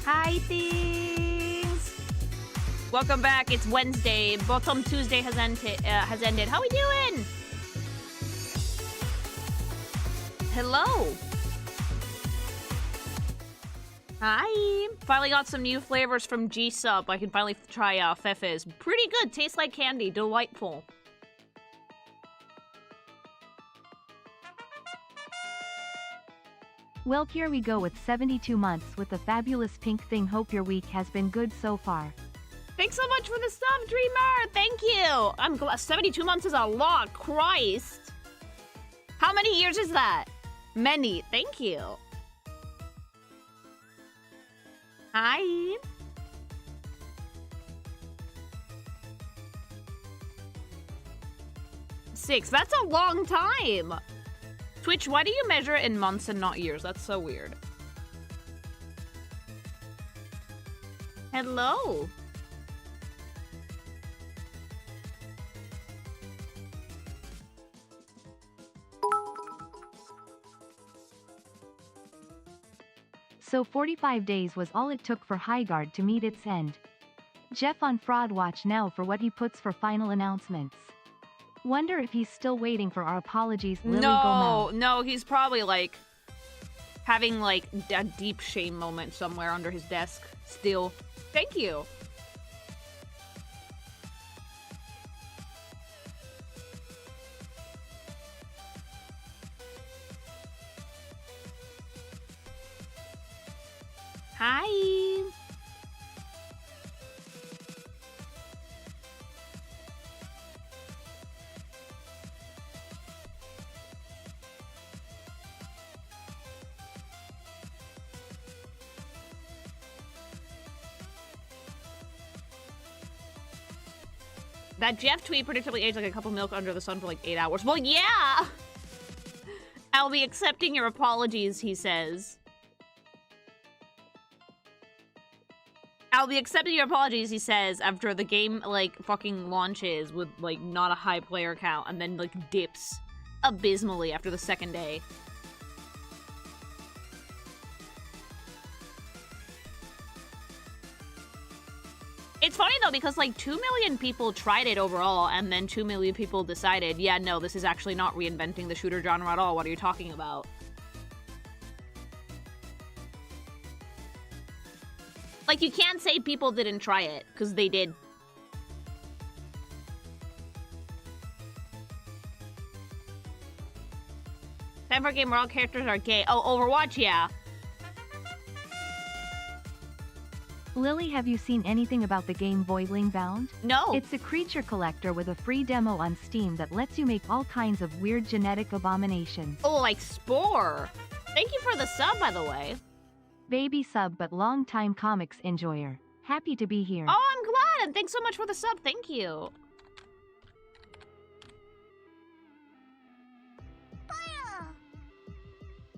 Hi, things! Welcome back. It's Wednesday. Bottom Tuesday has ended. How we doing? Hello. Hi. Finally got some new flavors from gsupps. I can finally try Fefes. Pretty good. Tastes like candy. Delightful. Well, here we go with 72 months with the fabulous pink thing. Hope your week has been good so far. Thanks so much for the sub, Dreamer. Thank you. I'm glad. 72 months is a lot. Christ. How many years is that? Many. Thank you. Hi. Six. That's a long time. Twitch, why do you measure it in months and not years? That's so weird. Hello. So 45 days was all it took for Highguard to meet its end. Jeff on Fraud Watch now for what he puts for final announcements. Wonder if he's still waiting for our apologies. Lily No, he's probably like having like a deep shame moment somewhere under his desk still. Thank you. Hi. That Jeff tweet predictably aged like a cup of milk under the sun for like 8 hours. Well, yeah! I'll be accepting your apologies, he says. I'll be accepting your apologies, he says, after the game, like, fucking launches with, like, not a high player count and then, like, dips abysmally after the second day. It's funny, though, because, like, 2 million people tried it overall, and then 2 million people decided, yeah, no, this is actually not reinventing the shooter genre at all. What are you talking about? Like, you can't say people didn't try it, because they did. Time for a game where all characters are gay. Oh, Overwatch, yeah. Lily, have you seen anything about the game Voidling Bound? No. It's a creature collector with a free demo on Steam that lets you make all kinds of weird genetic abominations. Oh, like Spore. Thank you for the sub, by the way. Baby sub but long-time comics enjoyer. Happy to be here. Oh, I'm glad, and thanks so much for the sub. Thank you.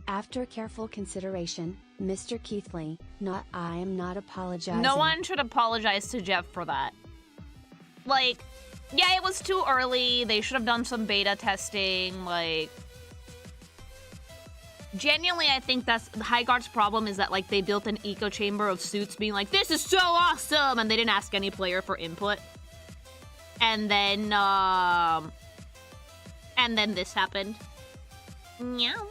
After careful consideration, Mr. Keithley, I am not apologizing. No one should apologize to Jeff for that. Like, yeah, it was too early. They should have done some beta testing, like... Genuinely, I think that's Highguard's problem is that, like, they built an echo chamber of suits being like, this is so awesome! And they didn't ask any player for input. And then this happened. Meow.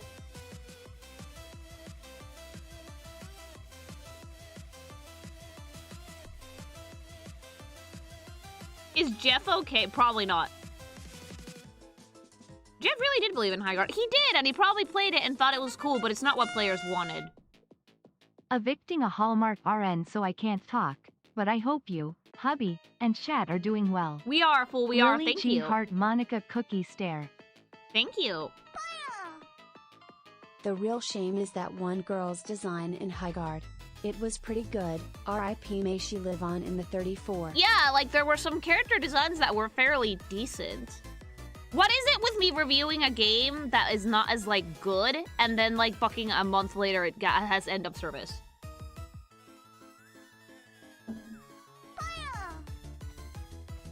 Is Jeff okay? Probably not. Jeff really did believe in Highguard. He did, and he probably played it and thought it was cool, but it's not what players wanted. Evicting a Hallmark RN so I can't talk, but I hope you, hubby, and chat are doing well. We are, fool, we are, thank you. Lily G. Heart Monica Cookie Stare. Thank you. The real shame is that one girl's design in Highguard. It was pretty good. R.I.P. may she live on in the 34. Yeah, like there were some character designs that were fairly decent. What is it with me reviewing a game that is not as, like, good, and then, like, fucking a month later it has end of service?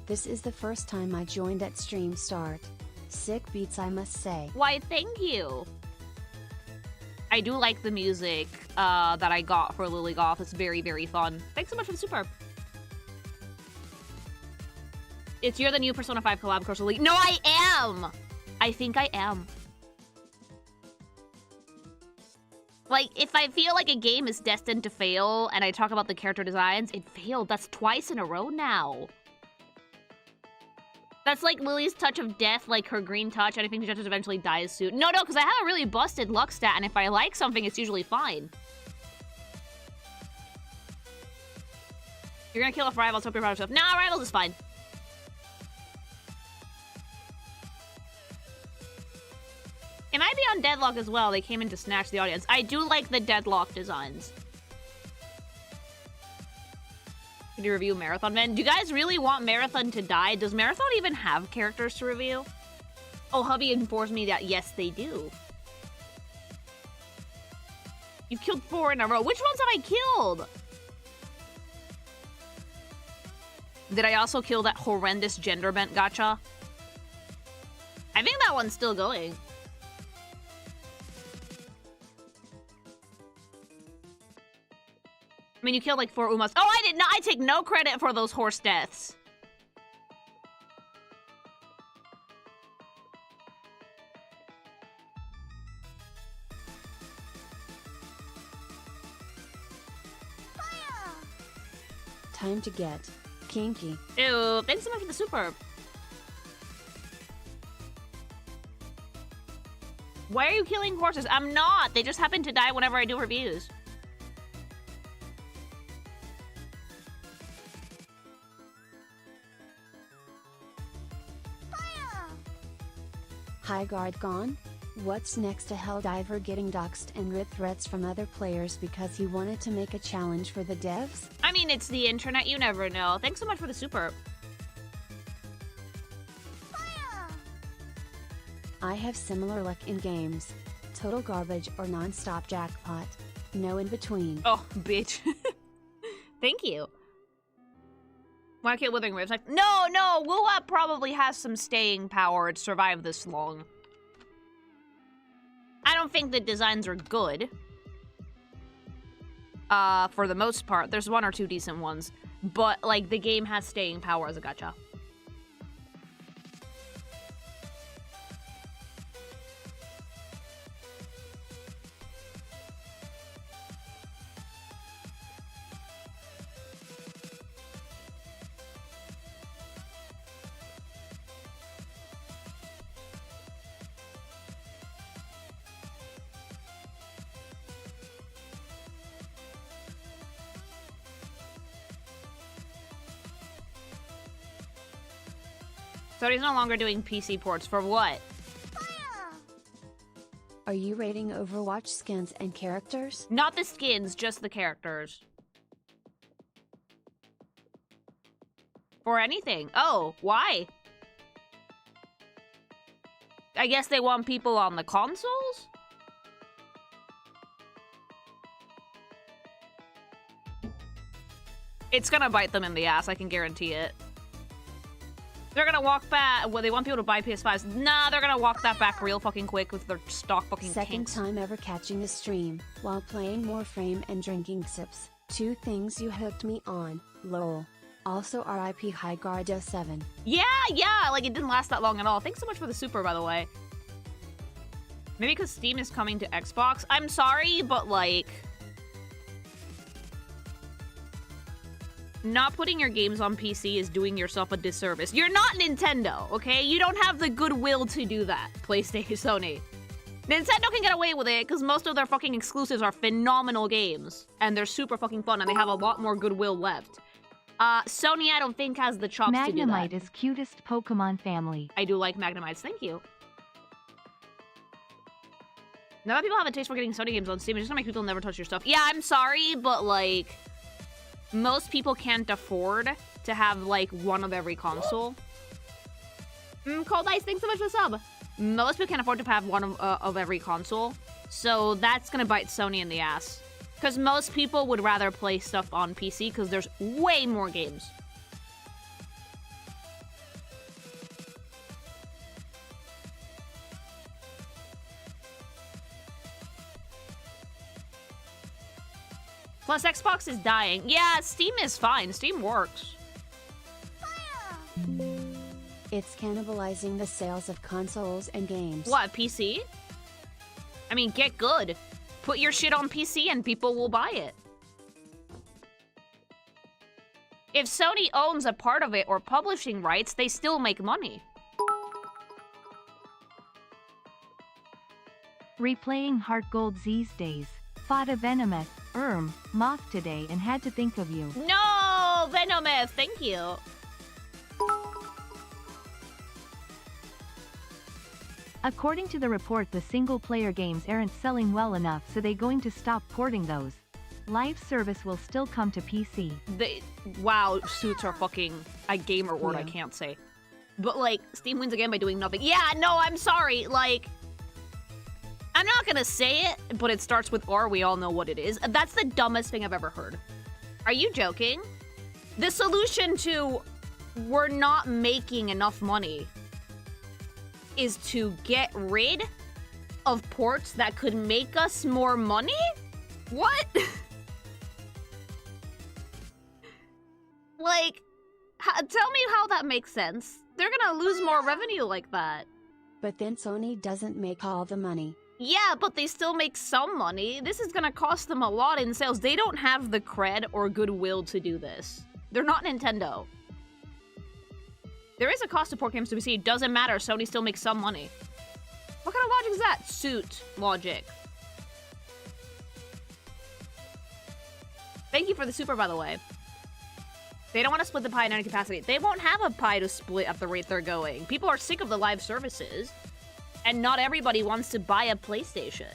This is the first time I joined at stream start. Sick beats, I must say. Why, thank you. I do like the music that I got for Lily Goth. It's very, very fun. Thanks so much for the super. You're the new Persona 5 collab course elite. No, I am! I think I am. Like, if I feel like a game is destined to fail and I talk about the character designs, it failed. That's twice in a row now. That's like Lily's touch of death, like her green touch, and I think the touch eventually dies soon. No, because I have a really busted luck stat, and if I like something, it's usually fine. You're gonna kill off Rivals, hope you're proud of yourself. Nah, Rivals is fine. It might be on Deadlock as well. They came in to snatch the audience. I do like the Deadlock designs. Can you review Marathon Men? Do you guys really want Marathon to die? Does Marathon even have characters to review? Oh, hubby informs me that yes, they do. You've killed 4 in a row. Which ones have I killed? Did I also kill that horrendous gender bent gacha? I think that one's still going. I mean, you killed like 4 Umas. Oh, I did not. I take no credit for those horse deaths. Time to get kinky. Ew, thanks so much for the super. Why are you killing horses? I'm not. They just happen to die whenever I do reviews. High guard gone? What's next to Helldiver getting doxxed and writ threats from other players because he wanted to make a challenge for the devs? I mean, it's the internet, you never know. Thanks so much for the super. I have similar luck in games. Total garbage or non-stop jackpot. No in between. Oh, bitch. Thank you. Wanna kill Withering Waves? Like, no, Woowa probably has some staying power to survive this long. I don't think the designs are good. For the most part. There's 1 or 2 decent ones. But, like, the game has staying power as a gacha. Sony's no longer doing PC ports. For what? Are you rating Overwatch skins and characters? Not the skins, just the characters. For anything. Oh, why? I guess they want people on the consoles? It's gonna bite them in the ass, I can guarantee it. They're gonna walk back. Well, they want people to buy PS5s. Nah, they're gonna walk that back real fucking quick with their stock fucking Second tanks. time ever catching a stream while playing Warframe and drinking sips. 2 things you hooked me on. Lol. Also RIP Highguard 07. Yeah, like it didn't last that long at all. Thanks so much for the super, by the way. Maybe because Steam is coming to Xbox. I'm sorry, but like... not putting your games on PC is doing yourself a disservice. You're not Nintendo, okay? You don't have the goodwill to do that, PlayStation, Sony. Nintendo can get away with it because most of their fucking exclusives are phenomenal games. And they're super fucking fun and they have a lot more goodwill left. Sony, I don't think, has the chops to do that. Magnemite is cutest Pokemon family. I do like Magnemites, thank you. Now that people have a taste for getting Sony games on Steam, it's just gonna make people never touch your stuff. Yeah, I'm sorry, but like... most people can't afford to have, like, one of every console. Cold Ice, thanks so much for the sub. Most people can't afford to have one of every console. So that's gonna bite Sony in the ass. Because most people would rather play stuff on PC because there's way more games. Plus, Xbox is dying. Yeah, Steam is fine. Steam works. It's cannibalizing the sales of consoles and games. What, PC? I mean, get good. Put your shit on PC and people will buy it. If Sony owns a part of it or publishing rights, they still make money. Replaying Heart Gold these days. Fought a Venometh, Moth today and had to think of you. No, Venometh, thank you. According to the report, the single-player games aren't selling well enough, so they're going to stop porting those. Live service will still come to PC. Wow, suits are fucking a gamer word I can't say. But, like, Steam wins again by doing nothing. Yeah, no, I'm sorry, like... I'm not gonna say it, but it starts with R, we all know what it is. That's the dumbest thing I've ever heard. Are you joking? The solution to we're not making enough money is to get rid of ports that could make us more money? What? Like, tell me how that makes sense. They're gonna lose more revenue like that. But then Sony doesn't make all the money. Yeah, but they still make some money. This is gonna cost them a lot in sales. They don't have the cred or goodwill to do this. They're not Nintendo. There is a cost to port games to PC. It doesn't matter. Sony still makes some money. What kind of logic is that? Suit logic. Thank you for the super, by the way. They don't want to split the pie in any capacity. They won't have a pie to split at the rate they're going. People are sick of the live services. And not everybody wants to buy a PlayStation.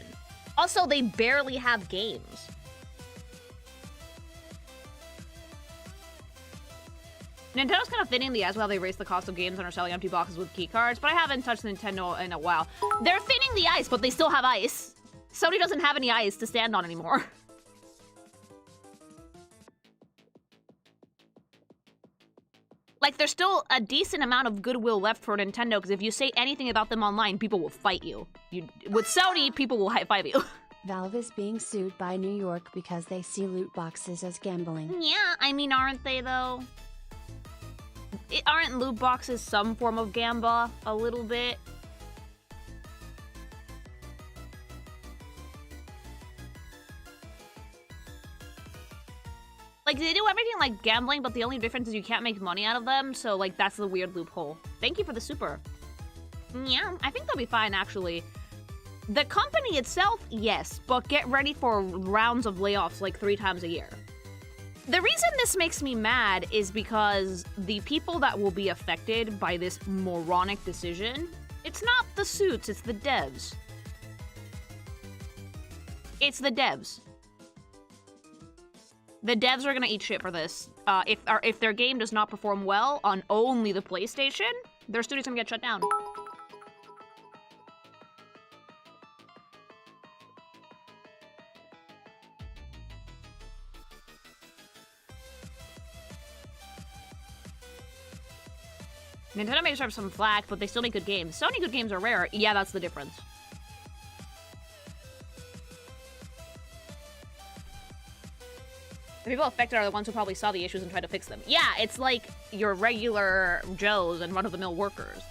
Also, they barely have games. Nintendo's kind of thinning the ice while they raise the cost of games and are selling empty boxes with keycards, but I haven't touched Nintendo in a while. They're thinning the ice, but they still have ice. Sony doesn't have any ice to stand on anymore. Like, there's still a decent amount of goodwill left for Nintendo, because if you say anything about them online, people will fight you. With Sony, people will fight you. Valve is being sued by New York because they see loot boxes as gambling. Yeah, I mean, aren't they, though? Aren't loot boxes some form of gamba? A little bit? Like, they do everything like gambling, but the only difference is you can't make money out of them, so, like, that's the weird loophole. Thank you for the super. Yeah, I think they'll be fine, actually. The company itself, yes, but get ready for rounds of layoffs, like, 3 times a year. The reason this makes me mad is because the people that will be affected by this moronic decision, it's not the suits, it's the devs. It's the devs. The devs are gonna eat shit for this. If their game does not perform well on only the PlayStation, their studio's gonna get shut down. Nintendo may deserve some flack, but they still make good games. Sony good games are rare. Yeah, that's the difference. The people affected are the ones who probably saw the issues and tried to fix them. Yeah, it's like your regular Joes and run-of-the-mill workers.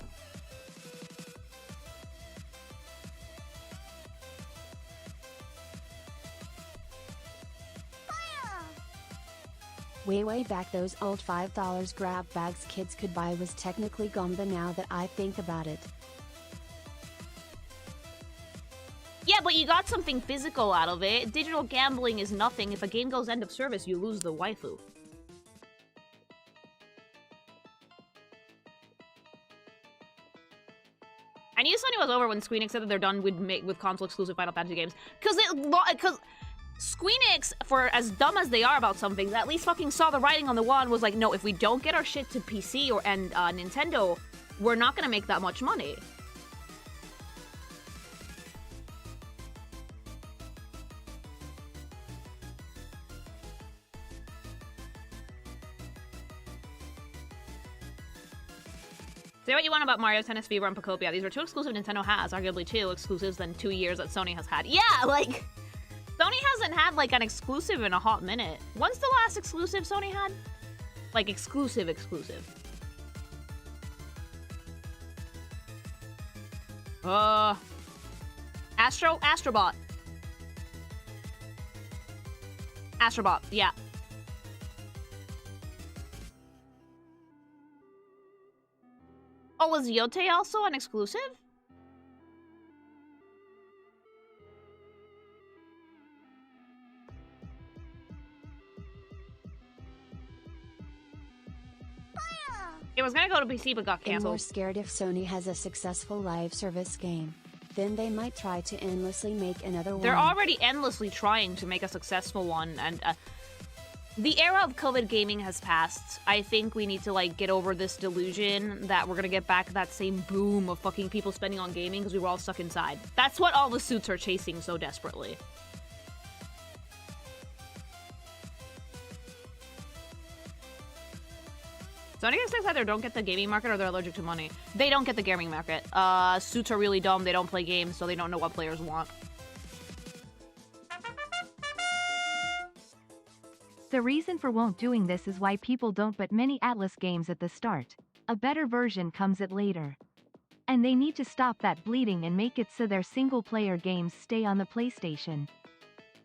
Way back, those old $5 grab bags kids could buy was technically gamba now that I think about it. Yeah, but you got something physical out of it. Digital gambling is nothing. If a game goes end of service, you lose the waifu. I knew Sony was over when Squeenix said that they're done with console-exclusive Final Fantasy games. Because Squeenix, for as dumb as they are about some things, at least fucking saw the writing on the wall and was like, no, if we don't get our shit to PC and Nintendo, we're not gonna make that much money. Say what you want about Mario Tennis Fever and Pocopia. These are 2 exclusive Nintendo has, arguably 2 exclusives than 2 years that Sony has had. Yeah, like, Sony Sony hasn't had like an exclusive in a hot minute. When's the last exclusive Sony had? Like exclusive. Astrobot. Astrobot, yeah. Oh, was Yote also an exclusive? It was gonna go to PC but got I'm more canceled. scared if Sony has a successful live service game. Then they might try to endlessly make another one. They're already endlessly trying to make a successful one, and the era of COVID gaming has passed. I think we need to, like, get over this delusion that we're gonna get back that same boom of fucking people spending on gaming because we were all stuck inside. That's what all the suits are chasing so desperately. Sony guys either don't get the gaming market or they're allergic to money. They don't get the gaming market. Suits are really dumb. They don't play games, so they don't know what players want. The reason for won't doing this is why people don't buy many Atlas games at the start. A better version comes at later. And they need to stop that bleeding and make it so their single-player games stay on the PlayStation.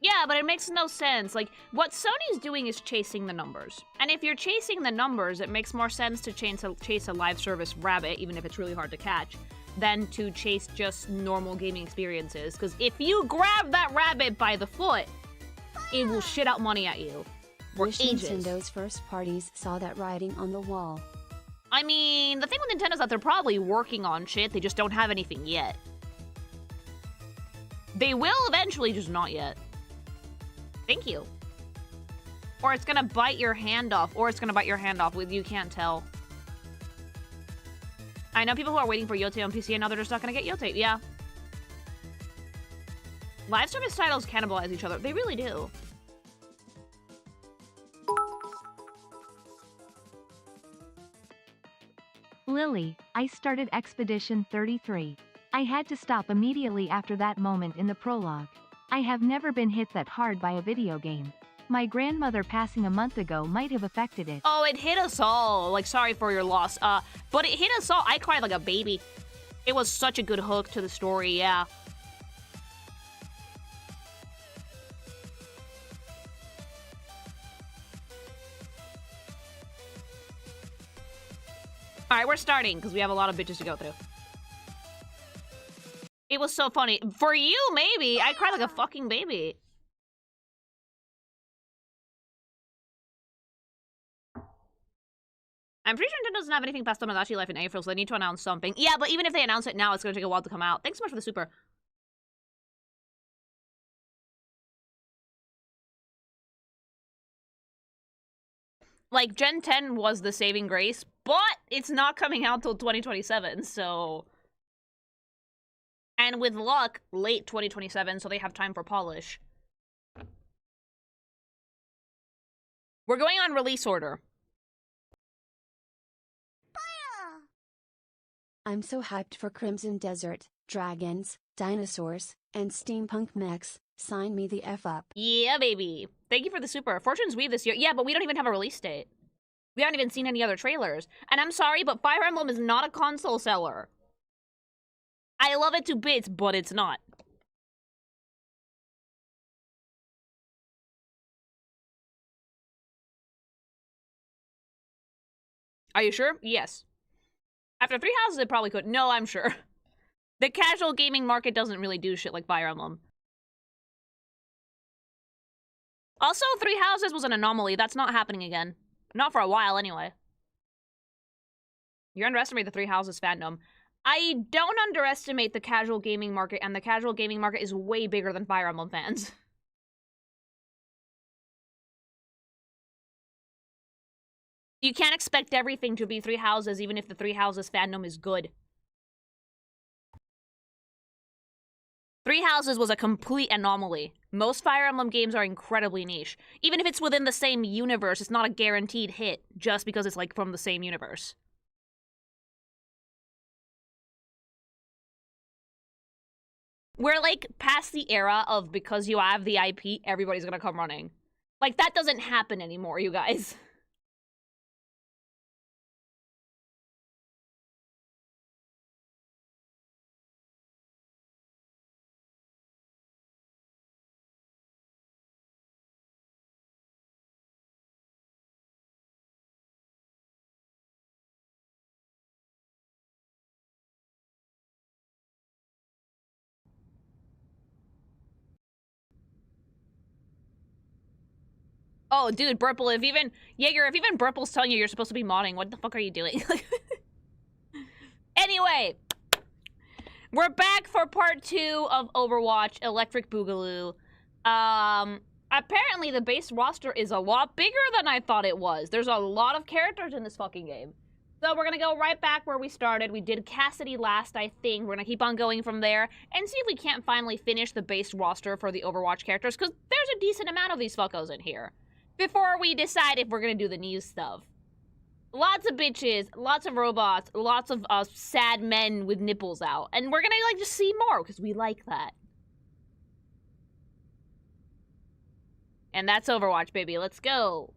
Yeah, but it makes no sense. Like, what Sony's doing is chasing the numbers. And if you're chasing the numbers, it makes more sense to chase a live service rabbit, even if it's really hard to catch, than to chase just normal gaming experiences. Because if you grab that rabbit by the foot, it will shit out money at you. For Wish ages. Nintendo's first parties saw that writing on the wall. I mean, the thing with Nintendo is that they're probably working on shit, they just don't have anything yet. They will eventually, just not yet. Thank you. Or it's gonna bite your hand off, with you can't tell. I know people who are waiting for Yote on PC and now they're just not gonna get Yote, yeah. Live service titles cannibalize each other, they really do. Lily, I started Expedition 33. I had to stop immediately after that moment in the prologue. I have never been hit that hard by a video game. My grandmother passing a month ago might have affected it. Oh, it hit us all. Like, sorry for your loss. But it hit us all. I cried like a baby. It was such a good hook to the story, yeah. Alright, we're starting, because we have a lot of bitches to go through. It was so funny. For you, maybe. I cried like a fucking baby. I'm pretty sure Nintendo doesn't have anything past Tomodachi Life in April, so they need to announce something. Yeah, but even if they announce it now, it's gonna take a while to come out. Thanks so much for the super. Like, Gen 10 was the saving grace, but it's not coming out till 2027, so... And with luck, late 2027, so they have time for polish. We're going on release order. I'm so hyped for Crimson Desert, dragons, dinosaurs, and steampunk mechs. Sign me the F up. Yeah, baby. Thank you for the super. Fortune's Weave this year. Yeah, but we don't even have a release date. We haven't even seen any other trailers. And I'm sorry, but Fire Emblem is not a console seller. I love it to bits, but it's not. Are you sure? Yes. After 3 houses, it probably could. No, I'm sure. The casual gaming market doesn't really do shit like Fire Emblem. Also, 3 houses was an anomaly. That's not happening again. Not for a while, anyway. You underestimate the 3 houses fandom. I don't underestimate the casual gaming market, and the casual gaming market is way bigger than Fire Emblem fans. You can't expect everything to be 3 houses, even if the 3 houses fandom is good. 3 houses was a complete anomaly. Most Fire Emblem games are incredibly niche. Even if it's within the same universe, it's not a guaranteed hit, just because it's, like, from the same universe. We're, like, past the era of because you have the IP, everybody's gonna come running. Like, that doesn't happen anymore, you guys. Oh, dude, Burple, if even Burple's telling you you're supposed to be modding, what the fuck are you doing? Anyway, we're back for part 2 of Overwatch Electric Boogaloo. Apparently the base roster is a lot bigger than I thought it was. There's a lot of characters in this fucking game. So we're gonna go right back where we started. We did Cassidy last, I think. We're gonna keep on going from there and see if we can't finally finish the base roster for the Overwatch characters, because there's a decent amount of these fuckos in here before we decide if we're gonna do the new stuff. Lots of bitches, lots of robots, lots of sad men with nipples out. And we're gonna, like, just see more, because we like that. And that's Overwatch, baby. Let's go.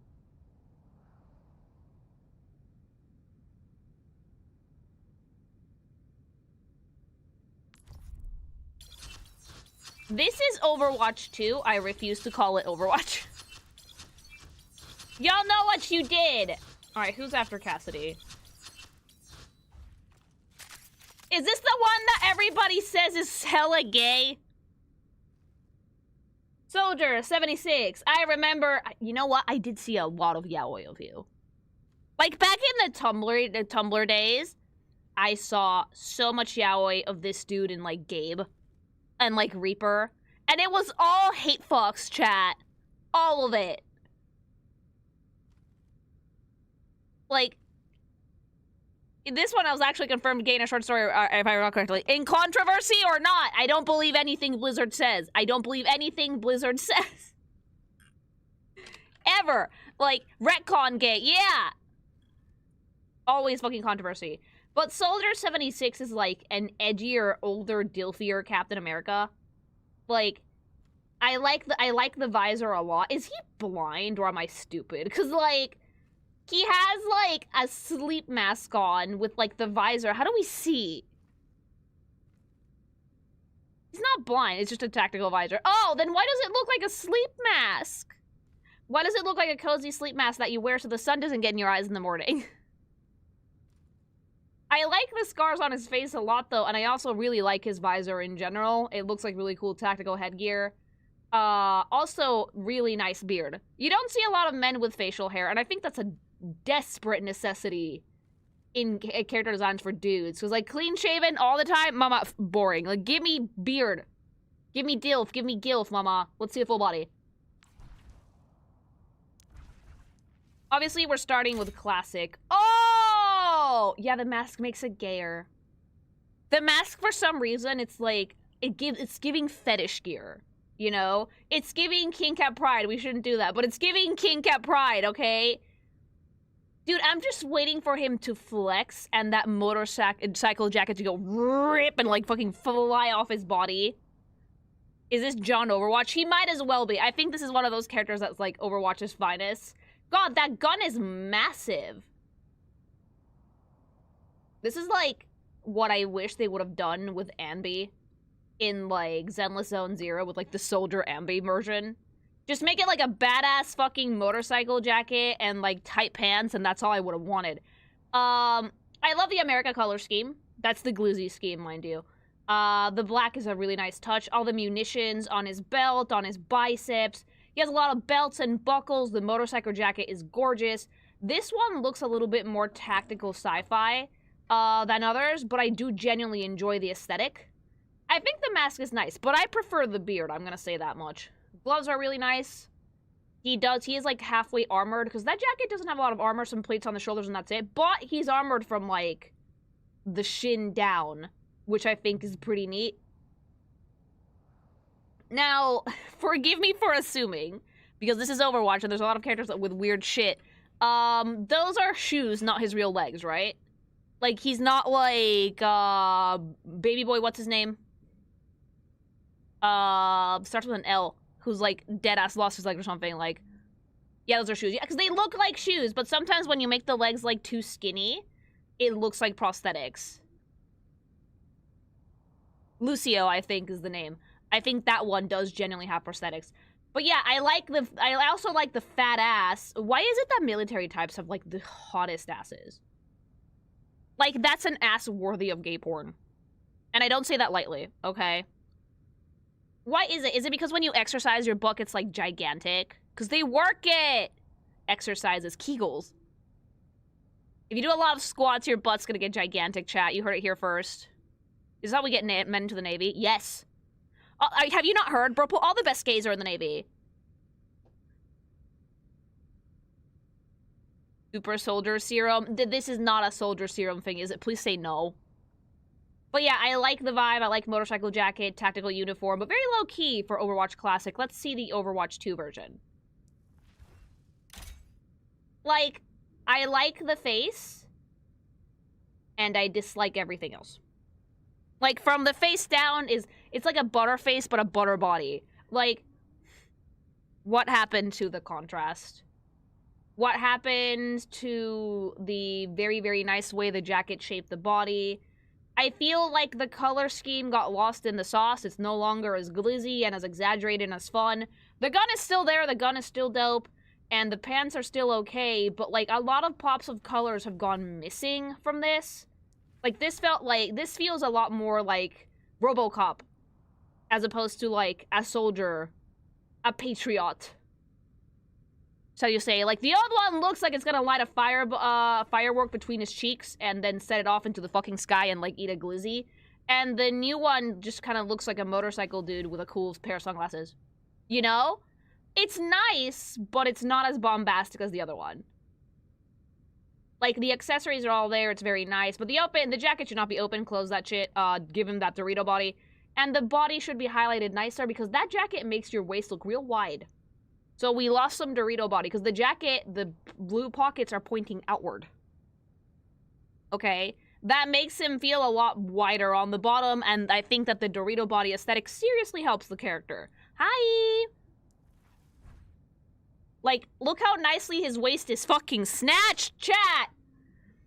This is Overwatch 2. I refuse to call it Overwatch. Y'all know what you did. All right, who's after Cassidy? Is this the one that everybody says is hella gay? Soldier 76. I remember. You know what? I did see a lot of yaoi of you. Like back in the Tumblr days, I saw so much yaoi of this dude and like Gabe and like Reaper, and it was all hate fucks, chat. All of it. Like, this one I was actually confirmed gay in a short story, if I recall correctly. In controversy or not, I don't believe anything Blizzard says. I don't believe anything Blizzard says. Ever. Like, retcon gay, yeah! Always fucking controversy. But Soldier 76 is like an edgier, older, dilfier Captain America. Like, I like the visor a lot. Is he blind or am I stupid? Because, like, he has, like, a sleep mask on with, like, the visor. How do we see? He's not blind. It's just a tactical visor. Oh, then why does it look like a sleep mask? Why does it look like a cozy sleep mask that you wear so the sun doesn't get in your eyes in the morning? I like the scars on his face a lot, though, and I also really like his visor in general. It looks like really cool tactical headgear. Also, really nice beard. You don't see a lot of men with facial hair, and I think that's a desperate necessity in character designs for dudes. Because, like, clean-shaven all the time, mama, boring. Like, give me beard. Give me dilf. Give me gilf, mama. Let's see a full body. Obviously, we're starting with classic. Oh! Yeah, the mask makes it gayer. The mask, for some reason, it's like, it's giving fetish gear. You know? It's giving King Cat Pride. We shouldn't do that. But it's giving King Cat Pride, okay? Dude, I'm just waiting for him to flex and that motorcycle jacket to go rip and, like, fucking fly off his body. Is this John Overwatch? He might as well be. I think this is one of those characters that's, like, Overwatch's finest. God, that gun is massive. This is, like, what I wish they would have done with Ambi in, like, Zenless Zone Zero with, like, the Soldier Ambi version. Just make it, like, a badass fucking motorcycle jacket and, like, tight pants, and that's all I would have wanted. I love the America color scheme. That's the Gloozy scheme, mind you. The black is a really nice touch. All the munitions on his belt, on his biceps. He has a lot of belts and buckles. The motorcycle jacket is gorgeous. This one looks a little bit more tactical sci-fi than others, but I do genuinely enjoy the aesthetic. I think the mask is nice, but I prefer the beard, I'm gonna say that much. Gloves are really nice. He is, like, halfway armored, because that jacket doesn't have a lot of armor, some plates on the shoulders, and that's it. But he's armored from, like, the shin down, which I think is pretty neat. Now, forgive me for assuming, because this is Overwatch, and there's a lot of characters with weird shit. Those are shoes, not his real legs, right? Like, he's not like, baby boy, what's his name? Starts with an L, who's like dead ass lost his leg or something. Like, yeah, those are shoes. Yeah, because they look like shoes, but sometimes when you make the legs like too skinny, it looks like prosthetics. Lucio, I think, is the name. I think that one does genuinely have prosthetics. But yeah, I also like the fat ass. Why is it that military types have like the hottest asses? Like, that's an ass worthy of gay porn. And I don't say that lightly, okay? Why is it? Is it because when you exercise, your butt gets, like, gigantic? Because they work it! Exercises, Kegels. If you do a lot of squats, your butt's gonna get gigantic, chat. You heard it here first. Is that how we get men into the Navy? Yes. Have you not heard? Bro, all the best gays are in the Navy. Super soldier serum. This is not a soldier serum thing, is it? Please say no. But yeah, I like the vibe. I like motorcycle jacket, tactical uniform, but very low-key for Overwatch Classic. Let's see the Overwatch 2 version. Like, I like the face, and I dislike everything else. Like, from the face down it's like a butter face, but a butter body. Like, what happened to the contrast? What happened to the very, very nice way the jacket shaped the body? I feel like the color scheme got lost in the sauce. It's no longer as glizzy and as exaggerated and as fun. The gun is still there, the gun is still dope, and the pants are still okay, but like a lot of pops of colors have gone missing from this. Like this feels a lot more like RoboCop, as opposed to like a soldier, a patriot. So you say, like, the old one looks like it's gonna light a firework between his cheeks and then set it off into the fucking sky and, like, eat a glizzy. And the new one just kind of looks like a motorcycle dude with a cool pair of sunglasses. You know? It's nice, but it's not as bombastic as the other one. Like, the accessories are all there, it's very nice, but the jacket should not be open, close that shit, give him that Dorito body. And the body should be highlighted nicer because that jacket makes your waist look real wide. So we lost some Dorito body, because the jacket, the blue pockets are pointing outward. Okay? That makes him feel a lot wider on the bottom, and I think that the Dorito body aesthetic seriously helps the character. Hi! Like, look how nicely his waist is fucking snatched, chat!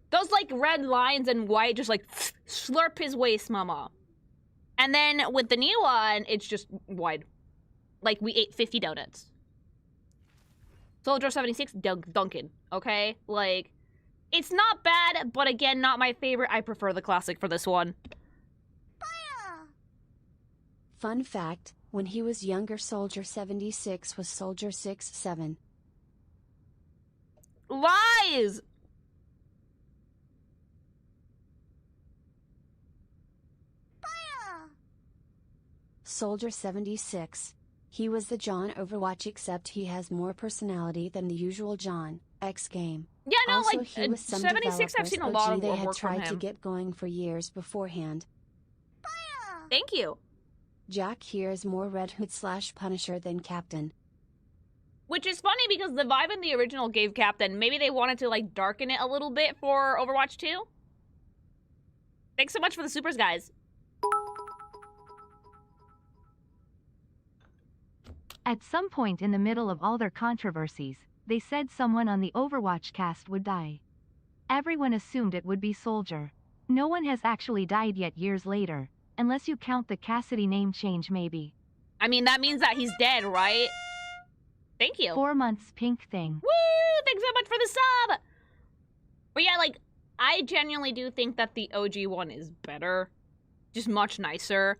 Those, like, red lines and white just, like, slurp his waist, mama. And then with the new one, it's just wide. Like, we ate 50 donuts. Soldier 76, Duncan, okay? Like, it's not bad, but again, not my favorite. I prefer the classic for this one. Fun fact, when he was younger, Soldier 76 was Soldier 67. Lies! Soldier 76. He was the John Overwatch, except he has more personality than the usual John. X game. Yeah, no, also, like, he was some 76, I've seen a lot of they had work from tried to him. get going for years beforehand. Thank you. Jack here is more Red Hood / Punisher than Captain. Which is funny because the vibe in the original gave Captain. Maybe they wanted to, like, darken it a little bit for Overwatch 2. Thanks so much for the supers, guys. At some point in the middle of all their controversies, they said someone on the Overwatch cast would die. Everyone assumed it would be Soldier. No one has actually died yet years later, unless you count the Cassidy name change maybe. I mean, that means that he's dead, right? Thank you. 4 months pink thing. Woo! Thanks so much for the sub! But yeah, like, I genuinely do think that the OG one is better. Just much nicer.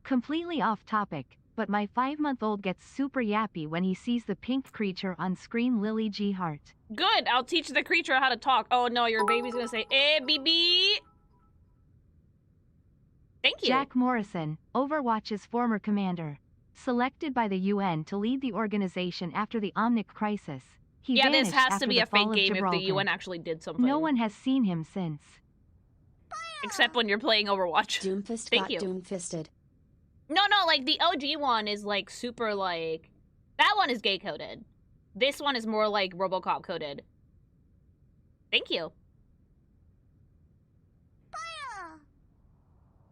Completely off topic, but my 5-month-old gets super yappy when he sees the pink creature on screen. Lily G. Hart. Good, I'll teach the creature how to talk. Oh no, your baby's gonna say, eh, BB! Thank you. Jack Morrison, Overwatch's former commander. Selected by the UN to lead the organization after the Omnic crisis. He yeah, this vanished has after to be the a fake fall of game if Gibraltar. the UN actually did something. No one has seen him since. Except when you're playing Overwatch. Doomfist Thank got you. doomfisted. No, like, the OG one is, like, super, like... That one is gay-coded. This one is more, like, RoboCop-coded. Thank you.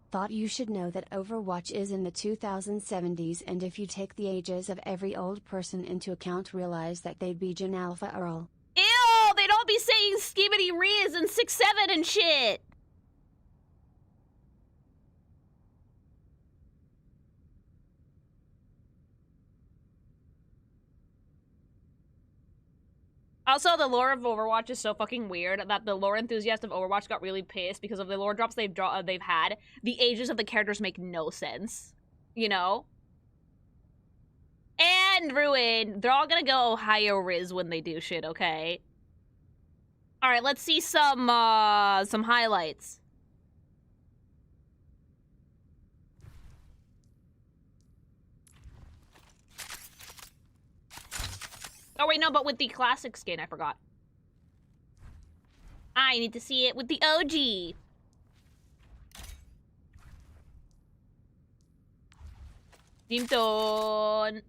Thought you should know that Overwatch is in the 2070s, and if you take the ages of every old person into account, realize that they'd be Gen Alpha Earl. Ew, they'd all be saying Skibidi Riz and 6'7" and shit. Also, the lore of Overwatch is so fucking weird that the lore enthusiast of Overwatch got really pissed because of the lore drops they've had. The ages of the characters make no sense, you know? And Ruin, they're all gonna go higher Riz when they do shit, okay? All right, let's see some highlights. Oh, wait, no, but with the classic skin, I forgot. I need to see it with the OG. Dimton.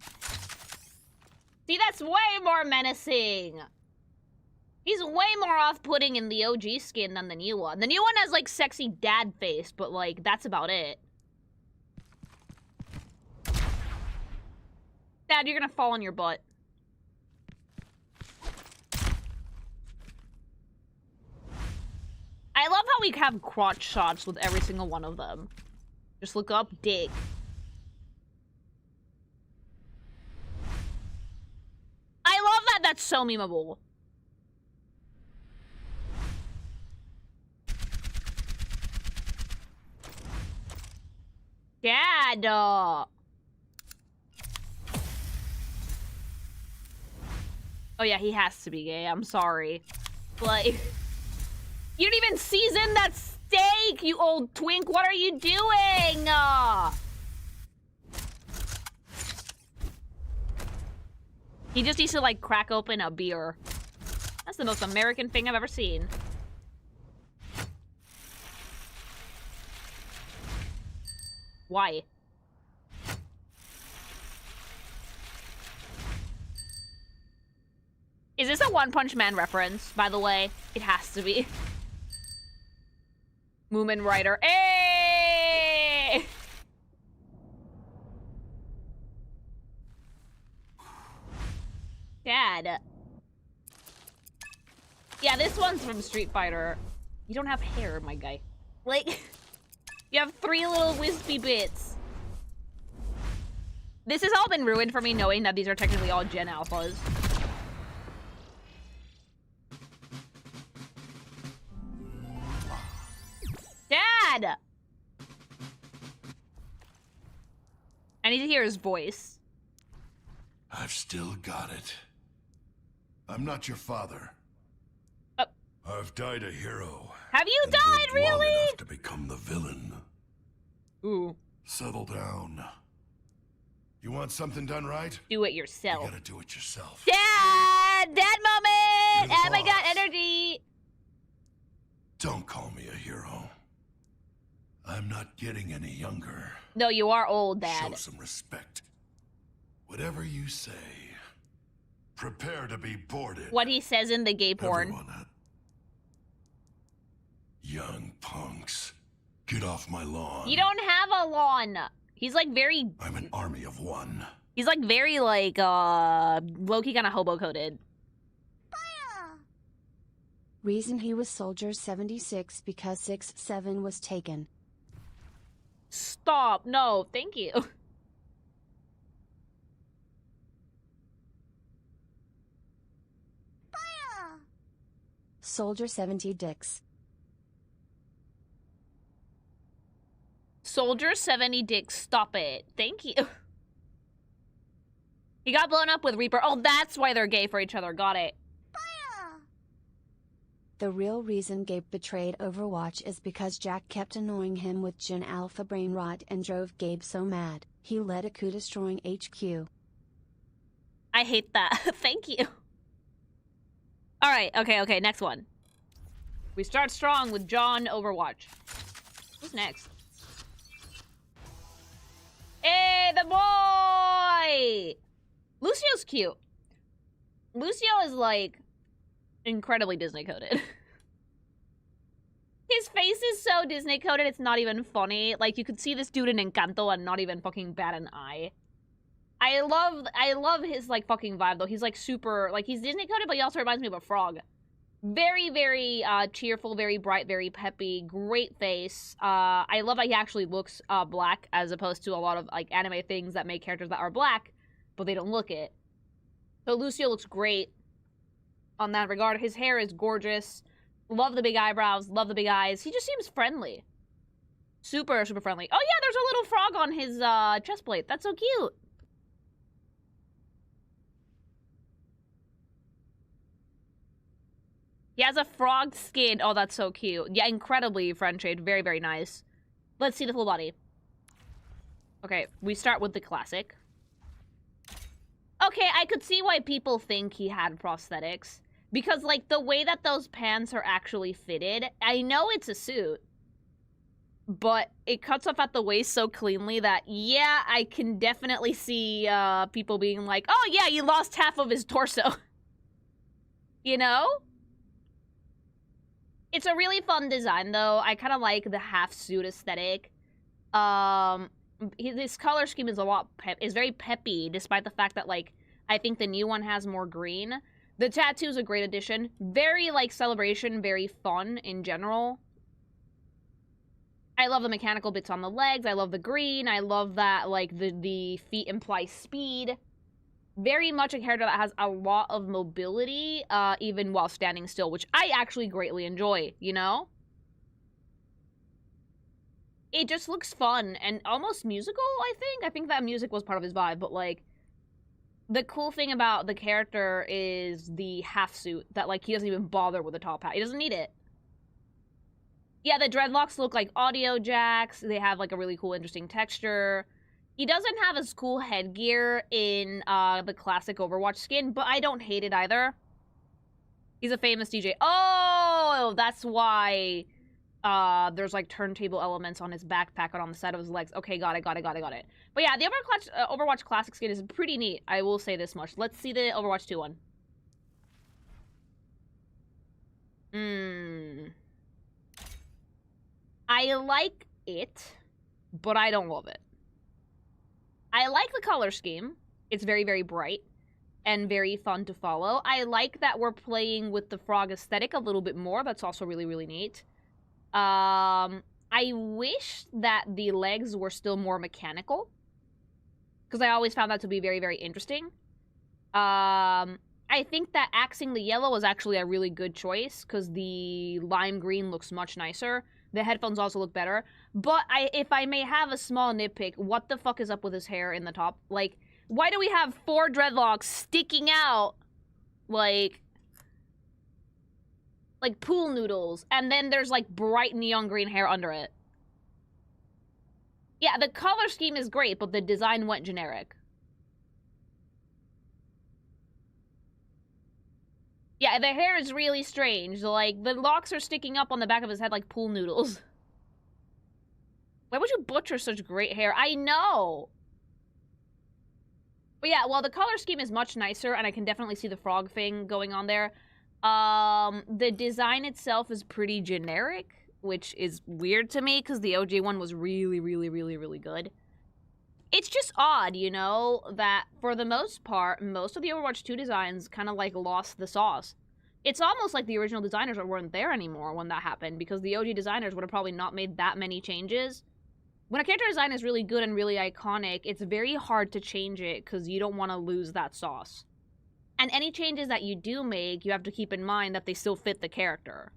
See, that's way more menacing. He's way more off-putting in the OG skin than the new one. The new one has, like, sexy dad face, but, like, that's about it. Dad, you're gonna fall on your butt. I love how we have crotch shots with every single one of them. Just look up, dick. I love that. That's so memeable. Dad. Oh yeah, he has to be gay. I'm sorry. Like, you didn't even season that steak, you old twink. What are you doing? He just needs to, like, crack open a beer. That's the most American thing I've ever seen. Why? Is this a One Punch Man reference, by the way? It has to be. Moomin Rider. Hey! Dad. Yeah, this one's from Street Fighter. You don't have hair, my guy. Like, you have 3 little wispy bits. This has all been ruined for me knowing that these are technically all Gen Alphas. Dad! I need to hear his voice. I've still got it. I'm not your father. I've died a hero. Have you and died, lived long really? enough to become the villain. Ooh. Settle down. You want something done right? Do it yourself. You gotta do it yourself. Dad! Dad moment! You're Oh my god, boss. energy! Don't call me a hero. I'm not getting any younger. No, you are old, Dad. Show some respect. Whatever you say, prepare to be boarded. What he says in the gay porn. Everyone, young punks, get off my lawn. You don't have a lawn. He's like very... I'm an army of one. He's like very like, low-key kind of hobo-coded. Reason he was Soldier 76 because 6'7" was taken. Stop. No, thank you. Soldier 70 dicks. Soldier 70 dick, stop it. Thank you. He got blown up with Reaper. Oh, that's why they're gay for each other. Got it. The real reason Gabe betrayed Overwatch is because Jack kept annoying him with Gen Alpha brain rot and drove Gabe so mad, he led a coup destroying HQ. I hate that. Thank you. Alright, okay, next one. We start strong with John Overwatch. Who's next? Hey, the boy! Lucio's cute. Lucio is, like, incredibly Disney-coded. His face is so Disney coded, it's not even funny. Like, you could see this dude in Encanto and not even fucking bat an eye. I love his, like, fucking vibe, though. He's, like, super, like, he's Disney coded, but he also reminds me of a frog. Very, very, cheerful, very bright, very peppy, great face. I love that he actually looks, black, as opposed to a lot of, like, anime things that make characters that are black, but they don't look it. So Lucio looks great on that regard. His hair is gorgeous. Love the big eyebrows, love the big eyes. He just seems friendly. Super, super friendly. Oh yeah, there's a little frog on his chest plate. That's so cute. He has a frog skin. Oh, that's so cute. Yeah, incredibly friend shaped. Very, very nice. Let's see the full body. Okay, we start with the classic. Okay, I could see why people think he had prosthetics. Because, like, the way that those pants are actually fitted, I know it's a suit, but it cuts off at the waist so cleanly that, yeah, I can definitely see people being like, oh, yeah, he lost half of his torso. You know? It's a really fun design, though. I kind of like the half-suit aesthetic. This color scheme is is very peppy, despite the fact that, like, I think the new one has more green. The tattoo's a great addition. Very, like, celebration, very fun in general. I love the mechanical bits on the legs. I love the green. I love that, like, the feet imply speed. Very much a character that has a lot of mobility, even while standing still, which I actually greatly enjoy, you know? It just looks fun and almost musical, I think. I think that music was part of his vibe, but, like, the cool thing about the character is the half suit, that, like, he doesn't even bother with the top hat. He doesn't need it. Yeah, the dreadlocks look like audio jacks. They have, like, a really cool, interesting texture. He doesn't have as cool headgear in the classic Overwatch skin, but I don't hate it either. He's a famous DJ. Oh, that's why there's, like, turntable elements on his backpack and on the side of his legs. Okay, got it. But yeah, the Overwatch Classic skin is pretty neat. I will say this much. Let's see the Overwatch 2 one. I like it, but I don't love it. I like the color scheme. It's very, very bright and very fun to follow. I like that we're playing with the frog aesthetic a little bit more. That's also really, really neat. I wish that the legs were still more mechanical, because I always found that to be very, very interesting. I think that axing the yellow is actually a really good choice, because the lime green looks much nicer. The headphones also look better. But if I may have a small nitpick, what the fuck is up with his hair in the top? Like, why do we have 4 dreadlocks sticking out, like pool noodles, and then there's, like, bright neon green hair under it? Yeah, the color scheme is great, but the design went generic. Yeah, the hair is really strange. Like, the locks are sticking up on the back of his head like pool noodles. Why would you butcher such great hair? I know! But yeah, well, the color scheme is much nicer, and I can definitely see the frog thing going on there. The design itself is pretty generic, which is weird to me, because the OG one was really, really, really, really good. It's just odd, you know, that for the most part, most of the Overwatch 2 designs kind of, like, lost the sauce. It's almost like the original designers weren't there anymore when that happened, because the OG designers would have probably not made that many changes. When a character design is really good and really iconic, it's very hard to change it, because you don't want to lose that sauce. And any changes that you do make, you have to keep in mind that they still fit the character.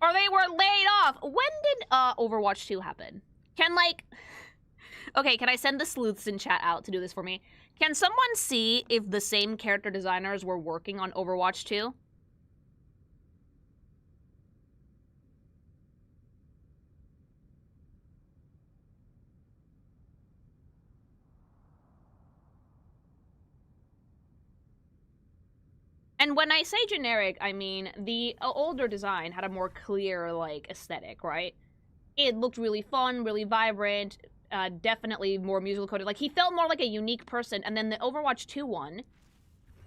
Or they were laid off! When did Overwatch 2 happen? Can, like... Okay, can I send the sleuths in chat out to do this for me? Can someone see if the same character designers were working on Overwatch 2? And when I say generic, I mean the older design had a more clear, like, aesthetic, right? It looked really fun, really vibrant, definitely more musical coded. Like, he felt more like a unique person, and then the Overwatch 2 one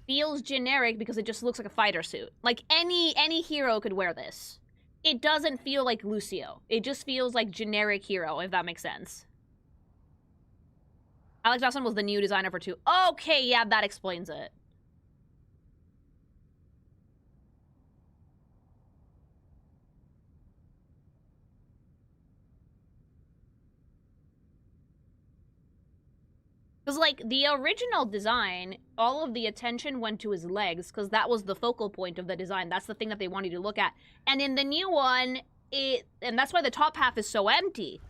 feels generic because it just looks like a fighter suit. Like, any hero could wear this. it doesn't feel like Lucio. It just feels like generic hero, if that makes sense. Alex Dawson was the new designer for 2. Okay, yeah, that explains it. Because, like, the original design, all of the attention went to his legs, because that was the focal point of the design. That's the thing that they wanted you to look at. And in the new one, and that's why the top half is so empty.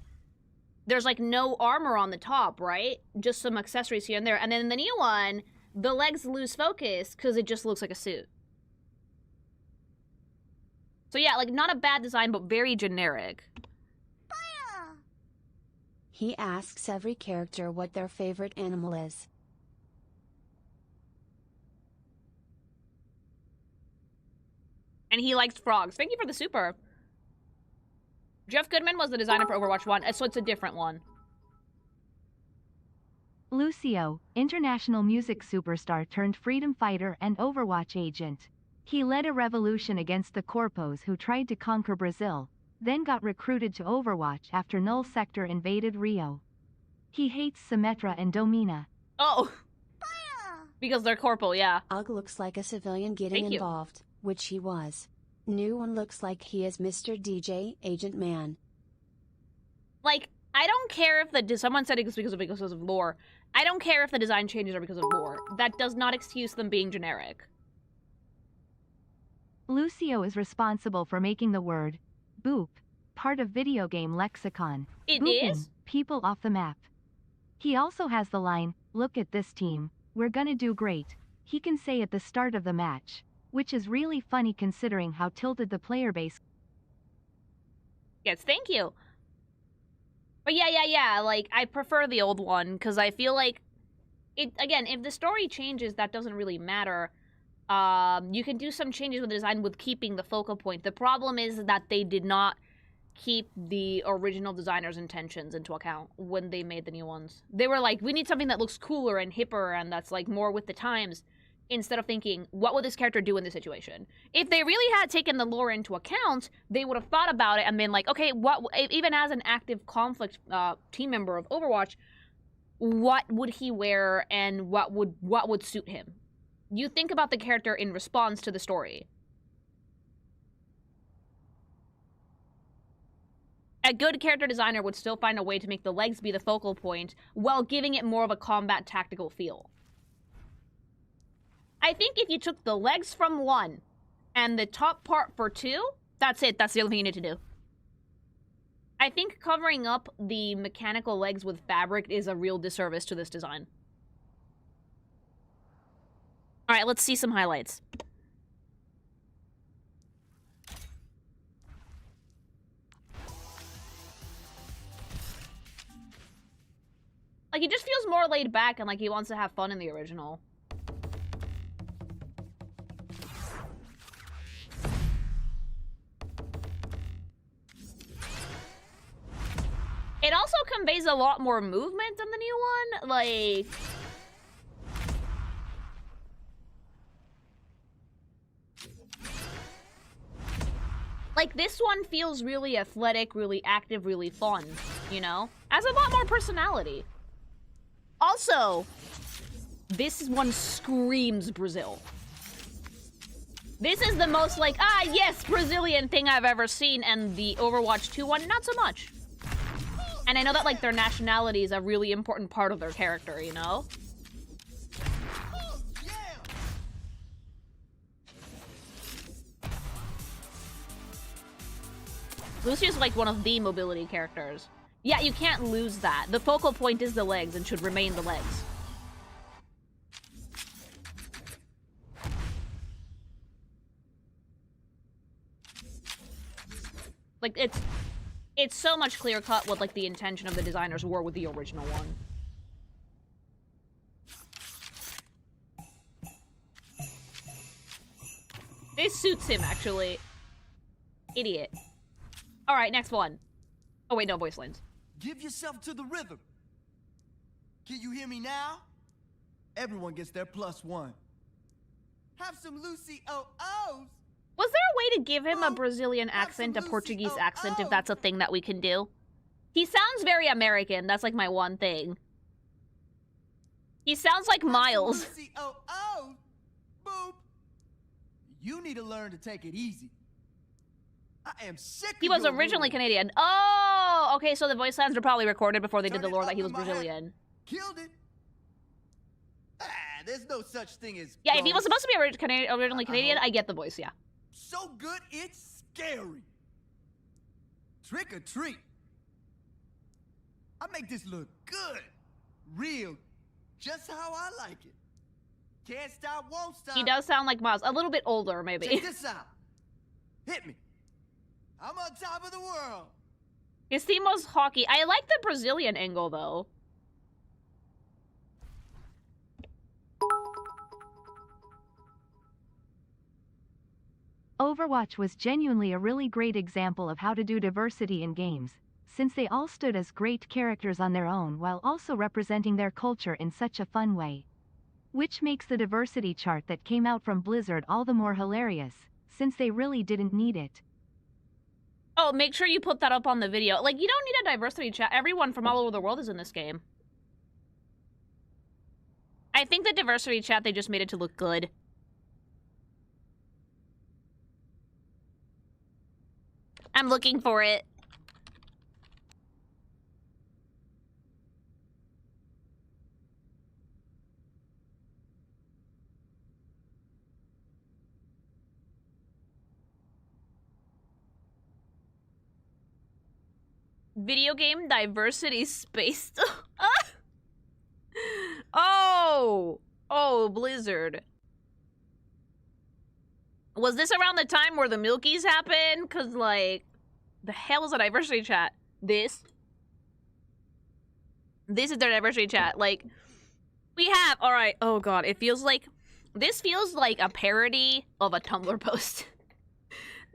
There's, like, no armor on the top, right? Just some accessories here and there. And then in the new one, the legs lose focus, because it just looks like a suit. So yeah, like, not a bad design, but very generic. He asks every character what their favorite animal is. And he likes frogs. Thank you for the super. Jeff Goodman was the designer for Overwatch 1, so it's a different one. Lucio, international music superstar turned freedom fighter and Overwatch agent. He led a revolution against the Corpos who tried to conquer Brazil, then got recruited to Overwatch after Null Sector invaded Rio. He hates Symmetra and Domina. Oh! Because they're corporal, yeah. Ugg looks like a civilian getting involved, which he was. New one looks like he is Mr. DJ, Agent Man. Like, I don't care if someone said it was because of lore. I don't care if the design changes are because of lore. That does not excuse them being generic. Lucio is responsible for making the word boop part of video game lexicon. It Booping is? people off the map. He also has the line, "Look at this team, we're gonna do great." He can say at the start of the match, which is really funny considering how tilted the player base. Yes, thank you. But yeah, like, I prefer the old one, because I feel like, again, if the story changes, that doesn't really matter. You can do some changes with the design with keeping the focal point. The problem is that they did not keep the original designer's intentions into account when they made the new ones. They were like, we need something that looks cooler and hipper and that's, like, more with the times, instead of thinking, what would this character do in this situation? If they really had taken the lore into account, they would have thought about it and been like, okay, even as an active conflict team member of Overwatch, what would he wear and what would suit him? You think about the character in response to the story. A good character designer would still find a way to make the legs be the focal point while giving it more of a combat tactical feel. I think if you took the legs from 1 and the top part for 2, that's it. That's the only thing you need to do. I think covering up the mechanical legs with fabric is a real disservice to this design. All right, let's see some highlights. Like, he just feels more laid back and like he wants to have fun in the original. It also conveys a lot more movement than the new one. Like, this one feels really athletic, really active, really fun, you know? Has a lot more personality. Also, this one screams Brazil. This is the most, like, yes, Brazilian thing I've ever seen, and the Overwatch 2 one, not so much. And I know that, like, their nationality is a really important part of their character, you know? Lucio's, like, one of the mobility characters. Yeah, you can't lose that. The focal point is the legs and should remain the legs. Like, it's so much clear-cut what, like, the intention of the designers were with the original one. This suits him, actually. Idiot. Alright, next one. Oh, wait, no, voice lines. Give yourself to the rhythm. Can you hear me now? Everyone gets their +1. Have some Lucy-O-O's. Was there a way to give him a Brazilian accent, a Portuguese accent, if that's a thing that we can do? He sounds very American. That's like my one thing. He sounds like Miles. Boop. You need to learn to take it easy. I am sick of He was your originally rules. Canadian. Oh, okay, so the voice lines were probably recorded before they did the lore that he was Brazilian. Killed it. There's no such thing as Yeah, if he was ghosts. supposed to be originally Canadian, I get the voice, yeah. So good, it's scary. Trick or treat. I make this look good. Real. Just how I like it. Can't stop, won't stop. He does sound like Miles. A little bit older, maybe. Check this out. Hit me. I'm on top of the world. His theme was hockey. I like the Brazilian angle, though. Overwatch was genuinely a really great example of how to do diversity in games, since they all stood as great characters on their own while also representing their culture in such a fun way. Which makes the diversity chart that came out from Blizzard all the more hilarious, since they really didn't need it. Oh, make sure you put that up on the video. Like, you don't need a diversity chat. Everyone from all over the world is in this game. I think the diversity chat, they just made it to look good. I'm looking for it. Video game diversity space. Oh! Oh, Blizzard. Was this around the time where the Milkies happened? Cause like, the hell is a diversity chat? This is their diversity chat. Like, we have, alright, oh god, it feels like, this feels like a parody of a Tumblr post.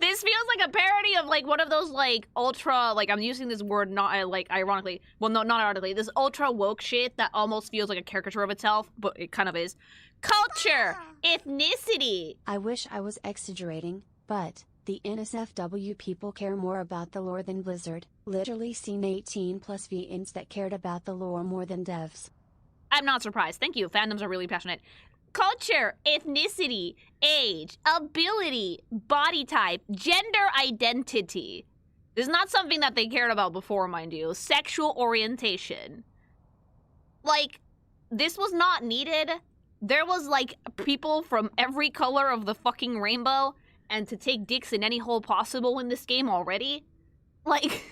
This feels like a parody of, like, one of those, like, ultra, like, I'm using this word not, like, ironically. Well, no, not ironically. This ultra woke shit that almost feels like a caricature of itself, but it kind of is. Culture! Ethnicity! I wish I was exaggerating, but the NSFW people care more about the lore than Blizzard. Literally seen 18+ VNs that cared about the lore more than devs. I'm not surprised. Thank you. Fandoms are really passionate. Culture, ethnicity, age, ability, body type, gender identity. This is not something that they cared about before, mind you. Sexual orientation. Like, this was not needed. There was, like, people from every color of the fucking rainbow, and to take dicks in any hole possible in this game already. Like,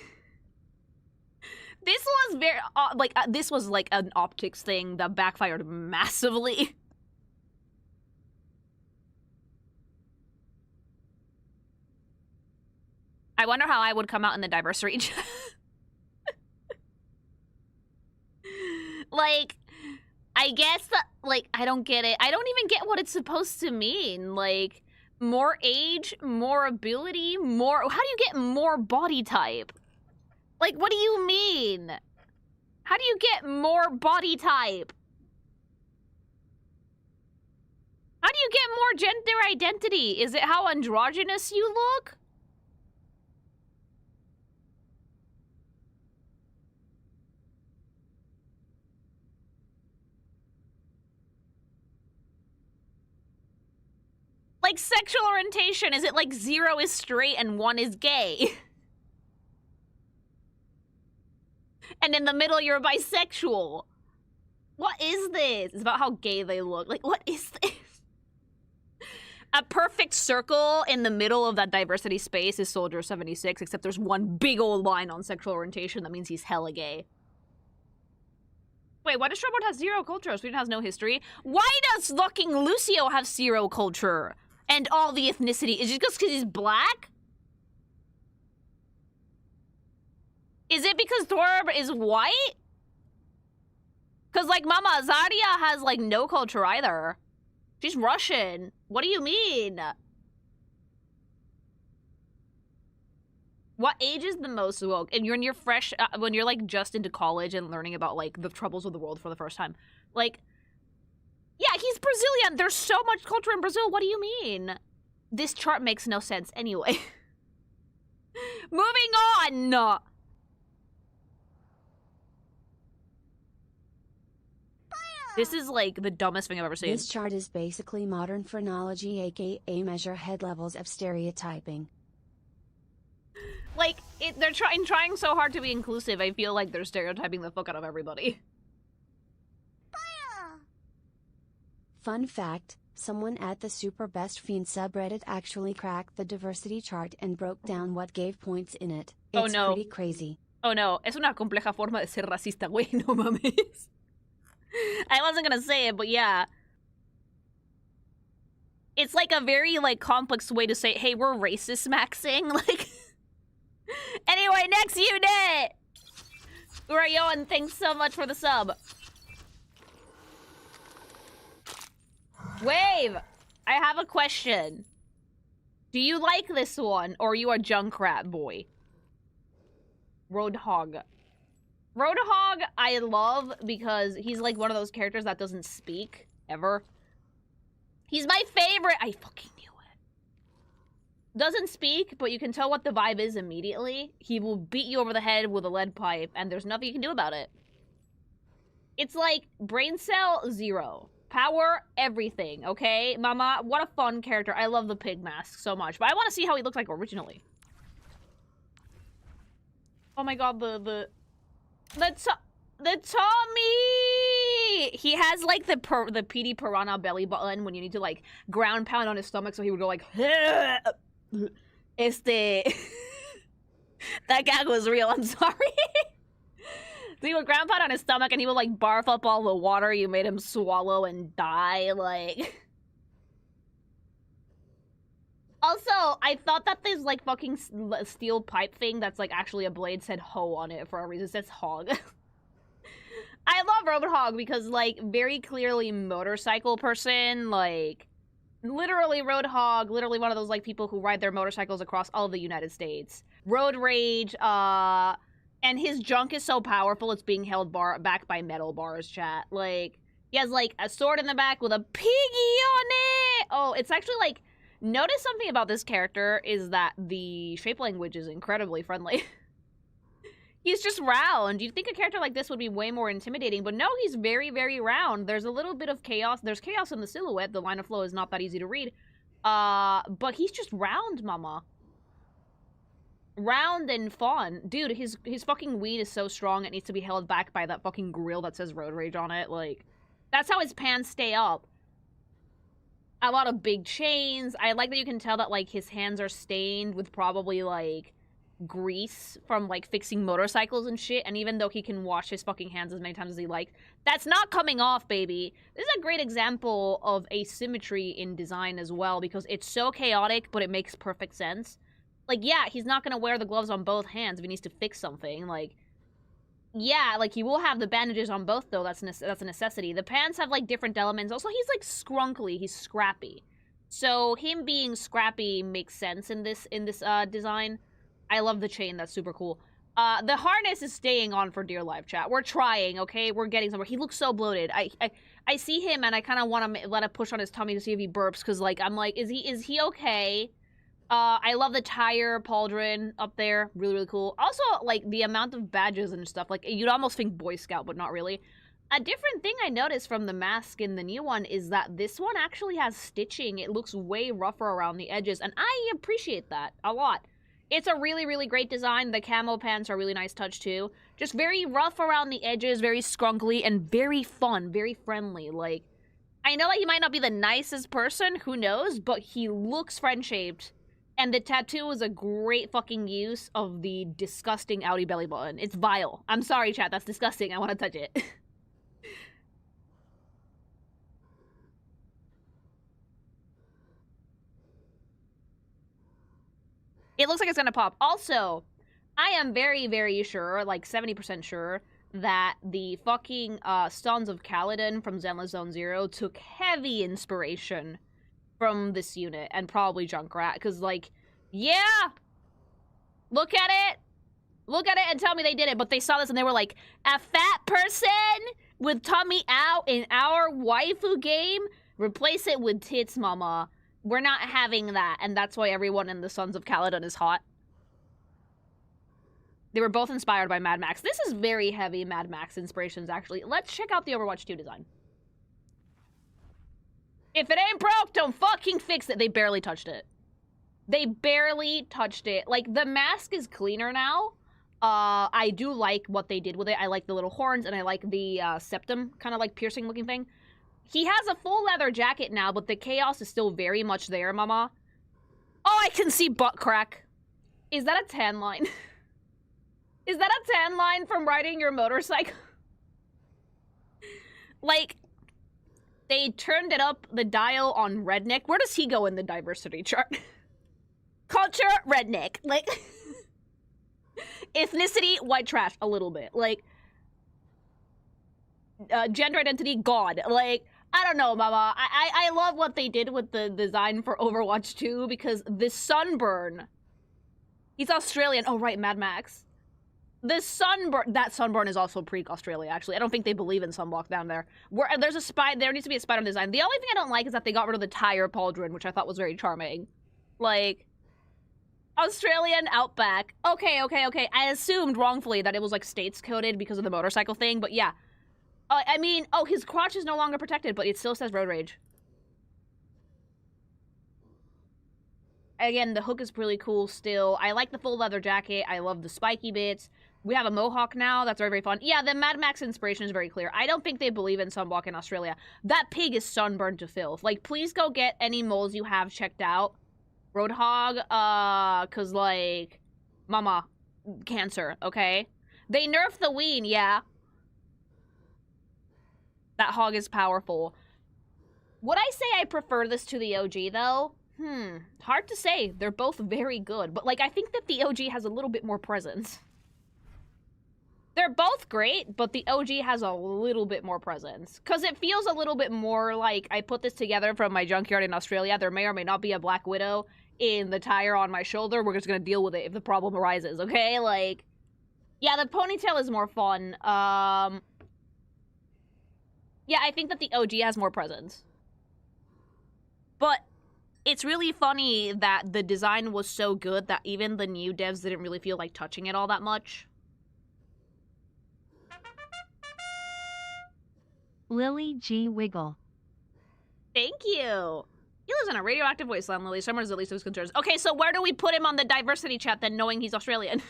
this was very, this was, like, an optics thing that backfired massively. I wonder how I would come out in the diversity. Like, I guess that, like, I don't get it. I don't even get what it's supposed to mean. Like, more age, more ability, more... How do you get more body type? Like, what do you mean? How do you get more body type? How do you get more gender identity? Is it how androgynous you look? Like, sexual orientation, is it like 0 is straight and 1 is gay? And in the middle, you're bisexual. What is this? It's about how gay they look. Like, what is this? A perfect circle in the middle of that diversity space is Soldier 76, except there's one big old line on sexual orientation that means he's hella gay. Wait, why does Strobot have 0 culture? Sweden has no history. Why does fucking Lucio have 0 culture? And all the ethnicity? Is it just because he's black? Is it because Torb is white? Because, like, Mama Zarya has, like, no culture either. She's Russian. What do you mean? What age is the most woke? And when you're fresh, when you're, like, just into college and learning about, like, the troubles of the world for the first time. Like, yeah, he's Brazilian. There's so much culture in Brazil. What do you mean? This chart makes no sense anyway. Moving on! This is like the dumbest thing I've ever seen. This chart is basically modern phrenology, aka measure head levels of stereotyping. Like, they're trying so hard to be inclusive, I feel like they're stereotyping the fuck out of everybody. Fun fact, someone at the Super Best Fiend subreddit actually cracked the diversity chart and broke down what gave points in it. It's Oh no. pretty crazy. Oh no, es una compleja forma de ser racista, güey, no mames. I wasn't gonna say it, but yeah. It's like a very, like, complex way to say, hey, we're racist maxing, like... Anyway, next unit! Urayon, thanks so much for the sub. Wave! I have a question. Do you like this one, or are you a Junkrat boy? Roadhog. Roadhog, I love because he's like one of those characters that doesn't speak, ever. He's my favorite! I fucking knew it. Doesn't speak, but you can tell what the vibe is immediately. He will beat you over the head with a lead pipe, and there's nothing you can do about it. It's like brain cell 0. Power, everything, okay? Mama, what a fun character. I love the pig mask so much, but I want to see how he looked like originally. Oh my god, the Tommy! He has like the PD Piranha belly button when you need to like ground pound on his stomach, so he would go like, that gag was real, I'm sorry. So he would ground pound on his stomach and he would like barf up all the water you made him swallow and die, like. Also, I thought that this like fucking steel pipe thing that's like actually a blade said hoe on it for a reason. It says hog. I love Roadhog because like very clearly motorcycle person, like literally Roadhog, literally one of those like people who ride their motorcycles across all of the United States. Road rage, and his junk is so powerful it's being held back by metal bars, chat. Like, he has like a sword in the back with a piggy on it! Oh, it's actually like, notice something about this character is that the shape language is incredibly friendly. He's just round. You'd think a character like this would be way more intimidating, but no, he's very, very round. There's a little bit of chaos. There's chaos in the silhouette. The line of flow is not that easy to read. But he's just round, mama. Round and fun. Dude, his fucking weed is so strong it needs to be held back by that fucking grill that says road rage on it. Like, that's how his pants stay up. A lot of big chains. I like that you can tell that, like, his hands are stained with probably, like, grease from, like, fixing motorcycles and shit. And even though he can wash his fucking hands as many times as he likes, that's not coming off, baby. This is a great example of asymmetry in design as well, because it's so chaotic, but it makes perfect sense. Like, yeah, he's not gonna wear the gloves on both hands if he needs to fix something. Like, yeah, like, he will have the bandages on both, though. That's a necessity. The pants have, like, different elements. Also, he's, like, scrunkly. He's scrappy. So, him being scrappy makes sense in this design. I love the chain. That's super cool. The harness is staying on for dear life, chat. We're trying, okay? We're getting somewhere. He looks so bloated. I see him, and I kind of want to let a push on his tummy to see if he burps, because, like, I'm like, is he okay? I love the tire pauldron up there. Really, really cool. Also, like, the amount of badges and stuff. Like, you'd almost think Boy Scout, but not really. A different thing I noticed from the mask in the new one is that this one actually has stitching. It looks way rougher around the edges, and I appreciate that a lot. It's a really, really great design. The camo pants are a really nice touch, too. Just very rough around the edges, very scrunkly, and very fun, very friendly. Like, I know that he might not be the nicest person, who knows, but he looks friend-shaped. And the tattoo is a great fucking use of the disgusting Audi belly button. It's vile. I'm sorry, chat. That's disgusting. I want to touch it. It looks like it's gonna pop. Also, I am very, very sure, like 70% sure, that the fucking Sons of Kaladin from Zenless Zone Zero took heavy inspiration from this unit, and probably Junkrat, because, like, yeah! Look at it! Look at it and tell me they did it, but they saw this and they were like, a fat person with tummy out in our waifu game? Replace it with tits, mama. We're not having that, and that's why everyone in the Sons of Caledon is hot. They were both inspired by Mad Max. This is very heavy Mad Max inspirations, actually. Let's check out the Overwatch 2 design. If it ain't broke, don't fucking fix it. They barely touched it. They barely touched it. Like, the mask is cleaner now. I do like what they did with it. I like the little horns, and I like the septum, kind of like piercing looking thing. He has a full leather jacket now, but the chaos is still very much there, mama. Oh, I can see butt crack. Is that a tan line? Is that a tan line from riding your motorcycle? Like, they turned it up, the dial on redneck. Where does he go in the diversity chart? Culture, redneck. Like, ethnicity, white trash, a little bit. Like, gender identity, God. Like, I don't know, mama. I love what they did with the design for Overwatch 2 because the sunburn. He's Australian. Oh, right, Mad Max. The sunburn, that sunburn is also pre-Australia, actually. I don't think they believe in sunblock down there. There's a spy, there needs to be a spider design. The only thing I don't like is that they got rid of the tire pauldron, which I thought was very charming. Like, Australian outback. Okay. I assumed wrongfully that it was, like, states-coded because of the motorcycle thing, but yeah. I mean, oh, his crotch is no longer protected, but it still says road rage. Again, the hook is really cool still. I like the full leather jacket. I love the spiky bits. We have a mohawk now. That's very, very fun. Yeah, the Mad Max inspiration is very clear. I don't think they believe in sunblock in Australia. That pig is sunburned to filth. Like, please go get any moles you have checked out. Roadhog, cause, like, mama, cancer, okay? They nerfed the ween, yeah. That hog is powerful. Would I say I prefer this to the OG, though? Hard to say. They're both very good. But, like, I think that the OG has a little bit more presence. They're both great, but the OG has a little bit more presence. Because it feels a little bit more like I put this together from my junkyard in Australia. There may or may not be a Black Widow in the tire on my shoulder. We're just going to deal with it if the problem arises, okay? Like, yeah, the ponytail is more fun. Yeah, I think that the OG has more presence. But it's really funny that the design was so good that even the new devs didn't really feel like touching it all that much. Lily G. Wiggle. Thank you. He lives in a radioactive wasteland, Lily. Someone is the least of his concerns. Okay, so where do we put him on the diversity chat then, knowing he's Australian?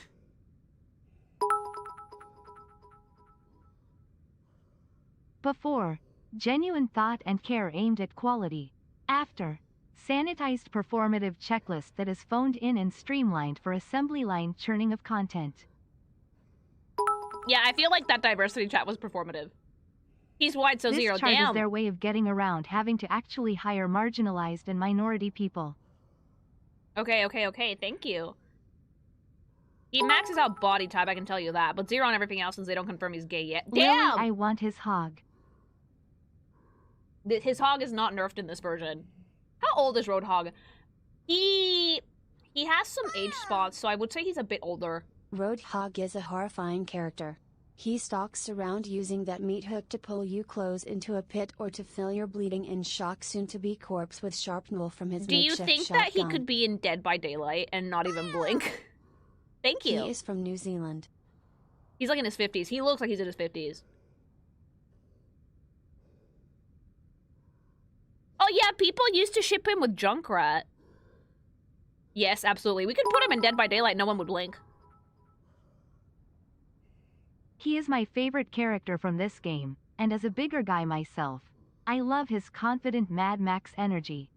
Before, genuine thought and care aimed at quality. After, sanitized performative checklist that is phoned in and streamlined for assembly line churning of content. Yeah, I feel like that diversity chat was performative. He's white, so this zero. chart Damn. is their way of getting around having to actually hire marginalized and minority people. Okay, thank you. He maxes out body type, I can tell you that, but zero on everything else since they don't confirm he's gay yet. Damn! Lily, I want his hog. His hog is not nerfed in this version. How old is Roadhog? He has some age spots, so I would say he's a bit older. Roadhog is a horrifying character. He stalks around using that meat hook to pull you close into a pit or to fill your bleeding in shock soon-to-be corpse with sharpened wool from his Do you makeshift think shotgun. that he could be in Dead by Daylight and not even blink? Thank you. He is from New Zealand. He's like in his 50s. He looks like he's in his 50s. Oh yeah, people used to ship him with Junkrat. Yes, absolutely. We could put him in Dead by Daylight, no one would blink. He is my favorite character from this game, and as a bigger guy myself, I love his confident Mad Max energy.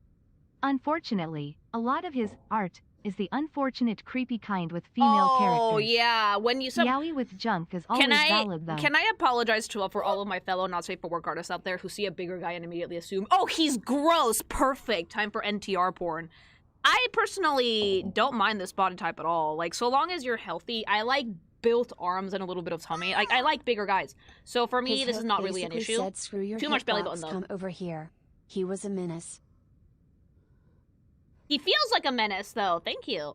Unfortunately, a lot of his art is the unfortunate creepy kind with female characters. Oh yeah, when you Yaoi with junk is always valid though. Can I apologize for all of my fellow not safe for work artists out there who see a bigger guy and immediately assume, oh, he's gross, perfect, time for NTR porn. I personally don't mind this body type at all. Like, so long as you're healthy, I like built arms and a little bit of tummy. Like, I like bigger guys. So for me, this is not really an issue. Said, screw your Too much belly button though. Come over here. He was a menace. He feels like a menace though. Thank you.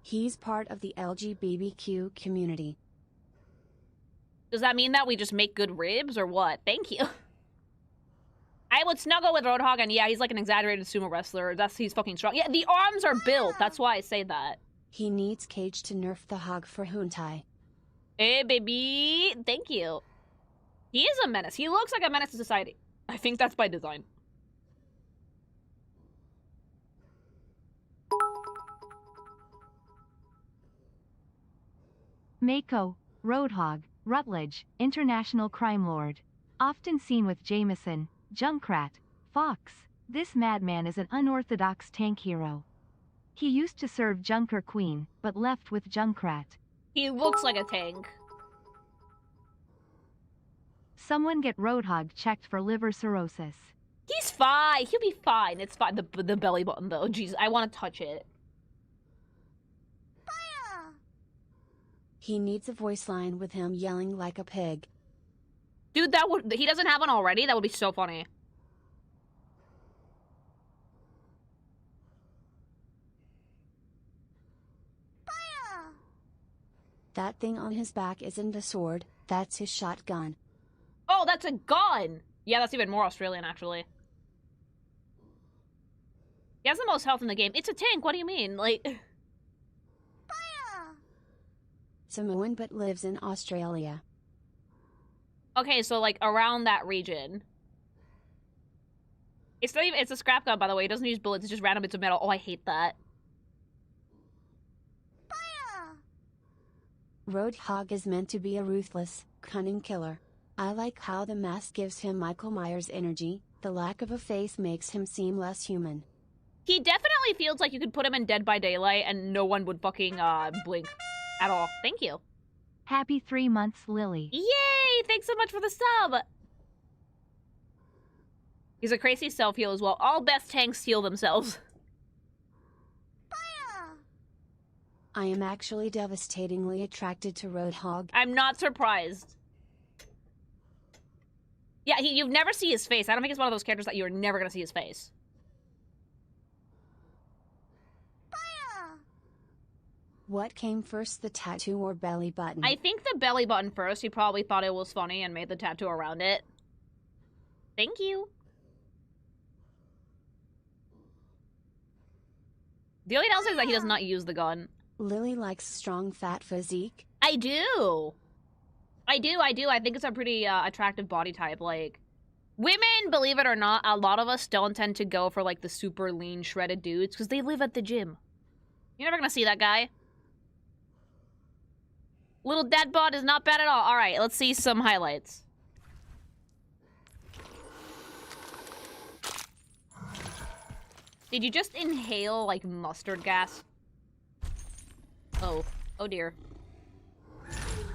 He's part of the LGBTQ community. Does that mean that we just make good ribs or what? Thank you. I would snuggle with Roadhog, and yeah, he's like an exaggerated sumo wrestler. He's fucking strong. Yeah, the arms are built. That's why I say that. He needs Cage to nerf the hog for Huntai. Hey, baby. Thank you. He is a menace. He looks like a menace to society. I think that's by design. Mako, Roadhog, Rutledge, international crime lord. Often seen with Jameson, Junkrat, Fox. This madman is an unorthodox tank hero. He used to serve Junker Queen, but left with Junkrat. He looks like a tank. Someone get Roadhog checked for liver cirrhosis. He's fine. He'll be fine. It's fine. The belly button, though. Jeez, I want to touch it. He needs a voice line with him yelling like a pig. Dude, he doesn't have one already? That would be so funny. That thing on his back isn't a sword, that's his shotgun. Oh, that's a gun! Yeah, that's even more Australian, actually. He has the most health in the game. It's a tank, what do you mean? Like... Samoan but lives in Australia. Okay, so like around that region. It's not even, it's a scrap gun, by the way. It doesn't use bullets, it's just random bits of metal. Oh, I hate that. Roadhog is meant to be a ruthless, cunning killer. I like how the mask gives him Michael Myers energy, the lack of a face makes him seem less human. He definitely feels like you could put him in Dead by Daylight and no one would fucking blink at all. Thank you. Happy 3 months, Lily. Yay! Thanks so much for the sub! He's a crazy self-heal as well. All best tanks heal themselves. I am actually devastatingly attracted to Roadhog. I'm not surprised. Yeah, you've never seen his face. I don't think it's one of those characters that you're never gonna see his face. What came first, the tattoo or belly button? I think the belly button first. He probably thought it was funny and made the tattoo around it. Thank you. The only downside is that he does not use the gun. Lily likes strong, fat physique. I do. I think it's a pretty attractive body type. Like, women, believe it or not, a lot of us don't tend to go for, like, the super lean, shredded dudes because they live at the gym. You're never gonna see that guy. Little dad bod is not bad at all. All right, let's see some highlights. Did you just inhale, like, mustard gas? Oh. Oh, dear.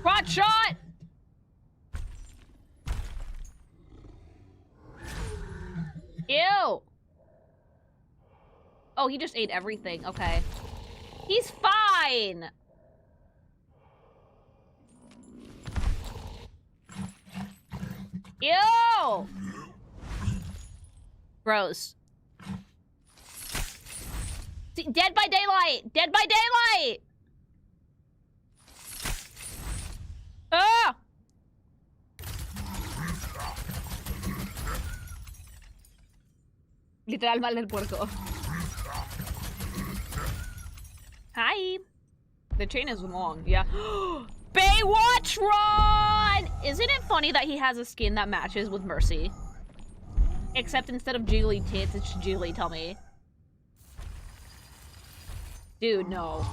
Crotch shot! Ew! Oh, he just ate everything. Okay. He's fine! Ew! Gross. See, Dead by Daylight! Dead by Daylight! Ah! Literal mal del puerco. Hi. The chain is long, yeah. Baywatch run! Isn't it funny that he has a skin that matches with Mercy? Except instead of jiggly tits, it's jiggly tummy. Dude, no.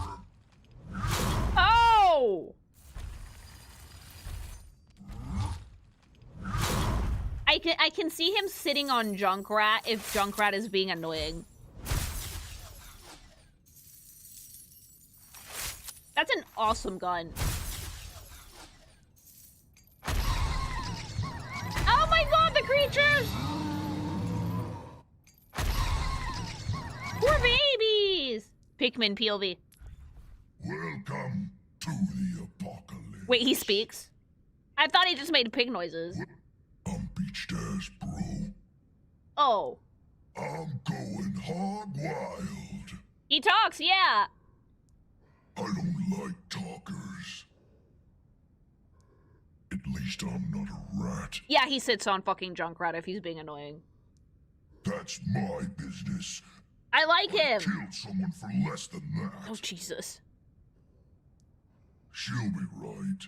Oh! I can see him sitting on Junkrat if Junkrat is being annoying. That's an awesome gun. Oh my god, the creatures! Poor babies! Pikmin POV. Welcome to the apocalypse. Wait, he speaks? I thought he just made pig noises. I'm Beach Dash, bro. Oh. I'm going hog wild. He talks, yeah. I don't like talkers. It At least I'm not a rat. Yeah, he sits on fucking Junkrat if he's being annoying. That's my business. I like him. Killed someone for less than that. Oh, Jesus. She'll be right.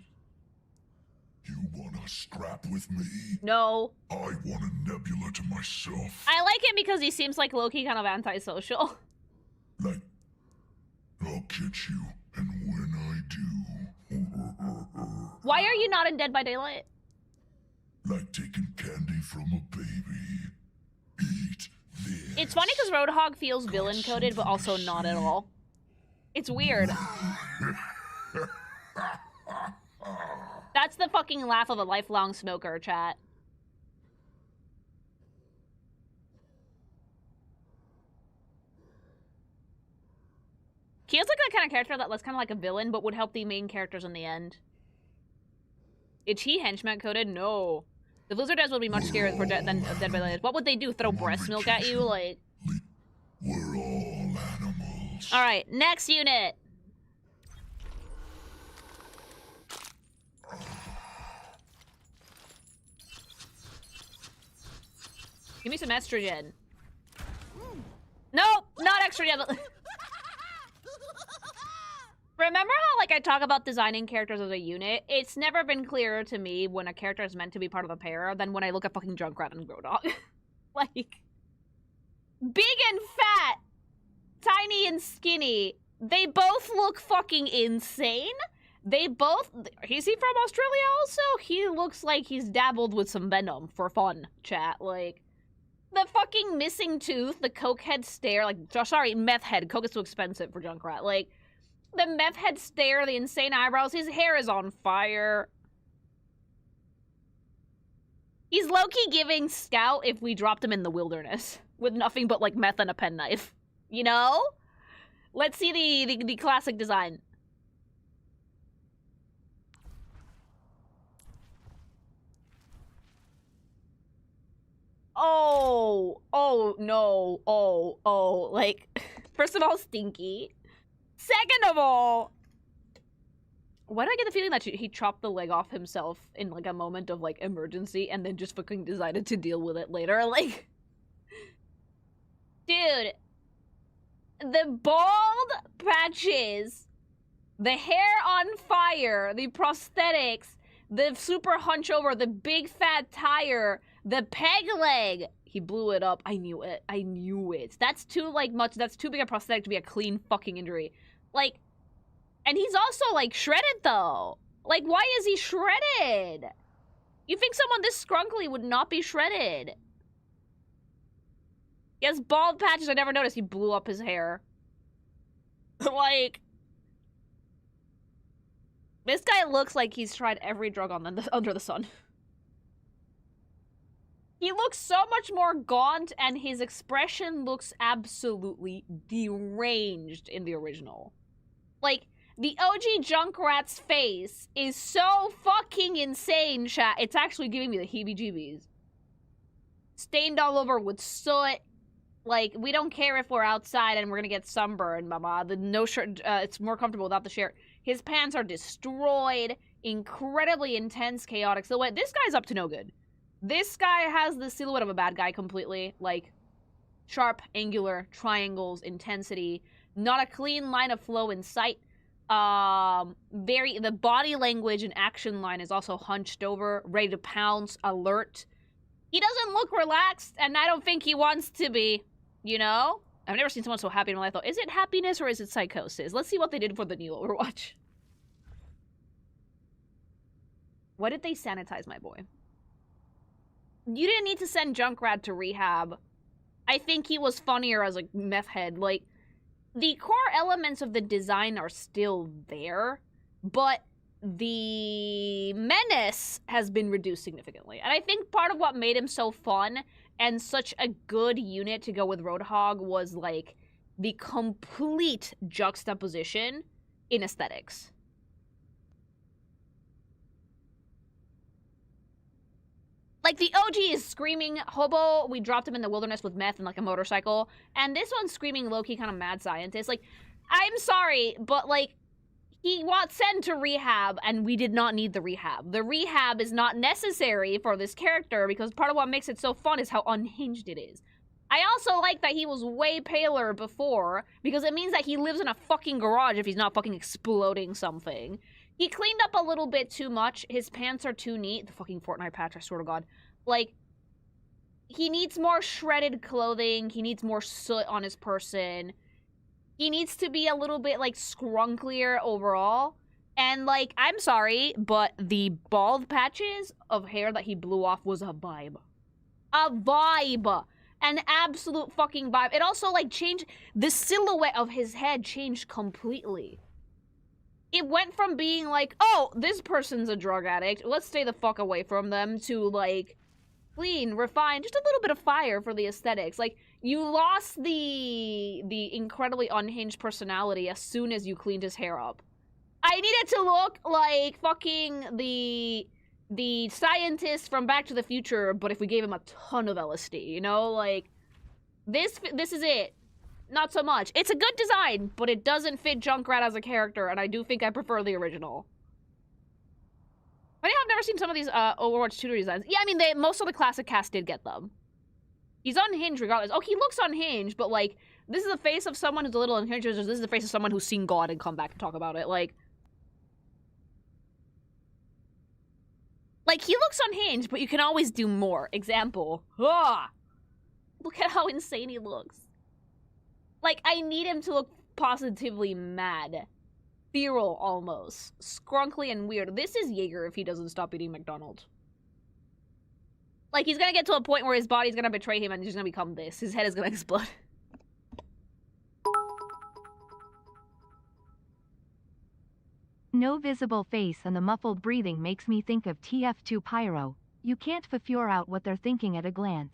You wanna scrap with me? No. I want a Nebula to myself. I like him because he seems like low-key kind of antisocial. Like, I'll catch you, and when I do... Why are you not in Dead by Daylight? Like taking candy from a baby. Eat this. It's funny because Roadhog feels villain-coded, but also not at all. It's weird. That's the fucking laugh of a lifelong smoker, chat. He feels like that kind of character that's kind of like a villain, but would help the main characters in the end. Is he henchman coded? No. The Blizzard would be much scarier than Dead by Daylight. What would they do? Throw breast milk at you? Like. We're all animals. Alright, next unit. Give me some estrogen. Nope, not estrogen. Remember how, like, I talk about designing characters as a unit? It's never been clearer to me when a character is meant to be part of a pair than when I look at fucking Junkrat and Roadhog. Like, big and fat, tiny and skinny. They both look fucking insane. They both... Is he from Australia also? He looks like he's dabbled with some venom for fun, chat. Like, the fucking missing tooth, the coke head stare, like, sorry, meth head. Coke is too expensive for Junkrat. Like, the meth head stare, the insane eyebrows, his hair is on fire. He's low-key giving Scout if we dropped him in the wilderness with nothing but, like, meth and a penknife. You know? Let's see the classic design. Oh, no, like, first of all, stinky. Second of all, why do I get the feeling that he chopped the leg off himself in, like, a moment of, like, emergency and then just fucking decided to deal with it later? Like, dude, the bald patches, the hair on fire, the prosthetics, the super hunch over, the big fat tire, the peg leg. He blew it up. I knew it. I knew it. That's too, like, much. That's too big a prosthetic to be a clean fucking injury. Like, and he's also, like, shredded, though. Like, why is he shredded? You think someone this scrunkly would not be shredded? He has bald patches. I never noticed. He blew up his hair. Like, this guy looks like he's tried every drug under the sun. He looks so much more gaunt, and his expression looks absolutely deranged in the original. Like, the OG Junkrat's face is so fucking insane, chat. It's actually giving me the heebie-jeebies. Stained all over with soot. Like, we don't care if we're outside and we're gonna get sunburned, mama. The no shirt, it's more comfortable without the shirt. His pants are destroyed. Incredibly intense, chaotic silhouette. This guy's up to no good. This guy has the silhouette of a bad guy completely. Like, sharp, angular, triangles, intensity. Not a clean line of flow in sight. The body language and action line is also hunched over, ready to pounce, alert. He doesn't look relaxed, and I don't think he wants to be, you know? I've never seen someone so happy in my life, though. Is it happiness or is it psychosis? Let's see what they did for the new Overwatch. Why did they sanitize my boy? You didn't need to send Junkrat to rehab. I think he was funnier as a meth head. Like, the core elements of the design are still there, but the menace has been reduced significantly. And I think part of what made him so fun and such a good unit to go with Roadhog was, like, the complete juxtaposition in aesthetics. Like, the OG is screaming hobo. We dropped him in the wilderness with meth and, like, a motorcycle. And this one's screaming low-key kind of mad scientist. Like, I'm sorry, but, like, he got sent to rehab, and we did not need the rehab. The rehab is not necessary for this character, because part of what makes it so fun is how unhinged it is. I also like that he was way paler before, because it means that he lives in a fucking garage if he's not fucking exploding something. He cleaned up a little bit too much. His pants are too neat. The fucking Fortnite patch, I swear to God. Like, he needs more shredded clothing. He needs more soot on his person. He needs to be a little bit, like, scrunklier overall. And, like, I'm sorry, but the bald patches of hair that he blew off was a vibe. A vibe! An absolute fucking vibe. It also, like, changed... The silhouette of his head changed completely. It went from being like, oh, this person's a drug addict, let's stay the fuck away from them, to, like, clean, refined, just a little bit of fire for the aesthetics. Like, you lost the incredibly unhinged personality as soon as you cleaned his hair up. I needed to look like fucking the scientist from Back to the Future, but if we gave him a ton of LSD, you know? Like, this is it. Not so much. It's a good design, but it doesn't fit Junkrat as a character, and I do think I prefer the original. Funny how I've never seen some of these Overwatch 2 designs. Yeah, I mean, most of the classic cast did get them. He's unhinged regardless. Oh, he looks unhinged, but, like, this is the face of someone who's a little unhinged, this is the face of someone who's seen God and come back and talk about it. Like, he looks unhinged, but you can always do more. Example. Ah! Look at how insane he looks. Like, I need him to look positively mad. Feral, almost. Scrunkly and weird. This is Jaeger if he doesn't stop eating McDonald's. Like, he's gonna get to a point where his body's gonna betray him and he's gonna become this. His head is gonna explode. No visible face and the muffled breathing makes me think of TF2 Pyro. You can't figure out what they're thinking at a glance.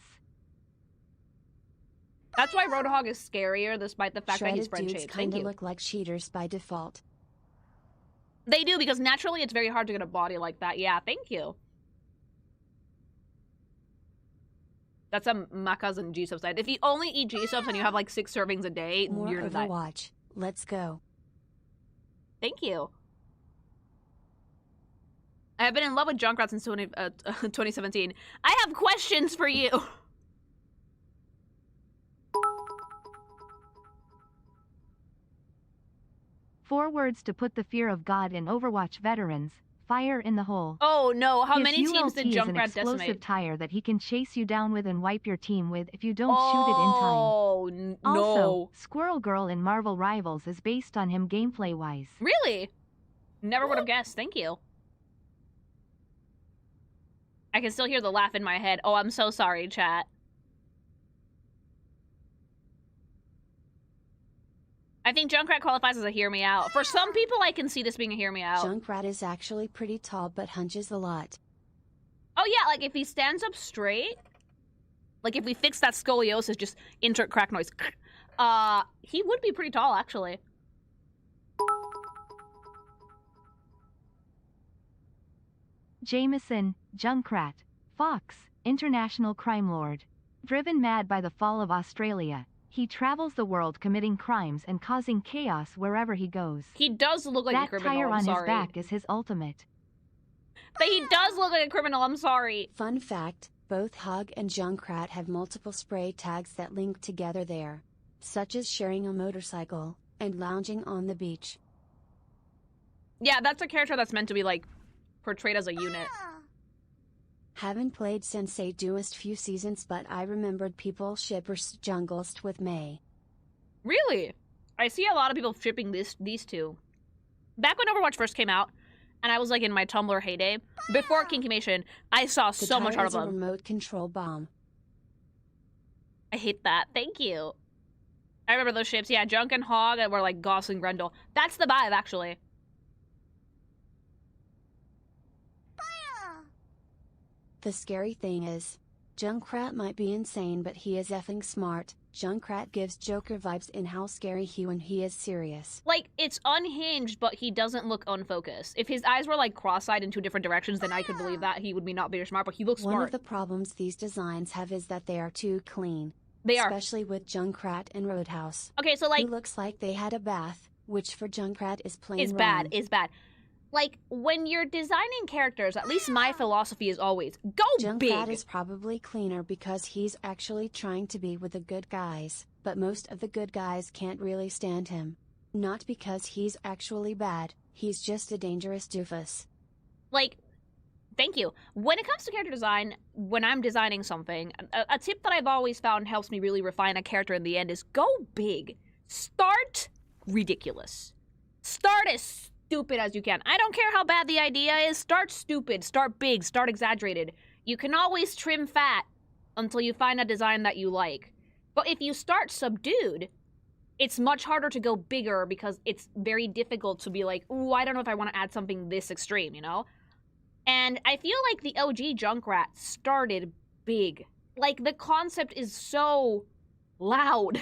That's why Roadhog is scarier, despite the fact that he's friend shaped. Kind of look like cheaters by default. They do, because naturally it's very hard to get a body like that. Yeah, thank you. That's my cousin gsupps side. If you only eat gsupps and you have like 6 servings a day, More you're gonna die. Overwatch. Let's go. Thank you. I have been in love with Junkrat since 2017. I have questions for you. 4 words to put the fear of God in Overwatch veterans. Fire in the hole. Oh no, how His many teams did ULT is an Junkrat explosive decimate? tire that he can chase you down with and wipe your team with if you don't shoot it in time. Oh, no. Also, Squirrel Girl in Marvel Rivals is based on him gameplay-wise. Really? Never would have guessed. Thank you. I can still hear the laugh in my head. Oh, I'm so sorry, chat. I think Junkrat qualifies as a hear me out. For some people, I can see this being a hear me out. Junkrat is actually pretty tall but hunches a lot. Oh yeah, like if he stands up straight, like if we fix that scoliosis, just insert crack noise. He would be pretty tall, actually. Jameson, Junkrat, Fox, international crime lord. Driven mad by the fall of Australia, he travels the world committing crimes and causing chaos wherever he goes. He does look like a criminal, That tire on his back is his ultimate. But he does look like a criminal, I'm sorry. Fun fact, both Hog and Junkrat have multiple spray tags that link together there, such as sharing a motorcycle and lounging on the beach. Yeah, that's a character that's meant to be, like, portrayed as a unit. Haven't played Sensei Duist few seasons, but I remembered people shippers Junglist with May. Really? I see a lot of people shipping these two. Back when Overwatch first came out, and I was like in my Tumblr heyday, before Kinkymation, I saw so much art of them. Remote control bomb. I hate that. Thank you. I remember those ships. Yeah, Junk and Hog were like Goss and Grendel. That's the vibe, actually. The scary thing is, Junkrat might be insane, but he is effing smart. Junkrat gives Joker vibes in how scary he when he is serious. Like, it's unhinged, but he doesn't look unfocused. If his eyes were like cross-eyed in 2 different directions, then I could believe that he would be not very smart, but he looks smart. One of the problems these designs have is that they are too clean. They are. Especially with Junkrat and Roadhouse. Okay, so like... He looks like they had a bath, which for Junkrat is plain Is wrong. bad, is bad. Like, when you're designing characters, at least my philosophy is always, go Junkrat big! is probably cleaner because he's actually trying to be with the good guys, but most of the good guys can't really stand him. Not because he's actually bad, he's just a dangerous doofus. Like, thank you. When it comes to character design, when I'm designing something, a tip that I've always found helps me really refine a character in the end is go big. Start ridiculous. Start as stupid as you can. I don't care how bad the idea is. Start stupid, start big, start exaggerated. You can always trim fat until you find a design that you like. But if you start subdued, it's much harder to go bigger because it's very difficult to be like, ooh, I don't know if I want to add something this extreme, you know? And I feel like the OG Junkrat started big. Like, the concept is so loud.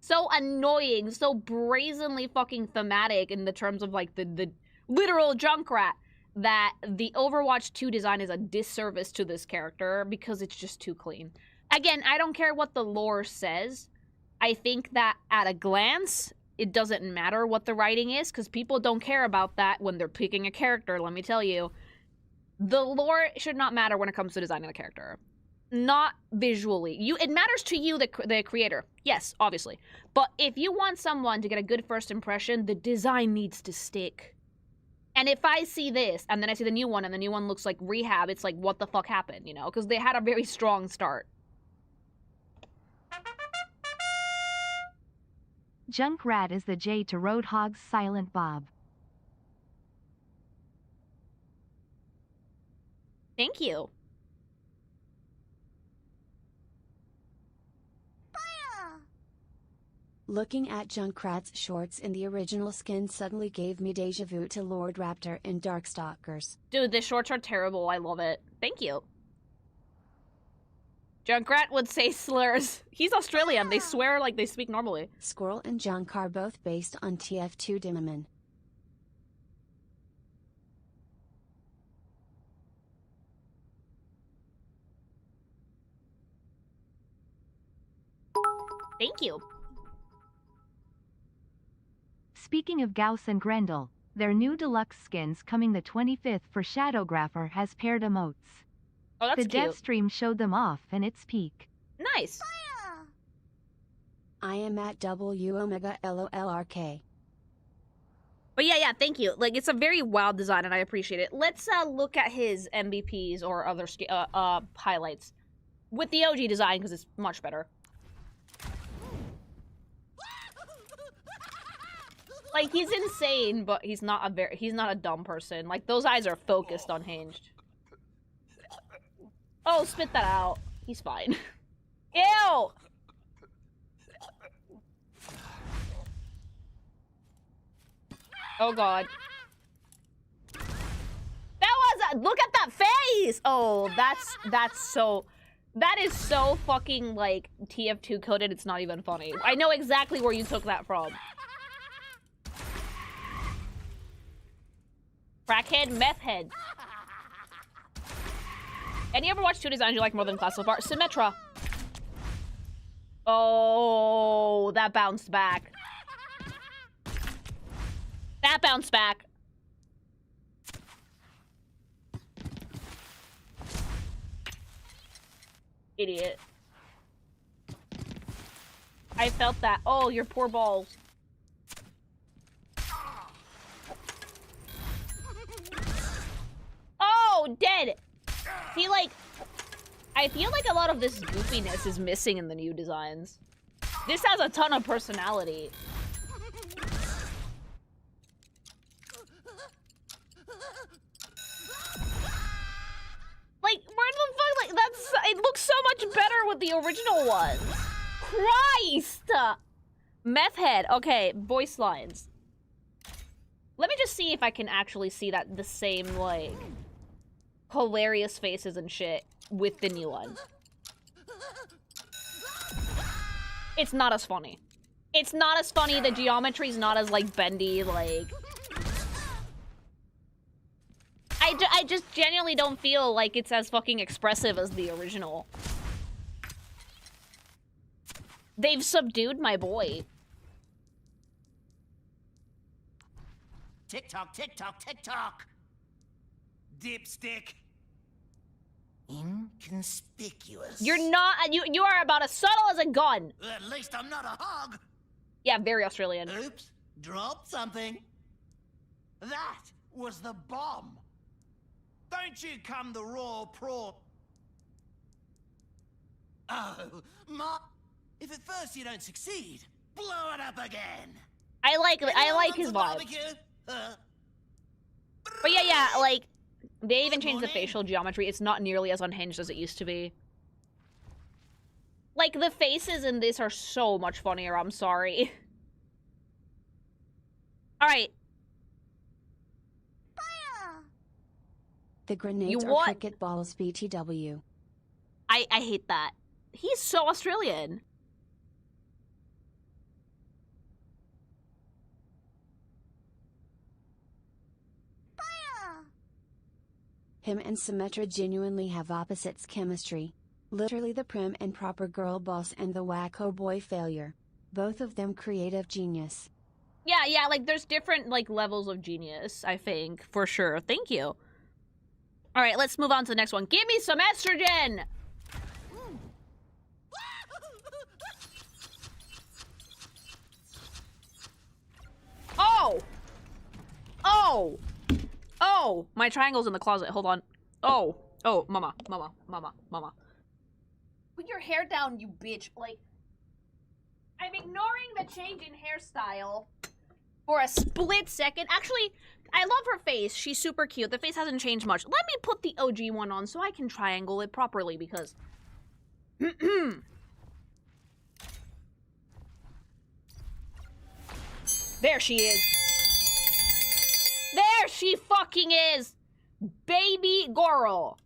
So annoying, so brazenly fucking thematic in the terms of, like, the literal Junkrat that the Overwatch 2 design is a disservice to this character because it's just too clean. Again, I don't care what the lore says. I think that at a glance, it doesn't matter what the writing is because people don't care about that when they're picking a character, let me tell you. The lore should not matter when it comes to designing a character. Not visually. It matters to you, the creator. Yes, obviously. But if you want someone to get a good first impression, the design needs to stick. And if I see this, and then I see the new one, and the new one looks like Rehab, it's like, what the fuck happened, you know? Because they had a very strong start. Junkrat is the J to Roadhog's Silent Bob. Thank you. Looking at Junkrat's shorts in the original skin suddenly gave me deja vu to Lord Raptor in Darkstalkers. Dude, the shorts are terrible. I love it. Thank you. Junkrat would say slurs. He's Australian. They swear like they speak normally. Squirrel and Junk are both based on TF2 Dimmerman. Thank you. Speaking of Gauss and Grendel, their new deluxe skins coming the 25th for Shadowgrapher has paired emotes. Oh, that's the cute. dev stream showed them off and its peak. Nice. I am at W Omega LOLRK. But yeah, thank you. Like, it's a very wild design, and I appreciate it. Let's look at his MVPs or other highlights with the OG design because it's much better. Like, he's insane, but he's not a dumb person. Like, those eyes are focused, unhinged. Oh, spit that out. He's fine. Ew! Oh god. Look at that face! Oh, that is so fucking, like, TF2 coded, it's not even funny. I know exactly where you took that from. Crackhead, meth head. Any Overwatch 2 designs you like more than Class so far? Symmetra. Oh, that bounced back. That bounced back. Idiot. I felt that. Oh, your poor balls. Oh, dead. He, like... I feel like a lot of this goofiness is missing in the new designs. This has a ton of personality. Like, where the fuck, like, it looks so much better with the original ones. Christ! Meth head. Okay, voice lines. Let me just see if I can actually see that the same, like, hilarious faces and shit with the new one. It's not as funny. It's not as funny. The geometry's not as, like, bendy, like... I just genuinely don't feel like it's as fucking expressive as the original. They've subdued my boy. Tick-tock, tick-tock, tick-tock. Dipstick. Inconspicuous. You're not. You are about as subtle as a gun. At least I'm not a hog. Yeah, very Australian. Oops, dropped something. That was the bomb. Don't you come the raw prawn. Oh, if at first you don't succeed, blow it up again. I like his vibe. But yeah, like they even changed the facial geometry. It's not nearly as unhinged as it used to be. Like the faces in this are so much funnier. I'm sorry. All right. The grenades are cricket balls BTW. I hate that. He's so Australian. Him and Symmetra genuinely have opposites chemistry. Literally the prim and proper girl boss and the wacko boy failure. Both of them creative genius. Yeah, like there's different like levels of genius, I think, for sure. Thank you. All right, let's move on to the next one. Give me some estrogen! Oh! Oh! Oh! My triangle's in the closet. Hold on. Oh. Oh, mama. Put your hair down, you bitch. Like, I'm ignoring the change in hairstyle for a split second. Actually, I love her face. She's super cute. The face hasn't changed much. Let me put the OG one on so I can triangle it properly because... There she is. There she fucking is. Baby girl.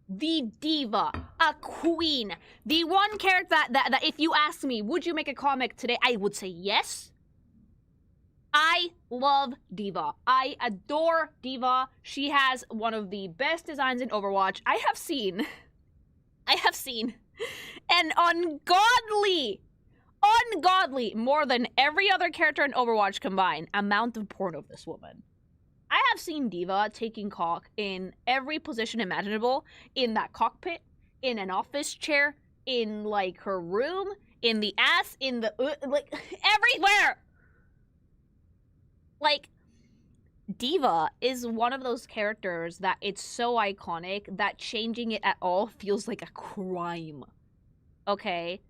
The D.Va. A queen. The one character that if you asked me, would you make a comic today? I would say yes. I love D.Va. I adore D.Va. She has one of the best designs in Overwatch I have seen. An ungodly, more than every other character in Overwatch combined, amount of porn of this woman. I have seen D.Va taking cock in every position imaginable. In that cockpit, in an office chair, in, like, her room, in the ass, in the... like, everywhere! Like, D.Va is one of those characters that it's so iconic that changing it at all feels like a crime. Okay?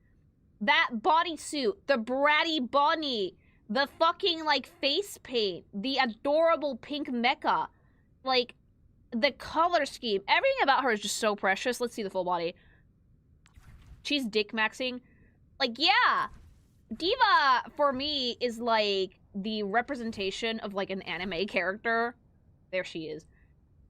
That bodysuit, the bratty bunny, the fucking, like, face paint, the adorable pink mecha, like, the color scheme, everything about her is just so precious. Let's see the full body. She's dick maxing. Like, yeah, D.Va, for me, is, like, the representation of, like, an anime character. There she is.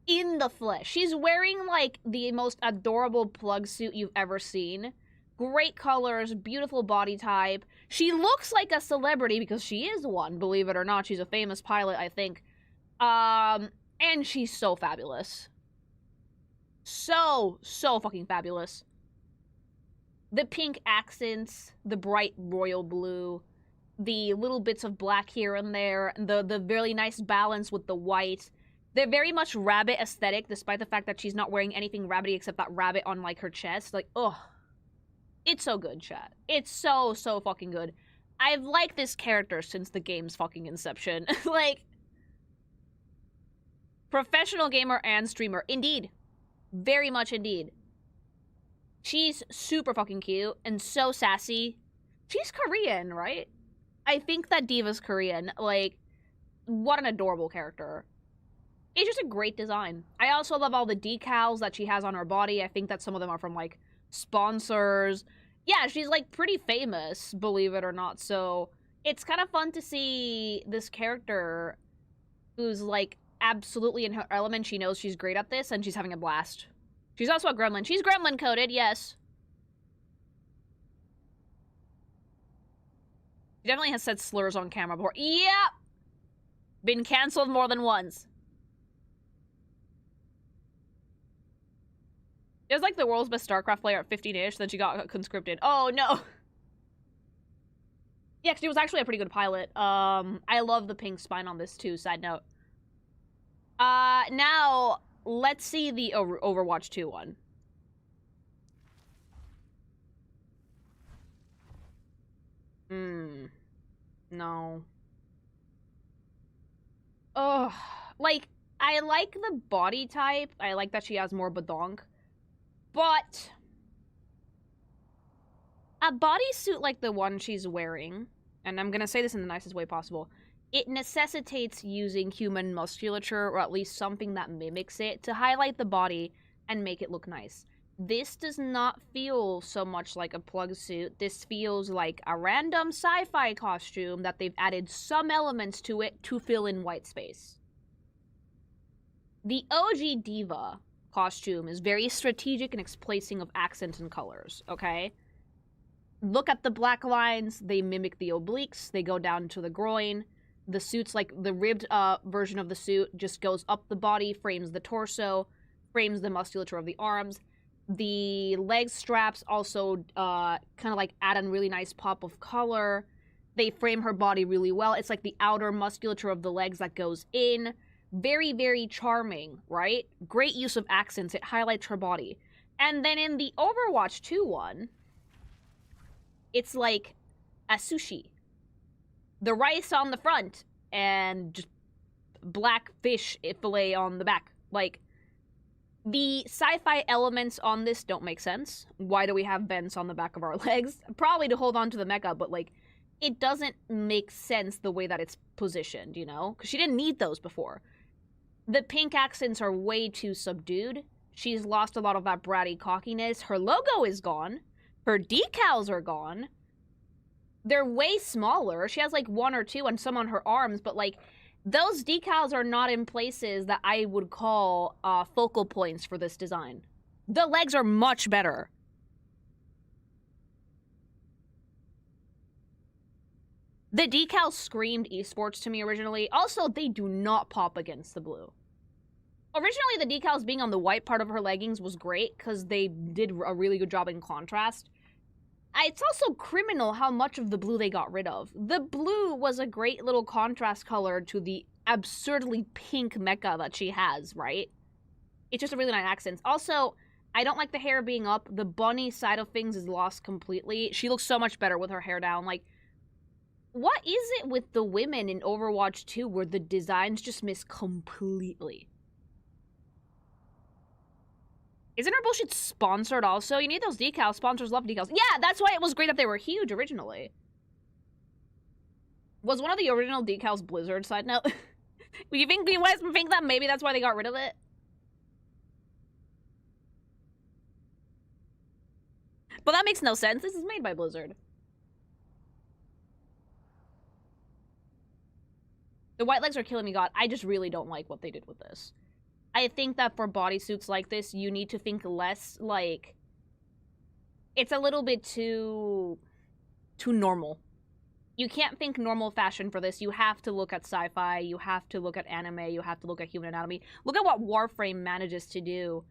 In the flesh. She's wearing, like, the most adorable plug suit you've ever seen. Great colors, beautiful body type. She looks like a celebrity because she is one, believe it or not. She's a famous pilot, I think. And she's so fabulous. So fucking fabulous. The pink accents, the bright royal blue, the little bits of black here and there, the really nice balance with the white. They're very much rabbit aesthetic, despite the fact that she's not wearing anything rabbity except that rabbit on, like, her chest. Like, ugh. It's so good, chat. It's so fucking good. I've liked this character since the game's fucking inception. Like, professional gamer and streamer. Indeed. Very much indeed. She's super fucking cute and so sassy. She's Korean, right? I think that D.Va's Korean. Like, what an adorable character. It's just a great design. I also love all the decals that she has on her body. I think that some of them are from, like, sponsors. Yeah, she's, like, pretty famous, believe it or not. So it's kind of fun to see this character who's, like, absolutely in her element. She knows she's great at this, and she's having a blast. She's also a gremlin. She's gremlin-coded, yes. She definitely has said slurs on camera before. Yep! Been canceled more than once. She was like the world's best StarCraft player at 15-ish, then she got conscripted. Oh, no. Yeah, 'cause she was actually a pretty good pilot. I love the pink spine on this, too, side note. Now, let's see the Overwatch 2 one. No. Ugh. Like, I like the body type. I like that she has more badonk. But a bodysuit like the one she's wearing, and I'm gonna say this in the nicest way possible, it necessitates using human musculature, or at least something that mimics it, to highlight the body and make it look nice. This does not feel so much like a plug suit. This feels like a random sci-fi costume that they've added some elements to it to fill in white space. The OG D.Va costume is very strategic in its placing of accents and colors, okay? Look at the black lines, they mimic the obliques, they go down to the groin. The suit's like, the ribbed version of the suit just goes up the body, frames the torso, frames the musculature of the arms. The leg straps also kind of like add a really nice pop of color. They frame her body really well. It's like the outer musculature of the legs that goes in. Very, very charming, right? Great use of accents. It highlights her body. And then in the Overwatch 2 one, it's like a sushi. The rice on the front and just black fish fillet on the back. Like, the sci-fi elements on this don't make sense. Why do we have vents on the back of our legs? Probably to hold on to the mecha, but like, it doesn't make sense the way that it's positioned, you know? Because she didn't need those before. The pink accents are way too subdued. She's lost a lot of that bratty cockiness. Her logo is gone. Her decals are gone. They're way smaller. She has like one or two and some on her arms, but like, those decals are not in places that I would call focal points for this design. The legs are much better. The decals screamed esports to me originally. Also, they do not pop against the blue. Originally, the decals being on the white part of her leggings was great because they did a really good job in contrast. It's also criminal how much of the blue they got rid of. The blue was a great little contrast color to the absurdly pink mecha that she has, right? It's just a really nice accent. Also, I don't like the hair being up. The bunny side of things is lost completely. She looks so much better with her hair down. Like, what is it with the women in Overwatch 2 where the designs just miss completely? Isn't her bullshit sponsored also? You need those decals. Sponsors love decals. Yeah, that's why it was great that they were huge originally. Was one of the original decals Blizzard, side note? You guys think that maybe that's why they got rid of it? But that makes no sense. This is made by Blizzard. The white legs are killing me, God. I just really don't like what they did with this. I think that for bodysuits like this, you need to think less, like, it's a little bit too normal. You can't think normal fashion for this. You have to look at sci-fi, you have to look at anime, you have to look at human anatomy. Look at what Warframe manages to do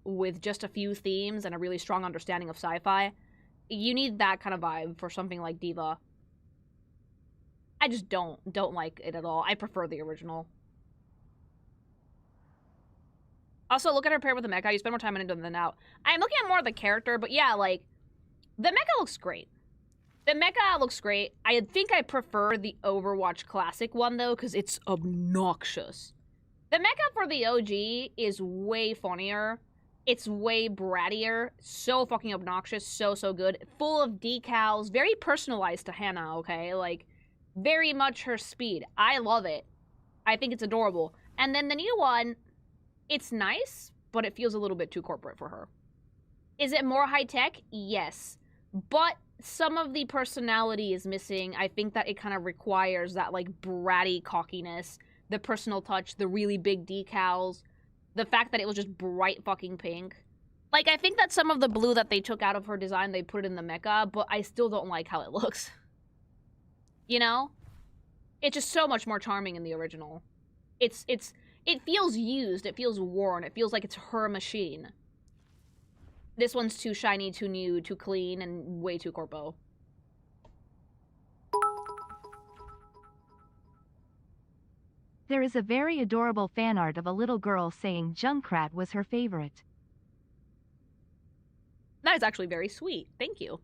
with just a few themes and a really strong understanding of sci-fi. You need that kind of vibe for something like D.Va. I just don't like it at all. I prefer the original. Also, look at her paired with the mecha. You spend more time on it than out. I'm looking at more of the character, but yeah, like, the mecha looks great. The mecha looks great. I think I prefer the Overwatch Classic one, though, because it's obnoxious. The mecha for the OG is way funnier. It's way brattier. So fucking obnoxious. So good. Full of decals. Very personalized to Hannah, okay? Like, very much her speed. I love it. I think it's adorable. And then the new one... It's nice, but it feels a little bit too corporate for her. Is it more high-tech? Yes. But some of the personality is missing. I think that it kind of requires that, like, bratty cockiness, the personal touch, the really big decals, the fact that it was just bright fucking pink. Like, I think that some of the blue that they took out of her design, they put it in the mecha, but I still don't like how it looks. You know? It's just so much more charming in the original. It feels used, it feels worn, it feels like it's her machine. This one's too shiny, too new, too clean, and way too corpo. There is a very adorable fan art of a little girl saying Junkrat was her favorite. That is actually very sweet. Thank you.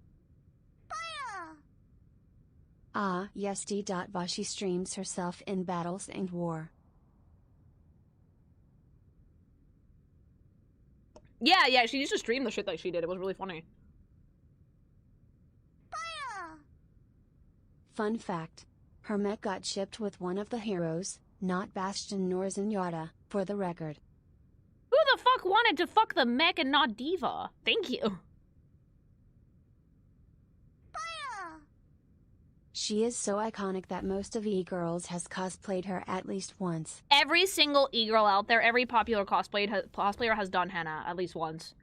Ah, yes, D.Va. She streams herself in battles and war. Yeah, she used to stream the shit that she did. It was really funny. Fun fact. Her mech got shipped with one of the heroes, not Bastion nor Zenyatta, for the record. Who the fuck wanted to fuck the mech and not D.Va? Thank you. She is so iconic that most of e-girls has cosplayed her at least once. Every single e-girl out there, every popular cosplayer has done Hannah at least once.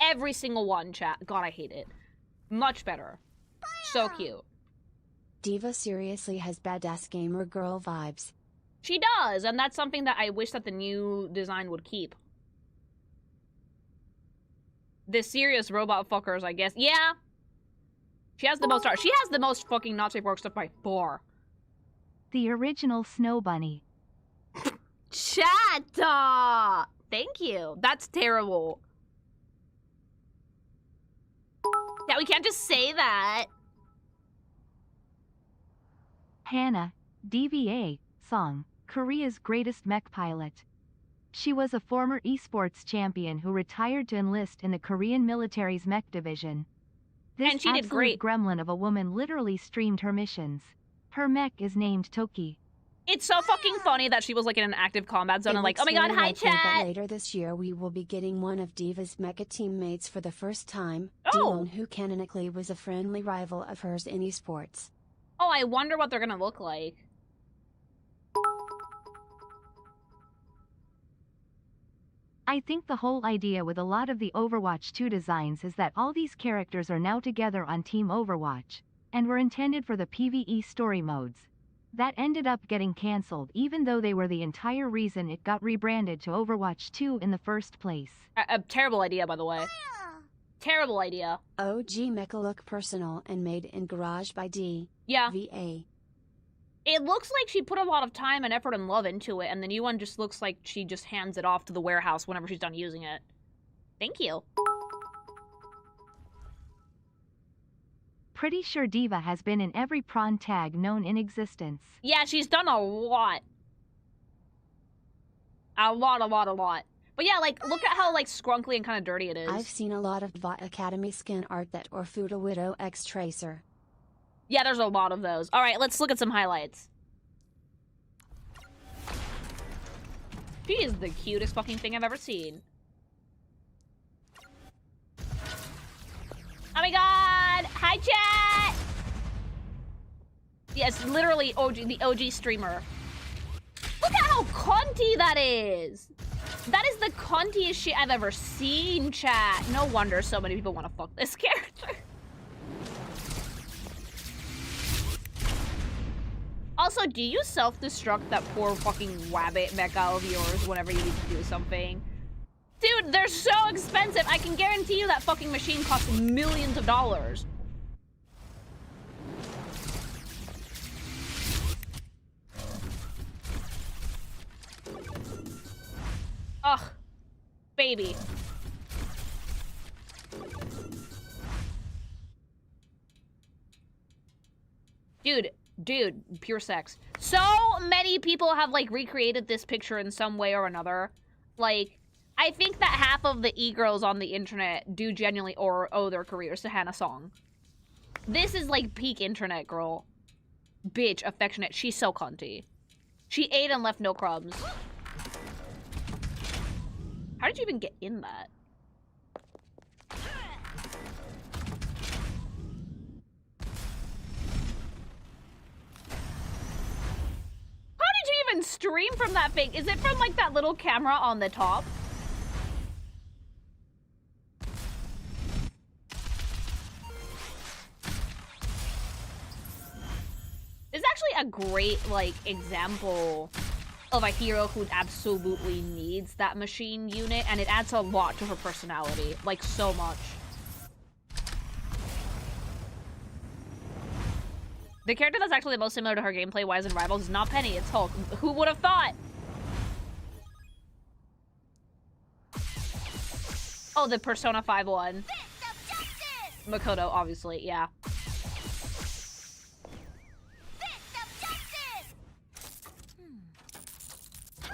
Every single one, chat. God, I hate it. Much better. So cute. D.Va seriously has badass gamer girl vibes. She does, and that's something that I wish that the new design would keep. The serious robot fuckers, I guess. Yeah. She has the most art. She has the most fucking not safe work stuff by far. The original Snow Bunny. Chat! Thank you. That's terrible. Yeah, we can't just say that. Hannah, D.Va, song, Korea's greatest mech pilot. She was a former esports champion who retired to enlist in the Korean military's mech division. This and she did great. Gremlin of a woman literally streamed her missions. Her mech is named Toki. It's so fucking funny that she was like in an active combat zone and like, oh my god, hi chat! That later this year we will be getting one of D.Va's mecha teammates for the first time, oh. Dion, who canonically was a friendly rival of hers in esports. Oh, I wonder what they're gonna look like. I think the whole idea with a lot of the Overwatch 2 designs is that all these characters are now together on Team Overwatch, and were intended for the PvE story modes. That ended up getting cancelled even though they were the entire reason it got rebranded to Overwatch 2 in the first place. A terrible idea, by the way. Terrible idea. OG mecha look personal and made in garage by D.Va. Yeah. It looks like she put a lot of time and effort and love into it, and the new one just looks like she just hands it off to the warehouse whenever she's done using it. Thank you. Pretty sure D.Va has been in every prawn tag known in existence. Yeah, she's done a lot. A lot. But yeah, like, look at how, like, scrunkly and kind of dirty it is. I've seen a lot of D.Va Academy skin art that Orfuda Widow X Tracer. Yeah, there's a lot of those. Alright, let's look at some highlights. She is the cutest fucking thing I've ever seen. Oh my god! Hi, chat! Yes, literally the OG streamer. Look at how cunty that is! That is the cuntiest shit I've ever seen, chat. No wonder so many people want to fuck this character. Also, do you self-destruct that poor fucking wabbit mecha of yours whenever you need to do something? Dude, they're so expensive. I can guarantee you that fucking machine costs millions of dollars. Ugh. Baby. Dude, pure sex. So many people have, like, recreated this picture in some way or another. Like, I think that half of the e-girls on the internet do genuinely owe their careers to Hannah Song. This is, like, peak internet girl. Bitch, affectionate. She's so cunty. She ate and left no crumbs. How did you even get in that? Even stream from that thing? Is it from like that little camera on the top? This is actually a great like example of a hero who absolutely needs that machine unit, and it adds a lot to her personality, like so much. The character that's actually the most similar to her gameplay-wise in Rivals is not Penny, it's Hulk. Who would have thought? Oh, the Persona 5 one. Makoto, obviously, yeah.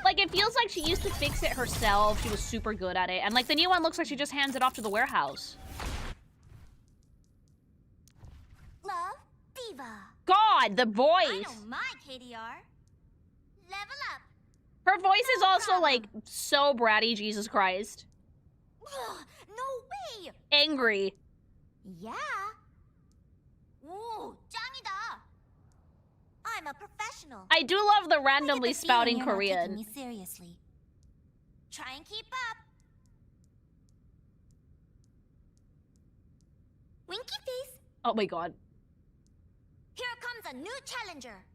Like, it feels like she used to fix it herself. She was super good at it. And, like, the new one looks like she just hands it off to the warehouse. Love, D.Va. God, the voice! I don't mind KDR. Level up. Her voice is also, like, so bratty, Jesus Christ. No way! Angry. Yeah. 오, 짱이다. I'm a professional. I do love the randomly I get the spouting feeling you're not taking Korean. me seriously. Try and keep up. Winky face. Oh my god. Here comes a new challenger.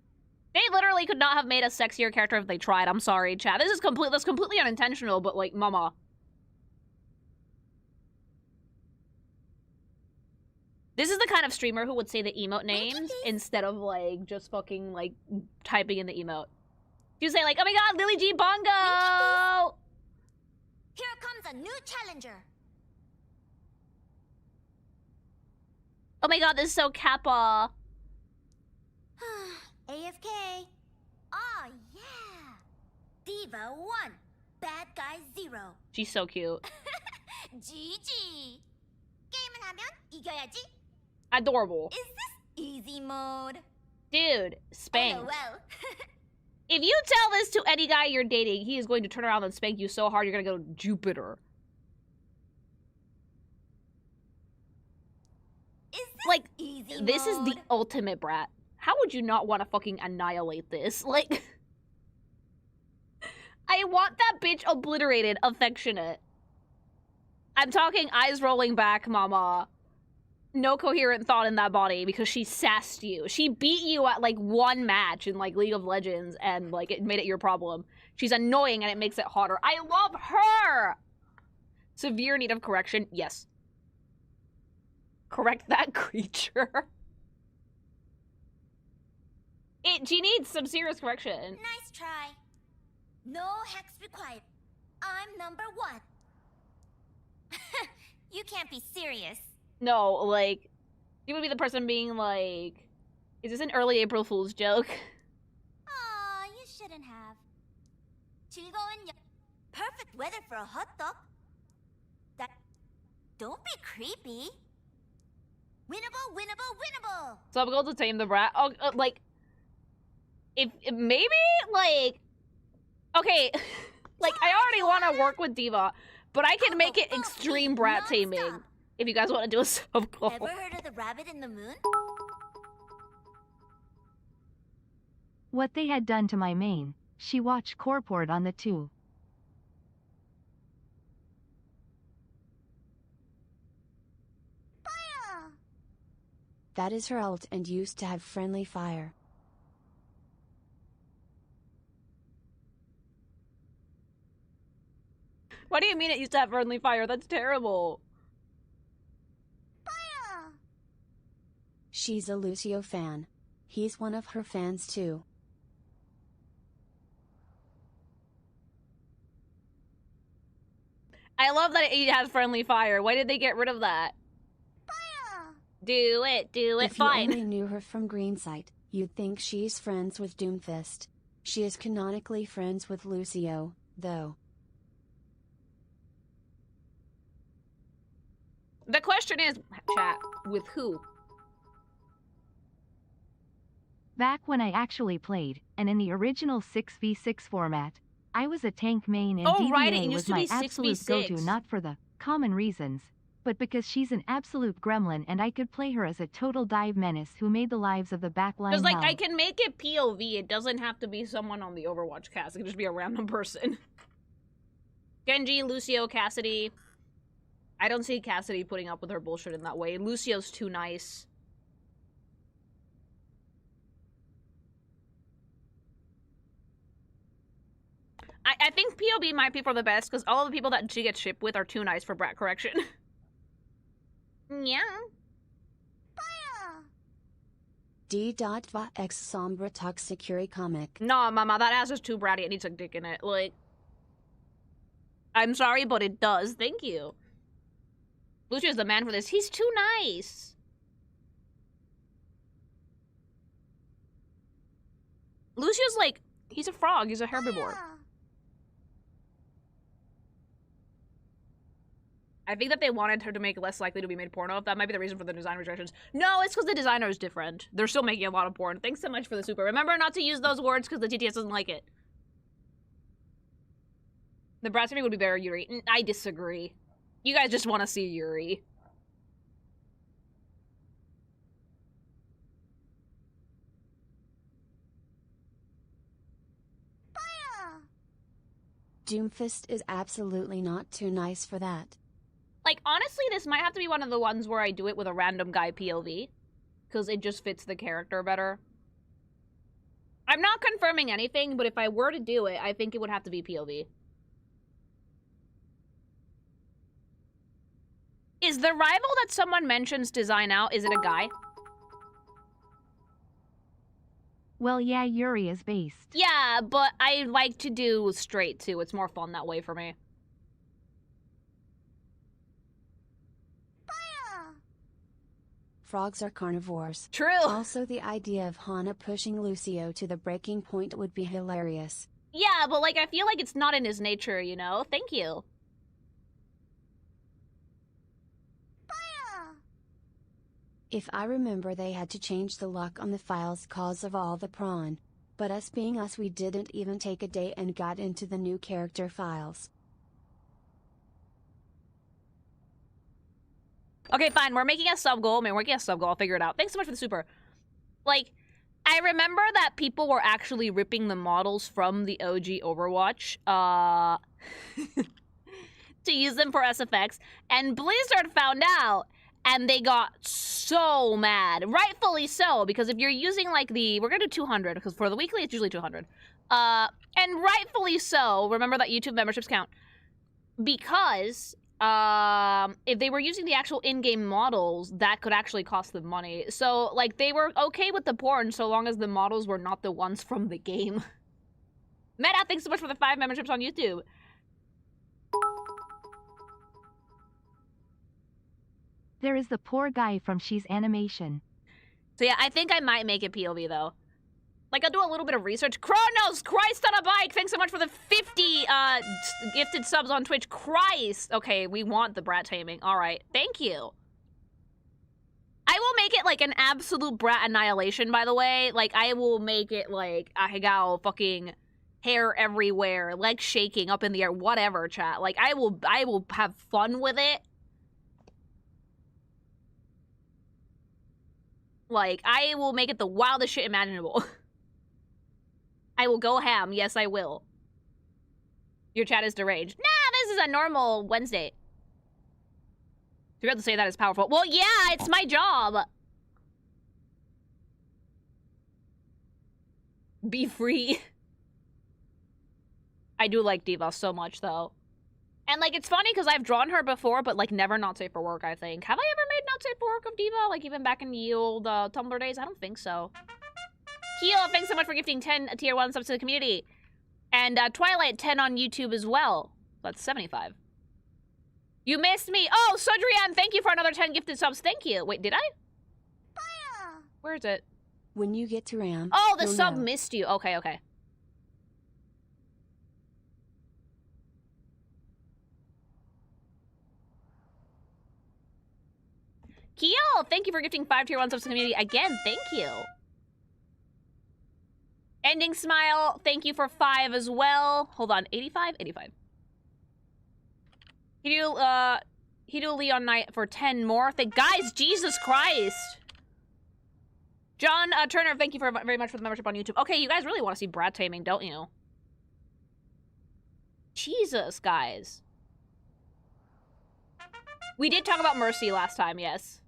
They literally could not have made a sexier character if they tried. I'm sorry, chat. That's completely unintentional, but like, mama. This is the kind of streamer who would say the emote names instead of, like, just fucking, like, typing in the emote. You say, like, oh my god, Lily G Bongo! Here comes a new challenger. Oh my god, this is so Kappa. AFK. Oh, yeah. D.Va 1. Bad guy 0. She's so cute. GG. 게임을 하면 이겨야지. Adorable. Is this easy mode? Dude, spank. LOL. If you tell this to any guy you're dating, he is going to turn around and spank you so hard you're gonna go to Jupiter. Is this Like, easy this is mode? the ultimate brat. How would you not want to fucking annihilate this? Like, I want that bitch obliterated, affectionate. I'm talking eyes rolling back, mama. No coherent thought in that body because she sassed you. She beat you at, like, one match in, like, League of Legends and, like, it made it your problem. She's annoying and it makes it harder. I love her! Severe need of correction? Yes. Correct that creature. She needs some serious correction. Nice try. No hacks required. I'm number 1. You can't be serious. No, like, you would be the person being like, is this an early April Fool's joke? Aw, you shouldn't have. 즐거운 perfect weather for a hot dog. That. Don't be creepy. Winnable, winnable, winnable. So I'm going to tame the brat. Oh, like, if maybe, like, okay, like, I already want to work with D.Va, but I can make it extreme brat taming. If you guys want to do a sub call. Ever heard of the rabbit in the moon? What they had done to my main, she watched Corport on the 2. That is her ult and used to have friendly fire. What do you mean it used to have friendly fire? That's terrible. She's a Lucio fan. He's one of her fans too. I love that it has friendly fire. Why did they get rid of that? Do it, fine. If you only knew her from Greensight, you'd think she's friends with Doomfist. She is canonically friends with Lucio, though. The question is, chat, with who? Back when I actually played, and in the original 6v6 format, I was a tank main and Oh, right, it D.Va used was to my be absolute 6v6. go-to not for the common reasons, but because she's an absolute gremlin and I could play her as a total dive menace who made the lives of the backline Because, like, hell. I can make it POV. It doesn't have to be someone on the Overwatch cast. It can just be a random person. Genji, Lucio, Cassidy. I don't see Cassidy putting up with her bullshit in that way. Lucio's too nice. I think POV might be for the best, because all of the people that she gets shipped with are too nice for brat correction. Yeah. D.Va x Sombra toxic Yuri comic. No, mama, that ass is too bratty. It needs a dick in it. Like, I'm sorry, but it does. Thank you. Lucio's the man for this. He's too nice. Lucio's like, he's a frog. He's a herbivore. I think that they wanted her to make it less likely to be made porno. That might be the reason for the design rejections. No, it's because the designer is different. They're still making a lot of porn. Thanks so much for the super. Remember not to use those words because the TTS doesn't like it. The brat would be better, Yuri. I disagree. You guys just want to see Yuri. Doomfist is absolutely not too nice for that. Like, honestly, this might have to be one of the ones where I do it with a random guy POV. Because it just fits the character better. I'm not confirming anything, but if I were to do it, I think it would have to be POV. Is the rival that someone mentions design out, is it a guy? Well, yeah, Yuri is based. Yeah, but I like to do straight, too. It's more fun that way for me. Frogs are carnivores. True. Also, the idea of Hana pushing Lucio to the breaking point would be hilarious. Yeah, but, like, I feel like it's not in his nature, you know? Thank you. If I remember, they had to change the lock on the files cause of all the prawn. But us being us, we didn't even take a day and got into the new character files. Okay, fine. We're making a sub goal. I mean, we're making a sub goal. I'll figure it out. Thanks so much for the super. Like, I remember that people were actually ripping the models from the OG Overwatch to use them for SFX. And Blizzard found out, and they got so mad. Rightfully so, because if you're using, like, we're gonna do 200, because for the weekly, it's usually 200. And rightfully so. Remember that YouTube memberships count. Because if they were using the actual in-game models, that could actually cost them money. So, like, they were okay with the porn so long as the models were not the ones from the game. Meta, thanks so much for the 5 memberships on YouTube. There is the poor guy from She's Animation. So yeah, I think I might make it POV, though. Like, I'll do a little bit of research. Chronos, Christ on a bike! Thanks so much for the 50 gifted subs on Twitch. Christ! Okay, we want the brat taming. Alright, thank you. I will make it, like, an absolute brat annihilation, by the way. Like, I will make it, like, I got fucking hair everywhere, legs shaking up in the air, whatever, chat. Like, I will have fun with it. Like, I will make it the wildest shit imaginable. I will go ham. Yes, I will. Your chat is deranged. Nah, this is a normal Wednesday. To be able to say that is powerful. Well, yeah, it's my job. Be free. I do like D.Va so much, though. And, like, it's funny because I've drawn her before, but, like, never not safe for work, I think. Have I ever made not safe for work of D.Va? Like, even back in the old Tumblr days? I don't think so. Keel, thanks so much for gifting 10 tier 1 subs to the community. And Twilight, 10 on YouTube as well. That's 75. You missed me. Oh, Sodrian, thank you for another 10 gifted subs. Thank you. Wait, did I? Where is it? When you get to Ram. Oh, the you'll sub know. missed you. Okay, okay. Keel, thank you for gifting 5 tier 1 subs to the community. Again, thank you. Ending Smile, thank you for 5 as well. Hold on, 85? 85. Hidu Leon Knight for 10 more. Guys, Jesus Christ. John Turner, thank you very much for the membership on YouTube. Okay, you guys really want to see brat taming, don't you? Jesus, guys. We did talk about Mercy last time, yes.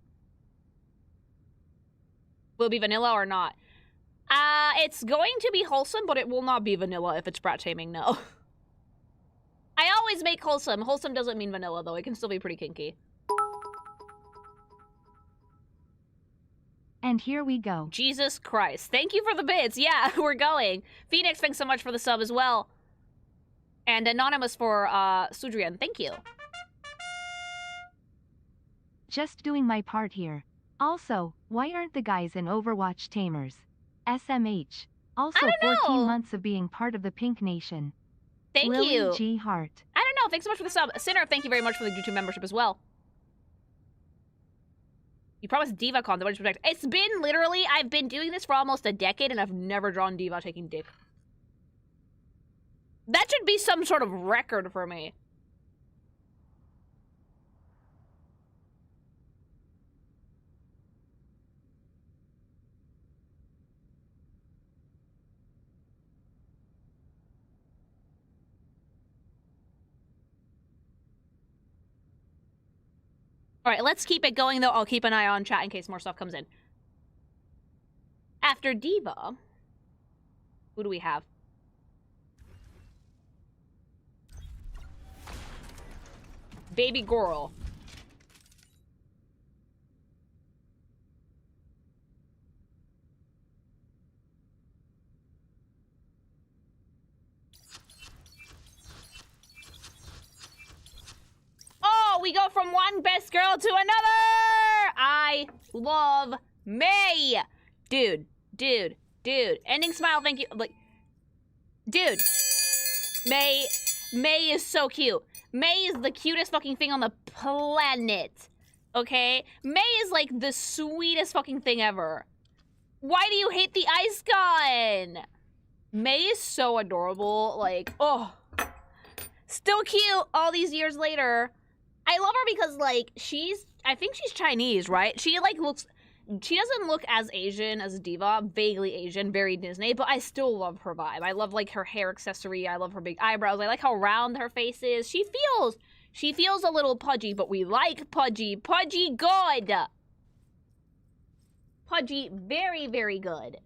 Will it be vanilla or not? It's going to be wholesome, but it will not be vanilla if it's brat taming, no. I always make wholesome. Wholesome doesn't mean vanilla, though. It can still be pretty kinky. And here we go. Jesus Christ. Thank you for the bits. Yeah, we're going. Phoenix, thanks so much for the sub as well. And Anonymous for Sudrian. Thank you. Just doing my part here. Also, why aren't the guys in Overwatch tamers? SMH. Also, 14 months of being part of the Pink Nation. Thank Lily you. G. Hart. I don't know. Thanks so much for the sub. Sinner, thank you very much for the YouTube membership as well. You promised D.Va con, the one to protect. It's been literally, I've been doing this for almost a decade and I've never drawn D.Va taking dick. That should be some sort of record for me. All right, let's keep it going, though. I'll keep an eye on chat in case more stuff comes in. After D.Va, who do we have? Baby girl. Oh, we go from one best girl to another! I love May! Dude. Ending smile, thank you. Like, dude. May is so cute. May is the cutest fucking thing on the planet. Okay? May is like the sweetest fucking thing ever. Why do you hate the ice gun? May is so adorable. Like, oh. Still cute all these years later. I love her because, like, I think she's Chinese, right? She doesn't look as Asian as D.Va, vaguely Asian, very Disney, but I still love her vibe. I love, like, her hair accessory. I love her big eyebrows. I like how round her face is. She feels a little pudgy, but we like pudgy. Pudgy good. Pudgy very, very good.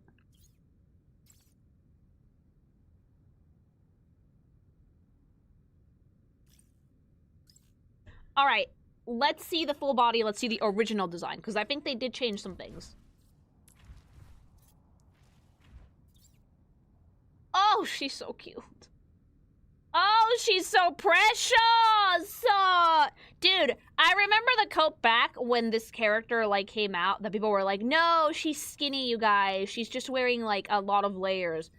All right, let's see the full body. Let's see the original design, because I think they did change some things. Oh, she's so cute. Oh, she's so precious! Dude, I remember the coat back when this character, like, came out, that people were like, no, she's skinny, you guys. She's just wearing, like, a lot of layers.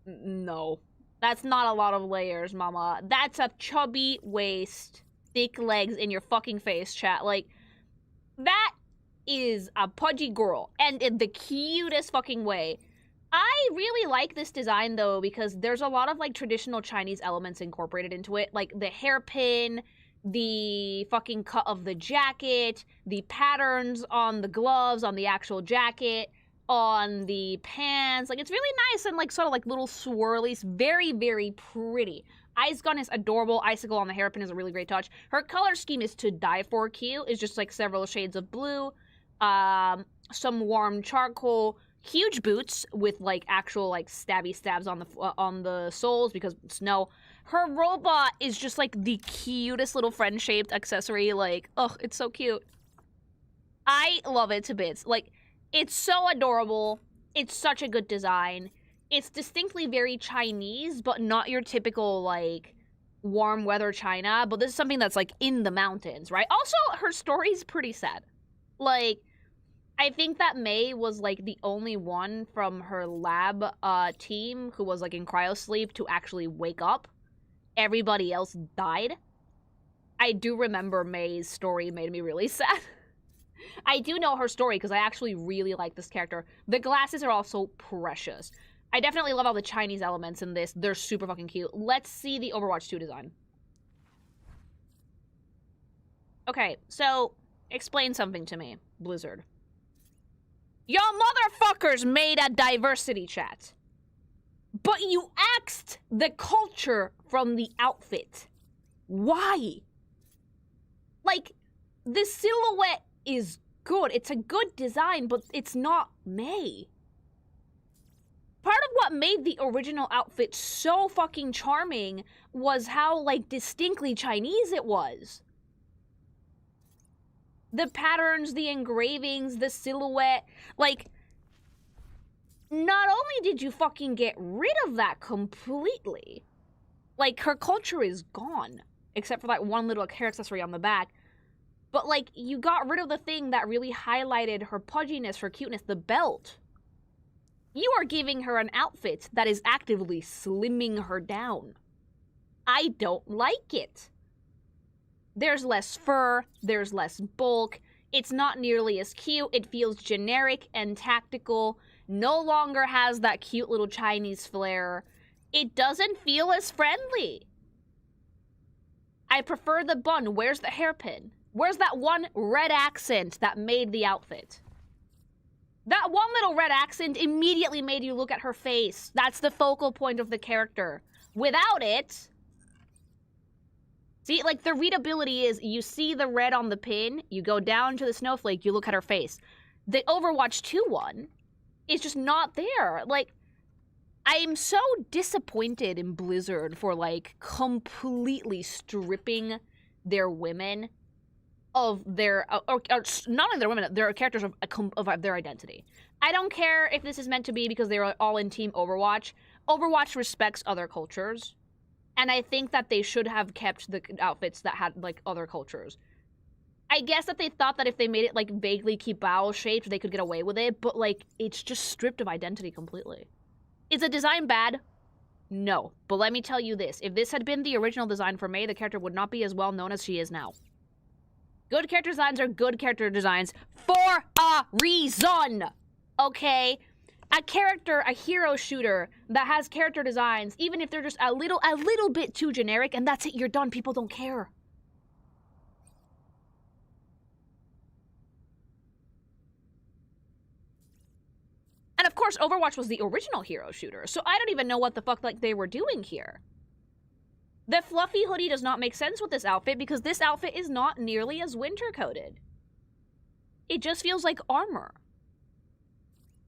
No. That's not a lot of layers, mama. That's a chubby waist. Thick legs in your fucking face, chat. Like, that is a pudgy girl, and in the cutest fucking way. I really like this design, though, because there's a lot of, like, traditional Chinese elements incorporated into it. Like, the hairpin, the fucking cut of the jacket, the patterns on the gloves, on the actual jacket, on the pants. Like, it's really nice and, like, sort of, like, little swirlies. Very, very pretty. Ice gun is adorable. Icicle on the hairpin is a really great touch. Her color scheme is to die for cute. It's just like several shades of blue, some warm charcoal, huge boots with like actual like stabby stabs on the soles because snow. Her robot is just like the cutest little friend-shaped accessory. Like, oh, it's so cute. I love it to bits. Like, it's so adorable. It's such a good design. It's distinctly very Chinese, but not your typical, like, warm weather China. But this is something that's, like, in the mountains, right? Also, her story's pretty sad. Like, I think that May was, like, the only one from her lab team who was, like, in cryosleep to actually wake up. Everybody else died. I do remember May's story made me really sad. I do know her story because I actually really like this character. The glasses are also precious. I definitely love all the Chinese elements in this. They're super fucking cute. Let's see the Overwatch 2 design. Okay, so explain something to me, Blizzard. Y'all motherfuckers made a diversity chat. But you axed the culture from the outfit. Why? Like, the silhouette is good. It's a good design, but it's not May. Part of what made the original outfit so fucking charming was how, like, distinctly Chinese it was. The patterns, the engravings, the silhouette. Like, not only did you fucking get rid of that completely, like, her culture is gone, except for that one little hair accessory on the back. But, like, you got rid of the thing that really highlighted her pudginess, her cuteness, the belt. You are giving her an outfit that is actively slimming her down. I don't like it. There's less fur, there's less bulk, it's not nearly as cute, it feels generic and tactical, no longer has that cute little Chinese flair. It doesn't feel as friendly. I prefer the bun. Where's the hairpin? Where's that one red accent that made the outfit? That one little red accent immediately made you look at her face. That's the focal point of the character. Without it... See, like, the readability is, you see the red on the pin, you go down to the snowflake, you look at her face. The Overwatch 2 one is just not there. Like, I am so disappointed in Blizzard for, like, completely stripping their women of their, or not only their women, their characters of their identity. I don't care if this is meant to be because they're all in Team Overwatch. Overwatch respects other cultures, and I think that they should have kept the outfits that had, like, other cultures. I guess that they thought that if they made it, like, vaguely Kibao shaped, they could get away with it, but, like, it's just stripped of identity completely. Is the design bad? No. But let me tell you this. If this had been the original design for Mei, the character would not be as well known as she is now. Good character designs are good character designs for a reason! Okay? A character, a hero shooter that has character designs, even if they're just a little bit too generic, and that's it, you're done, people don't care. And of course, Overwatch was the original hero shooter, so I don't even know what the fuck, like, they were doing here. The fluffy hoodie does not make sense with this outfit because this outfit is not nearly as winter-coated. It just feels like armor.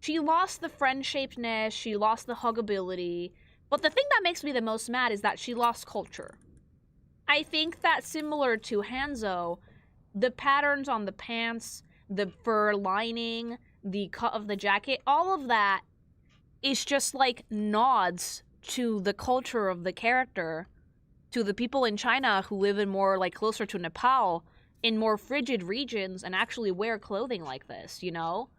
She lost the friend-shapedness, she lost the huggability, but the thing that makes me the most mad is that she lost culture. I think that similar to Hanzo, the patterns on the pants, the fur lining, the cut of the jacket, all of that is just like nods to the culture of the character, to the people in China who live in more, like, closer to Nepal, in more frigid regions and actually wear clothing like this, you know?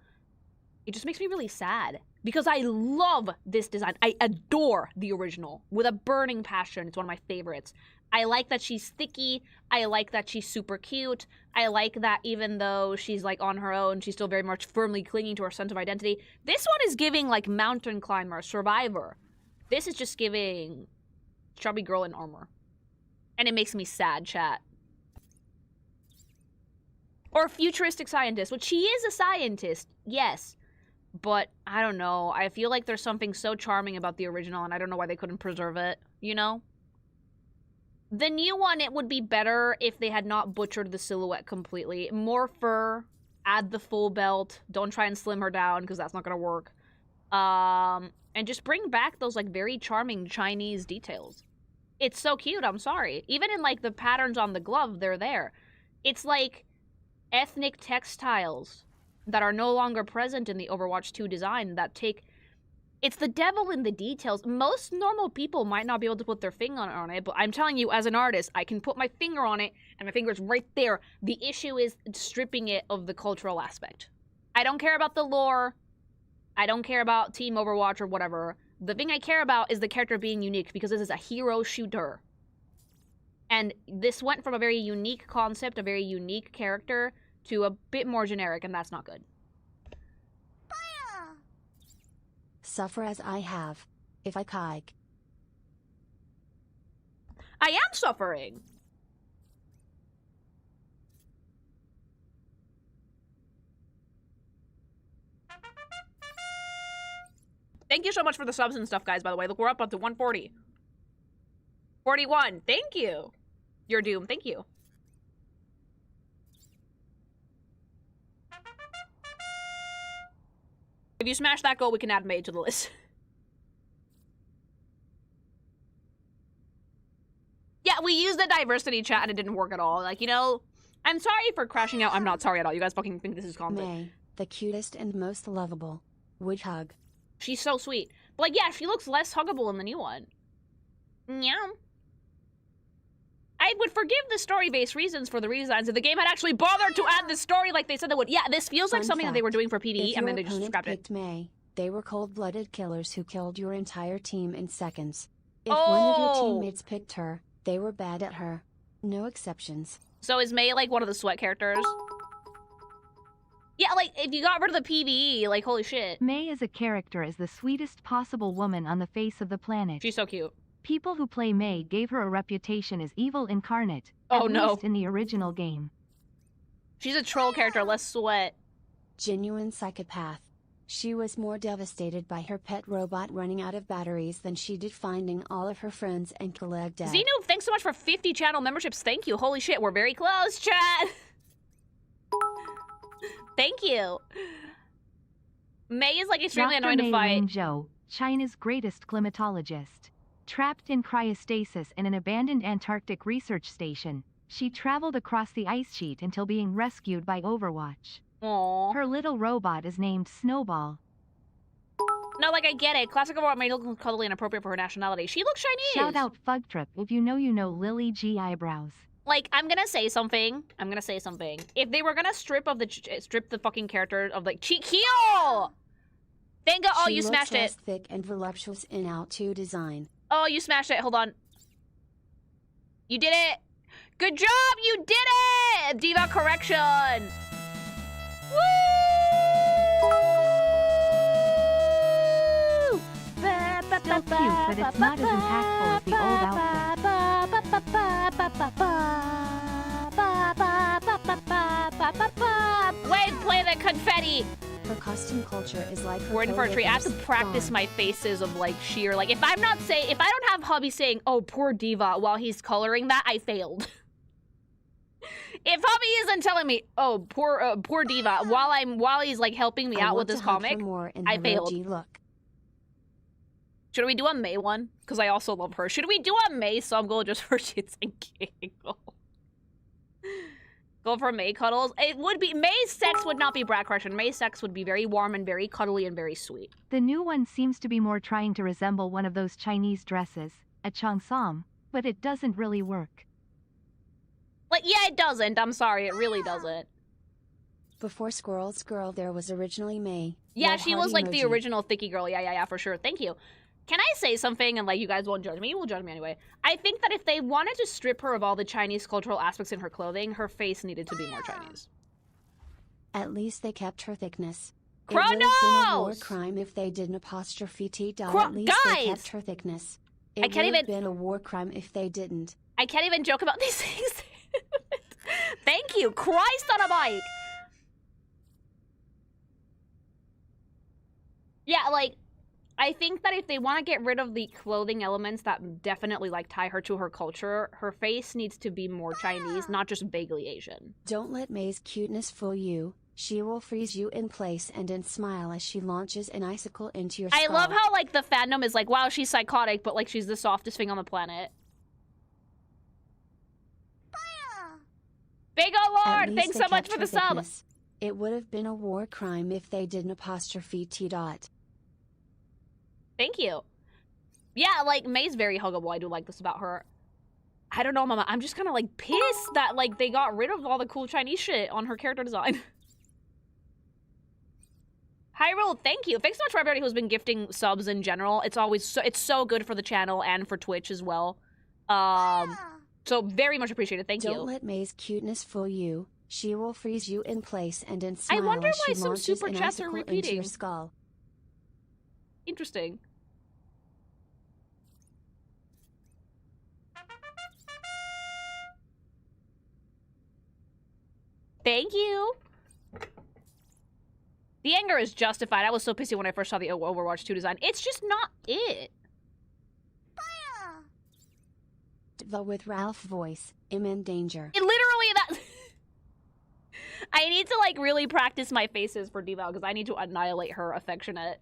It just makes me really sad because I love this design. I adore the original with a burning passion. It's one of my favorites. I like that she's sticky. I like that she's super cute. I like that even though she's, like, on her own, she's still very much firmly clinging to her sense of identity. This one is giving, like, mountain climber, survivor. This is just giving chubby girl in armor. And it makes me sad, chat. Or futuristic scientist, which she is a scientist, yes. But, I don't know, I feel like there's something so charming about the original, and I don't know why they couldn't preserve it, you know? The new one, it would be better if they had not butchered the silhouette completely. More fur, add the full belt, don't try and slim her down, because that's not gonna work. And just bring back those, like, very charming Chinese details. It's so cute, I'm sorry. Even in, like, the patterns on the glove, they're there. It's like ethnic textiles that are no longer present in the Overwatch 2 design that take... It's the devil in the details. Most normal people might not be able to put their finger on it, but I'm telling you, as an artist, I can put my finger on it, and my finger's right there. The issue is stripping it of the cultural aspect. I don't care about the lore. I don't care about Team Overwatch or whatever. The thing I care about is the character being unique, because this is a hero shooter. And this went from a very unique concept, a very unique character, to a bit more generic, and that's not good. Suffer as I have. If I kike. I am suffering! Thank you so much for the subs and stuff, guys, by the way. Look, we're up to 140. 41. Thank you. Your Doom. Thank you. If you smash that goal, we can add Mei to the list. Yeah, we used the diversity chat and it didn't work at all. Like, you know, I'm sorry for crashing out. I'm not sorry at all. You guys fucking think this is content. May, the cutest and most lovable. Would hug. She's so sweet. But like, yeah, she looks less huggable in the new one. Yeah. I would forgive the story-based reasons for the redesigns if the game had actually bothered to add the story like they said they would. Yeah, this feels like something that they were doing for PvE and then they just scrapped it. May, they were cold-blooded killers who killed your entire team in seconds. If one of your teammates picked her, they were bad at her. No exceptions. So is May like one of the sweat characters? Yeah, like if you got rid of the PvE, like holy shit. May as a character is the sweetest possible woman on the face of the planet. She's so cute. People who play May gave her a reputation as evil incarnate. Oh at no. least in the original game. She's a troll character, less sweat. Genuine psychopath. She was more devastated by her pet robot running out of batteries than she did finding all of her friends and colleagues dead. Xenoob, thanks so much for 50 channel memberships. Thank you. Holy shit, we're very close, chat. Thank you. May is like extremely Dr. annoying to May fight. Zhou, China's greatest climatologist. Trapped in cryostasis in an abandoned Antarctic research station, she traveled across the ice sheet until being rescued by Overwatch. Aww. Her little robot is named Snowball. No, like I get it. Classic Overwatch may look cuddly and appropriate for her nationality. She looks Chinese. Shout out Fugtrip if you know Lily G eyebrows. Like, I'm gonna say something. If they were gonna strip the fucking character of like Chikio! Thank God. Oh, you smashed it. Thick and voluptuous in out 2 design. Oh, you smashed it. Hold on. You did it. Good job. You did it. D.Va correction. Woo! Still cute, but it's not as impactful as the old outfit. Wait, play the confetti. Her costume culture is like her We're in for a treat. I have to practice gone. my faces of like sheer like if I don't have hubby saying, "Oh, poor D.Va," while he's coloring that, I failed. If hubby isn't telling me, "Oh, poor D.Va," while he's like helping me out with this comic, I failed. Look. Should we do a May one? Because I also love her. Should we do a May sub goal just for shits and giggles? Go for May cuddles. It would be May's sex would not be brat correction. May's sex would be very warm and very cuddly and very sweet. The new one seems to be more trying to resemble one of those Chinese dresses, a cheongsam, but it doesn't really work. Like, yeah, it doesn't. I'm sorry, it really doesn't. Before Squirrel's Girl, there was originally May. Yeah, Red she heart was like emoji. the original thicky girl. Yeah, for sure. Thank you. Can I say something and like you guys won't judge me? You will judge me anyway. I think that if they wanted to strip her of all the Chinese cultural aspects in her clothing, her face needed to be more Chinese. At least they kept her thickness. Chronos! It would have been a war crime if they didn't apostrophe T. At least they kept her thickness. It would have been a war crime if they didn't. I can't even joke about these things. Thank you. Christ on a bike. Yeah, like, I think that if they want to get rid of the clothing elements that definitely, like, tie her to her culture, her face needs to be more Chinese, not just vaguely Asian. Don't let May's cuteness fool you. She will freeze you in place and then smile as she launches an icicle into your skull. I love how, like, the fandom is like, wow, she's psychotic, but, like, she's the softest thing on the planet. Big ol' Lord, thanks so much for the sub. It would have been a war crime if they didn't apostrophe T. Thank you. Yeah, like, May's very huggable. I do like this about her. I don't know, Mama. I'm just kind of, like, pissed that, like, they got rid of all the cool Chinese shit on her character design. Hyrule, thank you. Thanks so much for everybody who's been gifting subs in general. It's always it's so good for the channel and for Twitch as well. So very much appreciated. Thank you. Don't let May's cuteness fool you. She will freeze you in place and then smile I wonder as why she some launches super an chats are icicle into repeating. your skull. Interesting. Thank you. The anger is justified. I was so pissy when I first saw the Overwatch 2 design. It's just not it. The with Ralph voice, I'm in danger. It literally that. I need to like really practice my faces for D.Va because I need to annihilate her affectionate.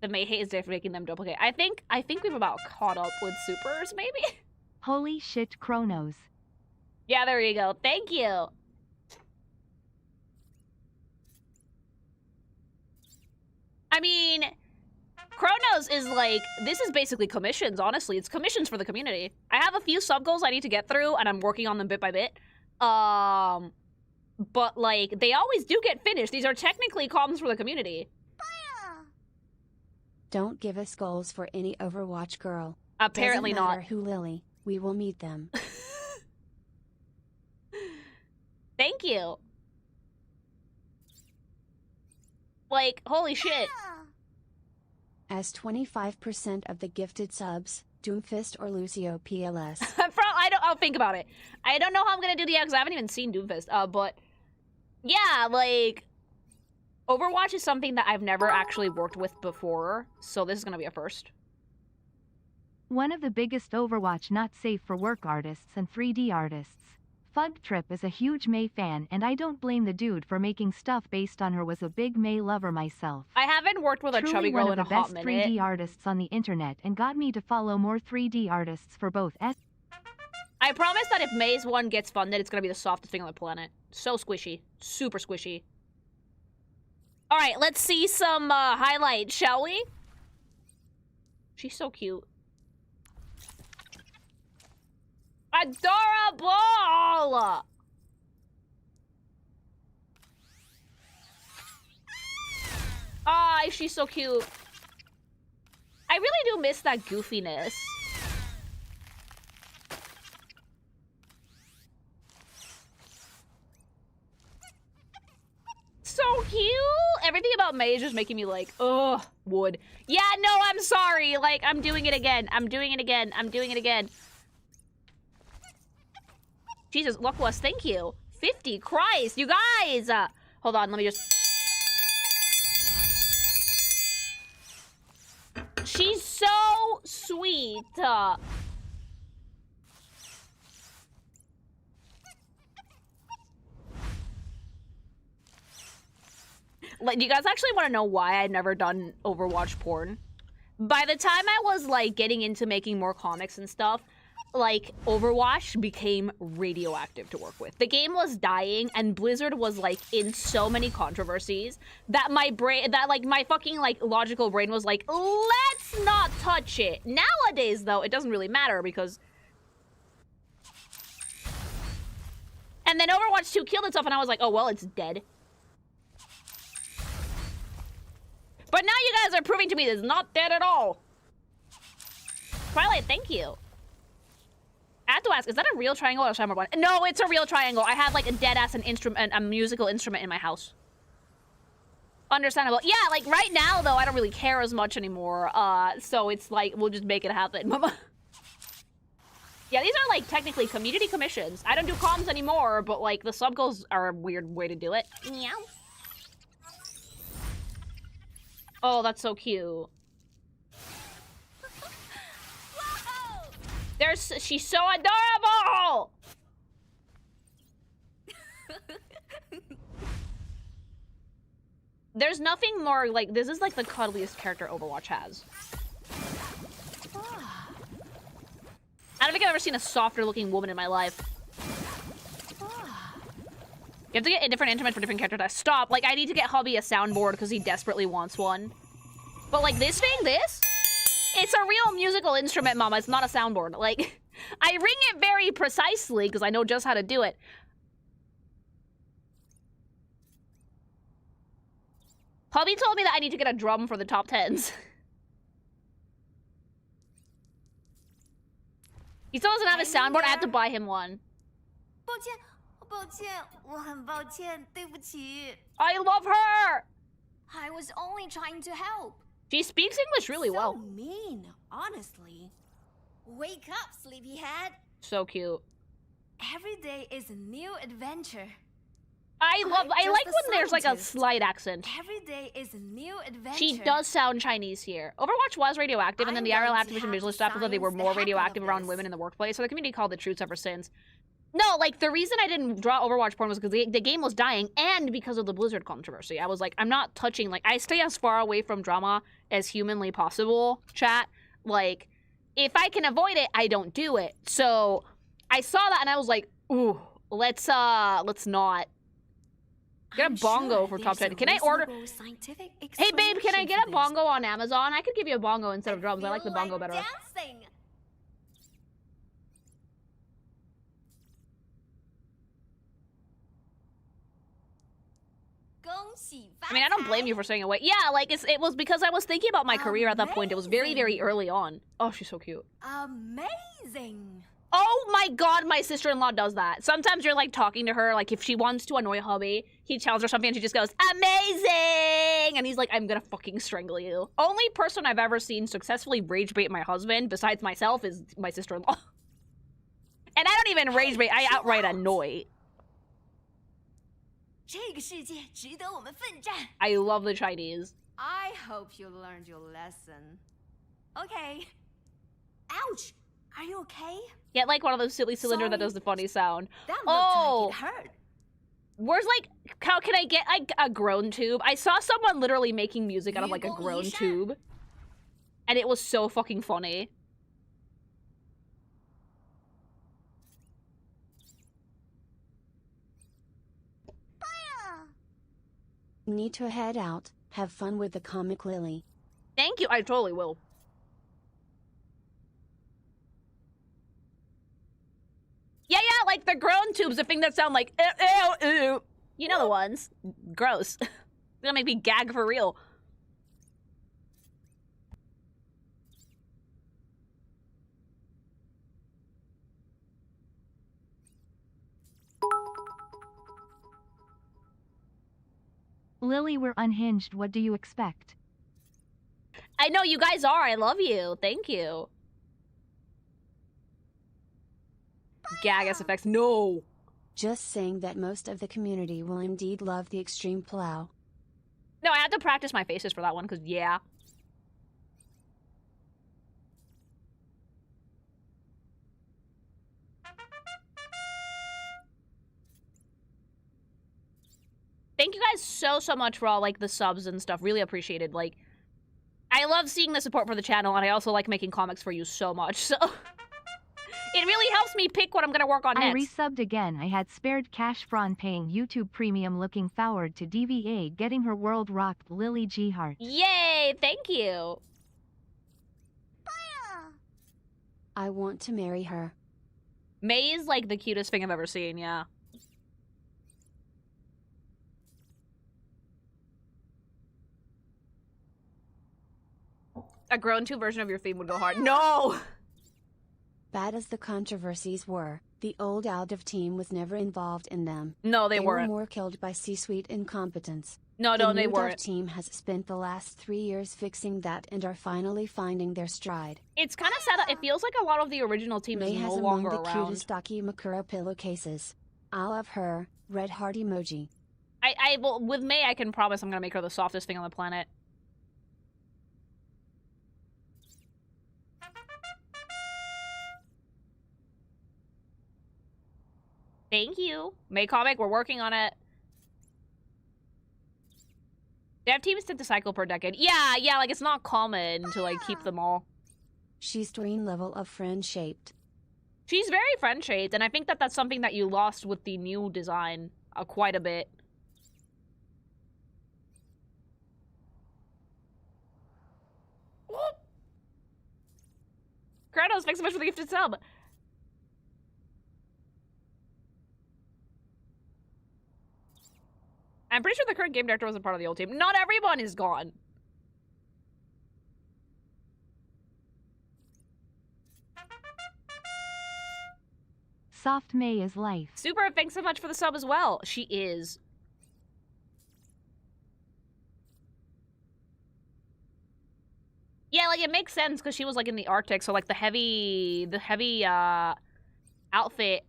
The May hate is there for making them duplicate. I think we've about caught up with supers maybe. Holy shit, Chronos. Yeah, there you go. Thank you. I mean, Chronos is like, this is basically commissions, honestly. It's commissions for the community. I have a few sub goals I need to get through, and I'm working on them bit by bit. But, like, they always do get finished. These are technically comms for the community. Don't give us goals for any Overwatch girl. Apparently Doesn't matter not. who Lily, we will meet them. Thank you. Like, holy shit. As 25% of the gifted subs, Doomfist or Lucio PLS. I'll think about it. I don't know how I'm gonna do the because I haven't even seen Doomfist. But yeah, like Overwatch is something that I've never actually worked with before, so this is gonna be a first. One of the biggest Overwatch not safe for work artists and 3D artists. Fug Trip is a huge Mei fan, and I don't blame the dude for making stuff based on her. Was a big Mei lover myself. I haven't worked with a Truly chubby girl one in a of the hot best minute. 3D artists on the internet and got me to follow more 3D artists for both I promise that if May's one gets funded, it's gonna be the softest thing on the planet. So squishy. Super squishy. Alright, let's see some highlights, shall we? She's so cute. Adorable! Ah, she's so cute. I really do miss that goofiness. So cute! Everything about May is just making me like, ugh, wood. Yeah, no, I'm sorry. Like, I'm doing it again. I'm doing it again. I'm doing it again. Jesus, Luckless, thank you. 50, Christ, you guys! Hold on, let me just... She's so sweet. Like, do you guys actually want to know why I'd never done Overwatch porn? By the time I was, like, getting into making more comics and stuff, like, Overwatch became radioactive to work with. The game was dying, and Blizzard was, like, in so many controversies that my brain, my fucking, like, logical brain was like, let's not touch it. Nowadays, though, it doesn't really matter because... And then Overwatch 2 killed itself, and I was like, oh, well, it's dead. But now you guys are proving to me that it's not dead at all. Twilight, thank you. I have to ask, is that a real triangle or a Shamrock one? No, it's a real triangle. I have, like, a dead-ass a musical instrument in my house. Understandable. Yeah, like, right now, though, I don't really care as much anymore. So it's like, we'll just make it happen. Yeah, these are, like, technically community commissions. I don't do comms anymore, but, like, the sub goals are a weird way to do it. Meow. Oh, that's so cute. She's so adorable! There's nothing more, like, this is, like, the cuddliest character Overwatch has. I don't think I've ever seen a softer-looking woman in my life. You have to get a different instrument for different characters. Stop! Like, I need to get hubby a soundboard because he desperately wants one. But, like, this thing, this? It's a real musical instrument, Mama. It's not a soundboard. Like, I ring it very precisely because I know just how to do it. Hubby told me that I need to get a drum for the top 10s. He still doesn't have a soundboard. I have to buy him one. I love her! I was only trying to help. She speaks English really well. So mean, honestly. Wake up, sleepyhead. So cute. Every day is a new adventure. I like when there's like a slight accent. Every day is a new adventure. She does sound Chinese here. Overwatch was radioactive, and then the IRL Activision visual staff was that they were more radioactive around women in the workplace, so the community called the truth ever since. No, like, the reason I didn't draw Overwatch porn was because the game was dying, and because of the Blizzard controversy. I was like, I'm not touching, like, I stay as far away from drama as humanly possible, chat. Like, if I can avoid it, I don't do it. So, I saw that, and I was like, Ooh, let's not. Get a bongo for top 10. Can I order? Hey babe, can I get a bongo on Amazon? I could give you a bongo instead of drums. I like the bongo better. Dancing. I mean, I don't blame you for staying away. Yeah, like it was because I was thinking about my career at that point. It was very, very early on. Oh, she's so cute. Amazing. Oh my god, my sister-in-law does that. Sometimes you're like talking to her, like if she wants to annoy hubby, he tells her something and she just goes, amazing! And he's like, I'm gonna fucking strangle you. Only person I've ever seen successfully rage bait my husband, besides myself, is my sister-in-law. And I don't even rage bait, I outright annoy. I love the Chinese. I hope you learned your lesson. Okay. Ouch! Are you okay? Get like one of those silly cylinder that does the funny sound. That oh! Looked like it hurt. Where's like, how can I get like a groan tube? I saw someone literally making music out of like a groan tube. And it was so fucking funny. Need to head out. Have fun with the comic Lily. Thank you, I totally will. Yeah, like the groan tubes, the thing that sound like ew, ew, ew. You know the ones. Gross. They're gonna make me gag for real. Lily, we're unhinged. What do you expect? I know you guys are. I love you. Thank you. Gag effects. No. Just saying that most of the community will indeed love the extreme plow. No, I had to practice my faces for that one, because yeah. Thank you guys so much for all, like, the subs and stuff. Really appreciated. Like, I love seeing the support for the channel, and I also like making comics for you so much, so... It really helps me pick what I'm gonna work on next. I resubbed again. I had spared cash from paying YouTube Premium, looking forward to D.Va getting her world rocked. Lily G. Hart. Yay! Thank you! I want to marry her. May is, like, the cutest thing I've ever seen, yeah. A grown to version of your theme would go hard. No! Bad as the controversies were, the old Aldiv team was never involved in them. No, they weren't. They were more killed by C-suite incompetence. No, they weren't. The team has spent the last 3 years fixing that and are finally finding their stride. It's kind of sad that it feels like a lot of the original team is no longer around. May has among the cutest Daki Makuro pillowcases. I love her. Red heart emoji. Well, with May, I can promise I'm gonna make her the softest thing on the planet. Thank you. May comic, we're working on it. Dev teams tend to cycle per decade. Yeah, like it's not common to like keep them all. She's tween level of friend-shaped. She's very friend-shaped, and I think that that's something that you lost with the new design quite a bit. Kratos, thanks so much for the gifted sub. I'm pretty sure the current game director wasn't part of the old team. Not everyone is gone. Soft May is life. Super, thanks so much for the sub as well. She is. Yeah, like it makes sense because she was like in the Arctic, so like the heavy outfit.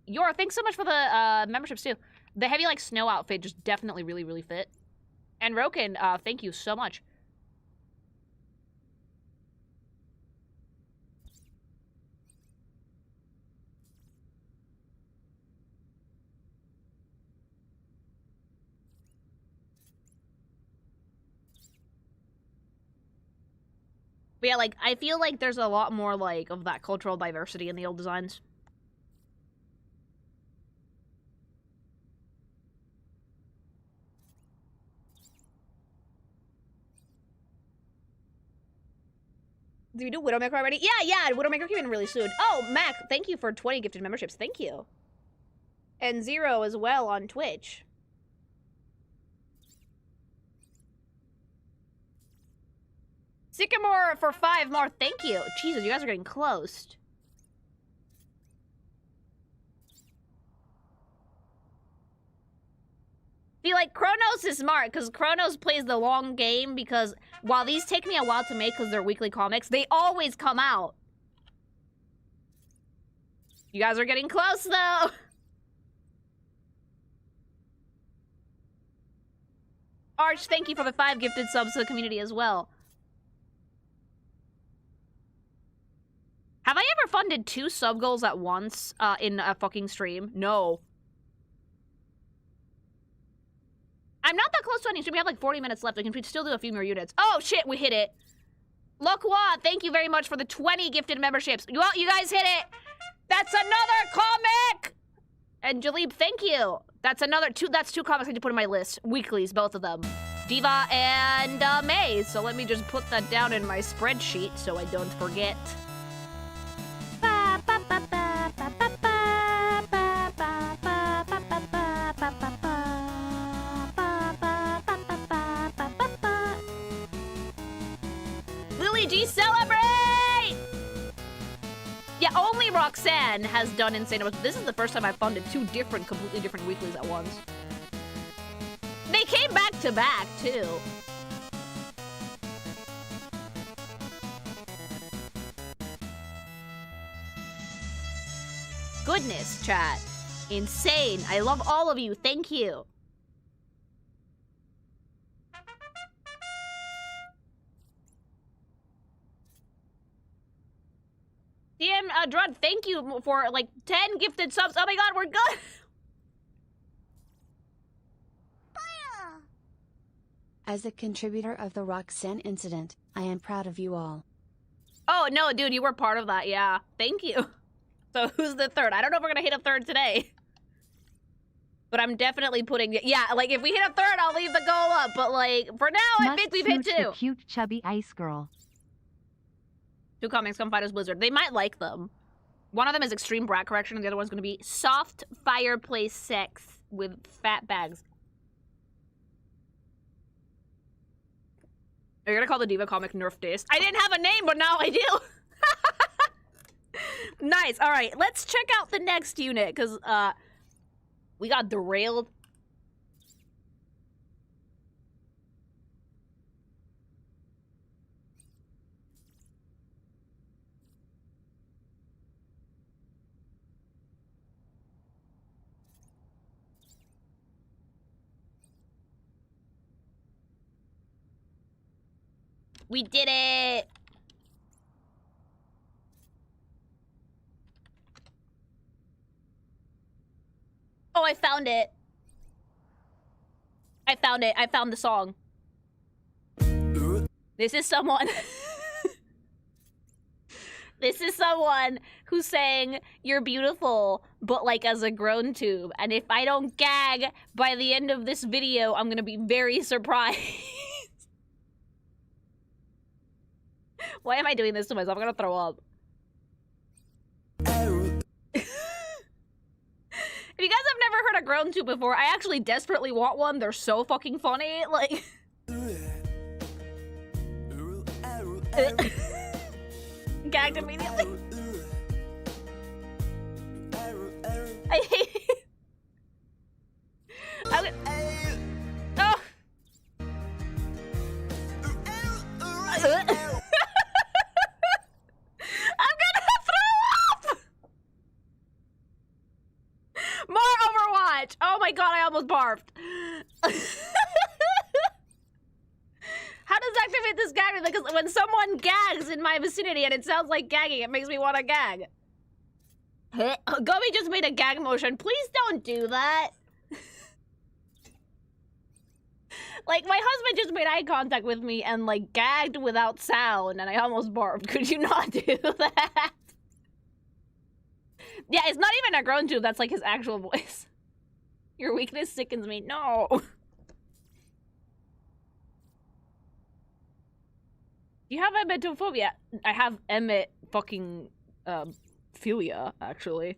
Yor, thanks so much for the memberships too. The heavy, like, snow outfit just definitely really fit. And Roken, thank you so much. But yeah, like, I feel like there's a lot more, like, of that cultural diversity in the old designs. Do we do Widowmaker already? Yeah, Widowmaker came in really soon. Oh, Mac, thank you for 20 gifted memberships. Thank you. And 0 as well on Twitch. Sycamore for 5 more. Thank you. Jesus, you guys are getting close. See, like, Chronos is smart, because Chronos plays the long game, because while these take me a while to make because they're weekly comics, they always come out. You guys are getting close, though. Arch, thank you for the 5 gifted subs to the community as well. Have I ever funded 2 sub goals at once in a fucking stream? No. I'm not that close to ending stream. We have like 40 minutes left. We can still do a few more units. Oh shit, we hit it. Lokwa, thank you very much for the 20 gifted memberships. You guys hit it. That's another comic. And Jalib, thank you. That's another 2. That's 2 comics I need to put in my list. Weeklies, both of them. D.Va and May. So let me just put that down in my spreadsheet so I don't forget. Lily G, celebrate! Yeah, only Roxanne has done insane amounts. This is the first time I've funded 2 completely different weeklies at once. They came back to back, too. Goodness, chat. Insane. I love all of you. Thank you. DM Drud, thank you for like 10 gifted subs. Oh my god, we're good. As a contributor of the Roxanne incident, I am proud of you all. Oh no, dude, you were part of that, yeah. Thank you. So who's the 3rd? I don't know if we're gonna hit a 3rd today. But I'm definitely putting, yeah, like if we hit a 3rd, I'll leave the goal up. But like, for now, I think we've hit 2. The cute, chubby ice girl. 2 comics, Come Fight Us Blizzard. They might like them. One of them is Extreme Brat Correction, and the other one's gonna be Soft Fireplace Sex with Fat Bags. Are you gonna call the D.Va comic Nerf Days? I didn't have a name, but now I do. Nice. All right, let's check out the next unit, because we got derailed. We did it! Oh, I found it. I found it. I found the song. This is someone... This is someone who sang "You're Beautiful," but like as a groan tube. And if I don't gag by the end of this video, I'm gonna be very surprised. Why am I doing this to myself? I'm gonna throw up. If you guys have never heard a groan tube before, I actually desperately want one. They're so fucking funny. Like... Gagged immediately. I hate it. Oh. I'm gonna throw up! More Overwatch! Oh my god, I almost barfed. How does that activate this gag? Because when someone gags in my vicinity and it sounds like gagging, it makes me want to gag. Gobi just made a gag motion. Please don't do that. Like, my husband just made eye contact with me and, like, gagged without sound, and I almost barfed. Could you not do that? Yeah, it's not even a groan tube. That's, like, his actual voice. Your weakness sickens me. No. Do you have emetophobia? I have emet fucking philia, actually.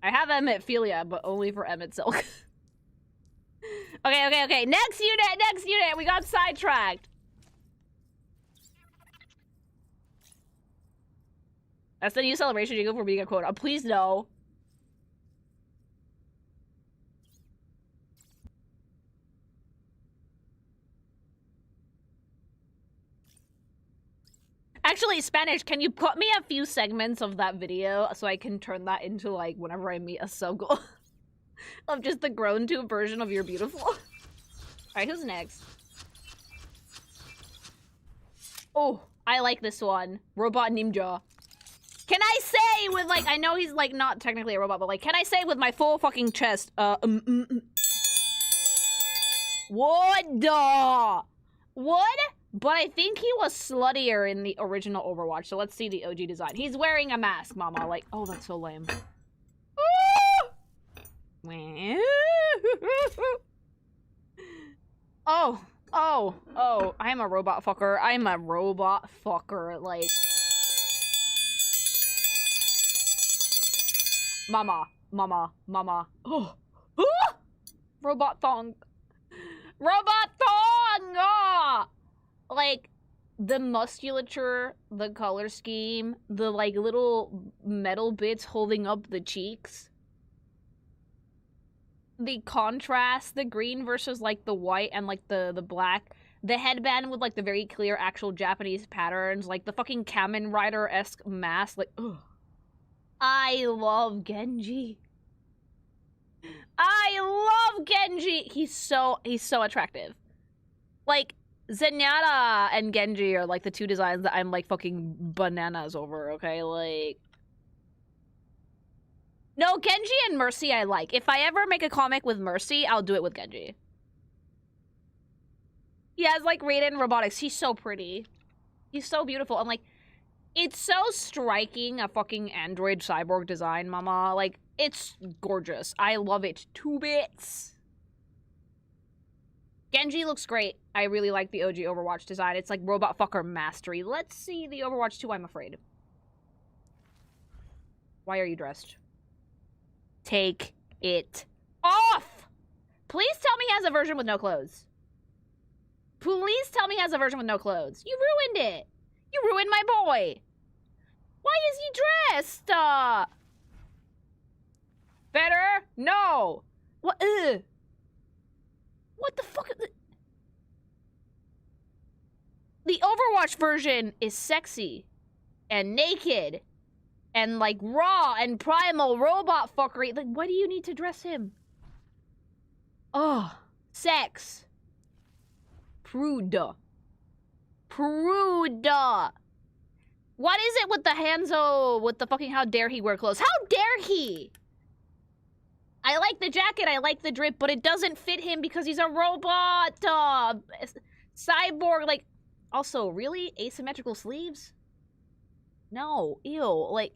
I have emetphilia, but only for Emmet Silk. Okay. Next unit! We got sidetracked. That's the new celebration you go for being a quota. Please no. Actually, Spanish, can you put me a few segments of that video so I can turn that into, like, whenever I meet a sub-goal of just the grown to version of You're Beautiful? Alright, who's next? Oh, I like this one. Robot Ninja. Can I say with, like, I know he's, like, not technically a robot, but, like, can I say with my full fucking chest, What the? What? But I think he was sluttier in the original Overwatch, so let's see the OG design. He's wearing a mask, mama. Like, oh, that's so lame. Oh, I'm a robot fucker. I'm a robot fucker, like... Mama. Oh. Robot thong. Robot thong! Ah! Like, the musculature, the color scheme, the, like, little metal bits holding up the cheeks. The contrast, the green versus, like, the white and, like, the black. The headband with, like, the very clear actual Japanese patterns. Like, the fucking Kamen Rider-esque mask. Like, ugh. I love Genji. I love Genji! He's so attractive. Like, Zenyatta and Genji are, like, the two designs that I'm, like, fucking bananas over, okay? Like... No, Genji and Mercy I like. If I ever make a comic with Mercy, I'll do it with Genji. He has, like, Raiden Robotics. He's so pretty. He's so beautiful. I'm like, it's so striking, a fucking android cyborg design, mama. Like, it's gorgeous. I love it. 2 bits. Genji looks great. I really like the OG Overwatch design. It's like robot fucker mastery. Let's see the Overwatch 2, I'm afraid. Why are you dressed? Take it off! Please tell me he has a version with no clothes. Please tell me he has a version with no clothes. You ruined it. You ruined my boy. Why is he dressed? Better? No. What? What the fuck? The Overwatch version is sexy and naked and, like, raw and primal robot fuckery. Like, why do you need to dress him? Oh, sex. Prude. What is it with the Hanzo, with the fucking how dare he wear clothes? How dare he? I like the jacket, I like the drip, but it doesn't fit him because he's a robot. Cyborg, like... Also, really? Asymmetrical sleeves? No, ew, like...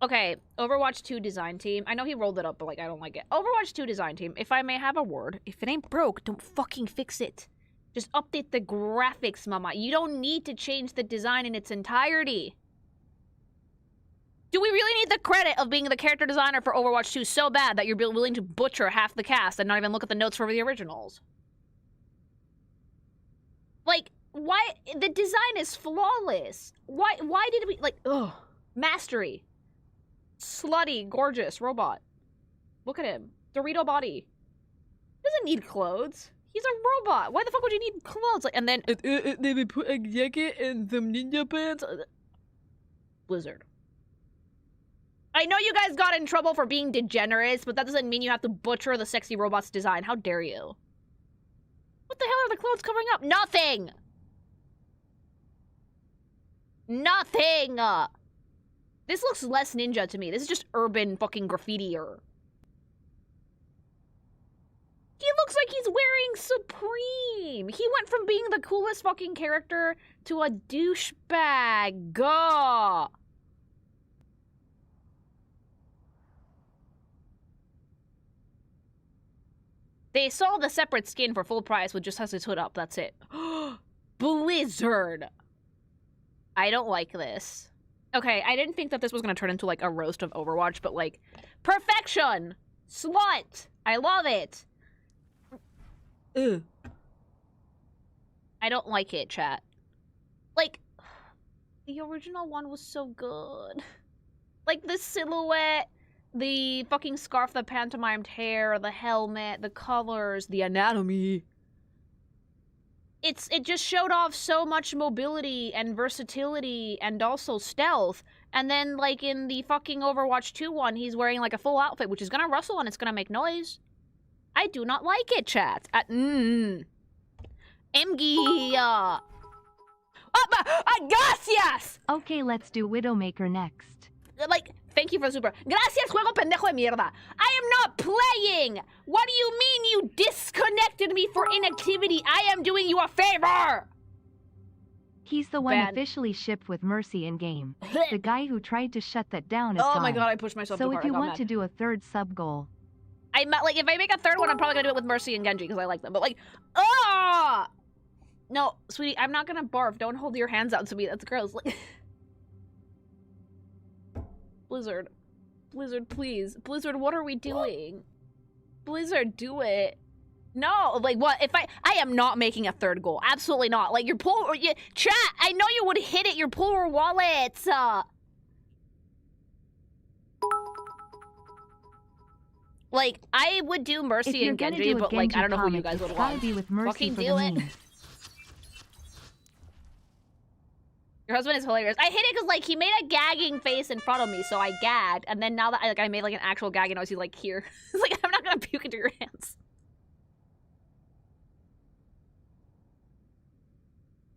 Okay, Overwatch 2 design team. I know he rolled it up, but, like, I don't like it. Overwatch 2 design team, if I may have a word, if it ain't broke, don't fucking fix it. Just update the graphics, mama. You don't need to change the design in its entirety. Do we really need the credit of being the character designer for Overwatch 2 so bad that you're willing to butcher half the cast and not even look at the notes for the originals? Like, why? The design is flawless. Why did we, like, ugh. Mastery. Slutty, gorgeous robot. Look at him. Dorito body. He doesn't need clothes. He's a robot. Why the fuck would you need clothes? Like, and then they would put a jacket and some ninja pants. Blizzard. I know you guys got in trouble for being degenerates, but that doesn't mean you have to butcher the sexy robot's design. How dare you? What the hell are the clothes covering up? Nothing! Nothing! This looks less ninja to me. This is just urban fucking graffitier. He looks like he's wearing Supreme! He went from being the coolest fucking character to a douchebag. They sold the separate skin for full price with just has its hood up. That's it. Blizzard. I don't like this. Okay, I didn't think that this was gonna turn into like a roast of Overwatch, but like, perfection! Slut! I love it! Ugh. I don't like it, chat. Like, the original one was so good. Like, the silhouette, the fucking scarf, the pantomimed hair, the helmet, the colors, the anatomy. It just showed off so much mobility and versatility and also stealth. And then, like, in the fucking Overwatch 2 one, he's wearing, like, a full outfit, which is gonna rustle and it's gonna make noise. I do not like it, chat. Emgy, gracias! Okay, let's do Widowmaker next. Like, thank you for the super. Gracias, juego pendejo de mierda. I am not playing! What do you mean you disconnected me for inactivity? I am doing you a favor! He's the one Bad. officially shipped with Mercy in game. The guy who tried to shut that down is Oh gone. my god, I pushed myself So too if hard. you I got want mad. to do a third sub goal, Like, if I make a third one, I'm probably gonna do it with Mercy and Genji, because I like them. But, like, no, sweetie, I'm not gonna barf. Don't hold your hands out to me. That's gross. Like, Blizzard. Blizzard, please. Blizzard, what are we doing? Blizzard, do it. No, like, what? If I am not making a third goal. Absolutely not. Like, your pull, chat, I know you would hit it, your poor wallets. Like, I would do if Mercy you're and gonna Genji, do a but, like, Genji I don't know who you comic, guys would it's gotta want. be with Mercy Fucking for do the it. memes. Your husband is hilarious. I hit it because, like, he made a gagging face in front of me, so I gagged. And then now that I made, like, an actual gagging noise, he's like, here. It's like, I'm not gonna puke into your hands.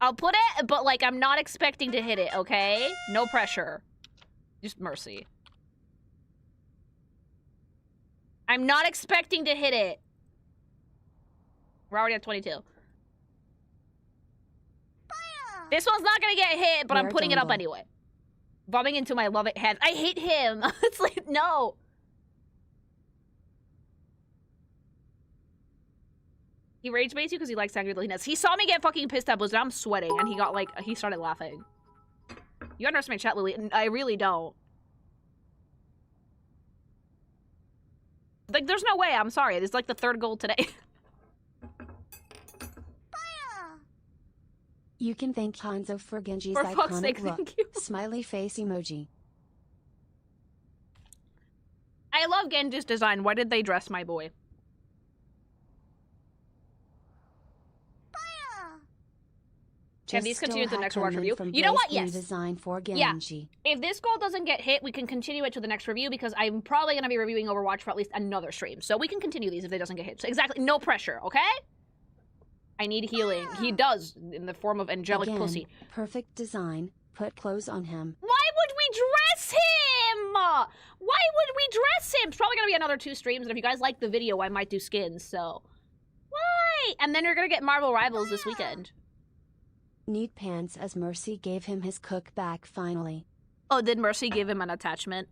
I'll put it, but, like, I'm not expecting to hit it, okay? No pressure. Just Mercy. I'm not expecting to hit it. We're already at 22. This one's not gonna get hit, but I'm putting it up anyway. Bombing into my love it head. I hate him. It's like, no. He rage baits you because he likes angry littleness. He saw me get fucking pissed at Blizzard. I'm sweating, and he got like, he started laughing. You underestimate chat, Lily. I really don't. Like, there's no way. I'm sorry. This is like the third goal today. You can thank Hanzo for Genji's For fuck's iconic sake, look. thank you. Smiley face emoji. I love Genji's design. Why did they dress my boy? Can these continue to the next Overwatch review? You know what? Yes. Design for Genji. If this goal doesn't get hit, we can continue it to the next review because I'm probably going to be reviewing Overwatch for at least another stream. So we can continue these if it doesn't get hit. So exactly, no pressure, okay? I need healing. He does, in the form of angelic Again, pussy. perfect design. Put clothes on him. Why would we dress him? Why would we dress him? It's probably going to be another 2 streams, and if you guys like the video, I might do skins, so... Why? And then you're going to get Marvel Rivals this weekend. Need pants as Mercy gave him his cook back finally. Oh, did Mercy give him an attachment?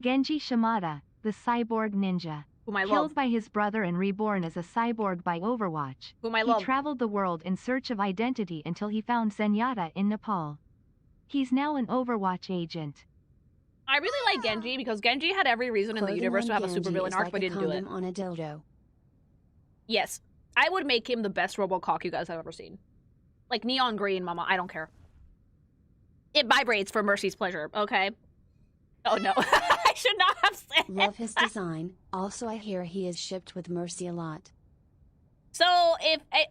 Genji Shimada, the cyborg ninja. Whom I Killed love. by his brother and reborn as a cyborg by Overwatch. Whom I he love. traveled the world in search of identity until he found Zenyatta in Nepal. He's now an Overwatch agent. I really like Genji because Genji had every reason in the Clothing universe to on have a Genji supervillain is arc, like but a didn't do it. condom on a dildo. Yes. I would make him the best Robocock you guys have ever seen. Like neon green, mama. I don't care. It vibrates for Mercy's pleasure, okay? Oh no. I should not have said Love his design. Also, I hear he is shipped with Mercy a lot. So,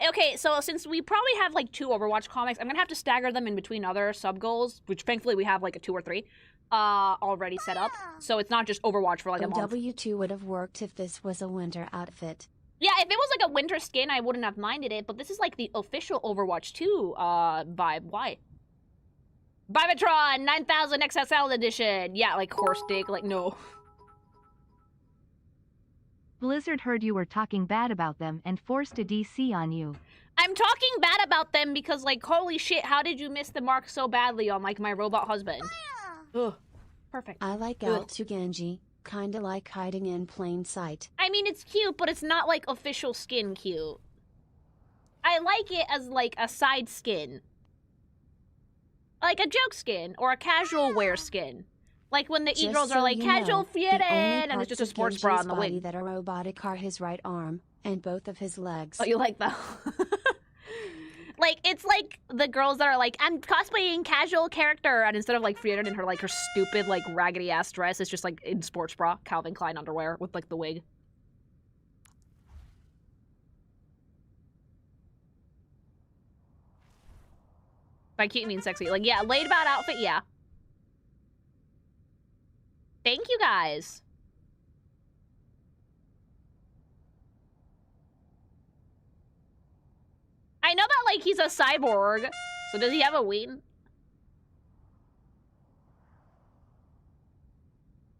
okay, so since we probably have like 2 Overwatch comics, I'm gonna have to stagger them in between other sub-goals, which thankfully we have like a 2 or 3 already set up. So it's not just Overwatch for like a month. OW2 would have worked if this was a winter outfit. Yeah, if it was like a winter skin, I wouldn't have minded it, but this is like the official Overwatch 2 vibe. Why? Vivatron 9000 XSL edition. Yeah, like horse dick, like no. Blizzard heard you were talking bad about them and forced a DC on you. I'm talking bad about them because, like, holy shit, how did you miss the mark so badly on, like, my robot husband? Ugh. Perfect. I like out to Genji, kinda like hiding in plain sight. I mean, it's cute, but it's not, like, official skin cute. I like it as, like, a side skin. Like a joke skin, or a casual wear skin. Like when the Just e-girls so are like, you casual know, fitted, the only and it's parts just a of sports bra Genji's on the body wing. that are robotic are his right arm, and both of his legs. Oh, you like that? Like, it's like the girls that are like, I'm cosplaying casual character, and instead of like Frieda in her like her stupid like raggedy ass dress, it's just like in sports bra, Calvin Klein underwear with like the wig. By cute, you mean sexy. Like, yeah, laid back outfit, yeah. Thank you, guys. I know that, like, he's a cyborg. So does he have a ween?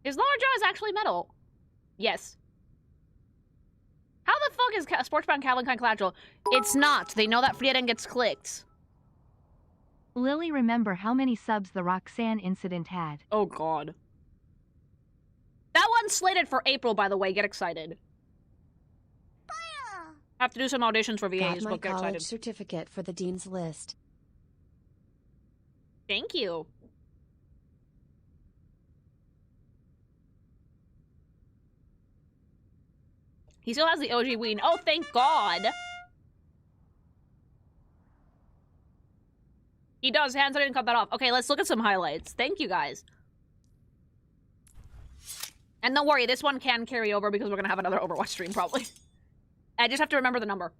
His lower jaw is actually metal. Yes. How the fuck is Sportsbound Calvin Klein casual? It's not. They know that Frieden gets clicked. Lily, remember how many subs the Roxanne incident had? Oh, God. That one's slated for April, by the way. Get excited. Have to do some auditions for VAs, Got my but get college excited. certificate for the dean's list. Thank you. He still has the OG ween. Oh, thank God. He does. Hands, I didn't cut that off. Okay, let's look at some highlights. Thank you, guys. And don't worry, this one can carry over because we're going to have another Overwatch stream, probably. I just have to remember the number.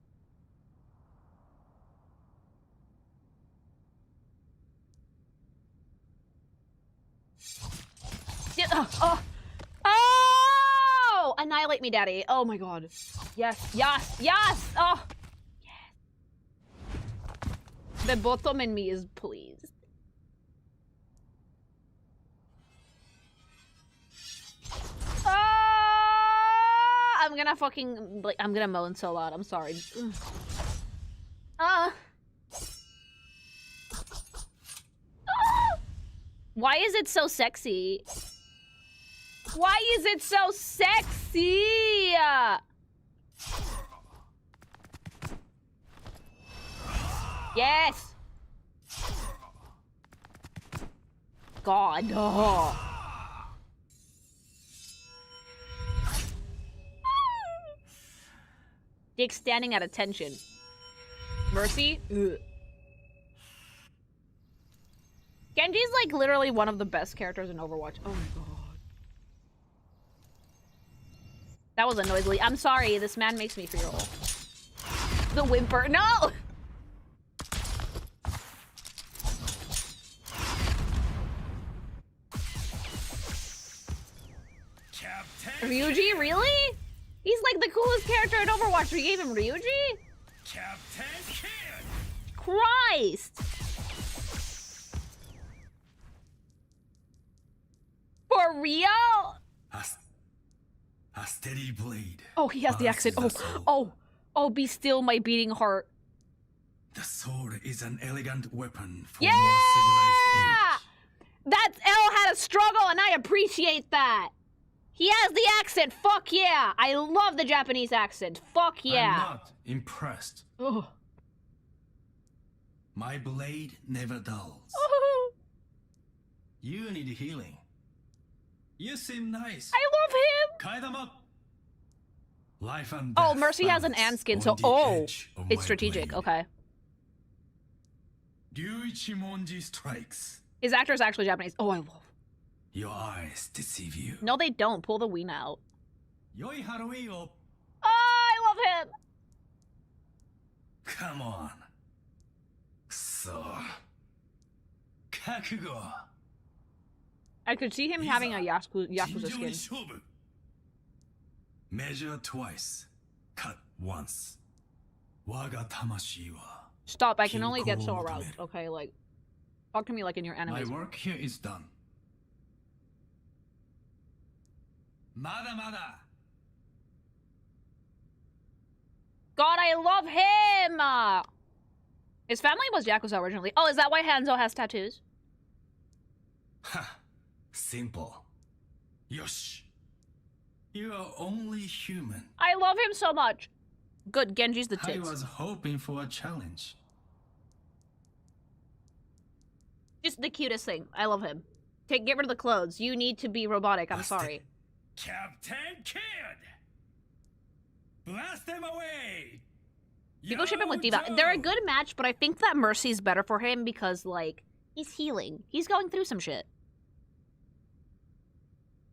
Yeah, oh! Annihilate me, daddy. Oh my God. Yes, yes, yes! Oh! Yes. The bottom in me is pleased. I'm gonna fucking, like, I'm gonna moan so loud. I'm sorry. Why is it so sexy? Why is it so sexy? Yes. God. Oh. Dick standing at attention. Mercy? Ugh. Genji's like literally one of the best characters in Overwatch. Oh my God. That was a noisily. I'm sorry, this man makes me feel. The whimper. No! Ryuji, really? He's like the coolest character in Overwatch. We gave him Ryuji? Captain Kid! Christ! For real? A steady blade. Oh, he has the accent. Oh, be still my beating heart. The sword is an elegant weapon for Yeah! more civilized age. That L had a struggle, and I appreciate that. He has the accent. Fuck yeah. I love the Japanese accent. Fuck yeah. I'm not impressed. Oh. My blade never dulls. You need healing. You seem nice. I love him. Tie them up. Life and Oh, death Mercy has an balance Ant skin, on so the edge of it's my strategic. blade. Okay. Ryuichimonji strikes. His actor is actually Japanese. Oh, I love. Your eyes deceive you. No, they don't. Pull the ween out. Yoi Haruhi o. Oh, I love him. Come on. So. Kakugo. I could see him having a Yakuza skin. Measure twice. Cut once. Waga tamashi wa. Stop, I can only get so aroused. Okay, like, talk to me like in your My anime. work here is done. Mada mada. God, I love him! His family was Yakuza originally. Oh, is that why Hanzo has tattoos? Ha! Simple. Yosh. You are only human. I love him so much. Good, Genji's the tits. I was hoping for a challenge. Just the cutest thing. I love him. Get rid of the clothes. You need to be robotic. I'm sorry. Captain Kid! Blast them away! People ship him with D.Va. They're a good match, but I think that Mercy's better for him because, like, he's healing. He's going through some shit.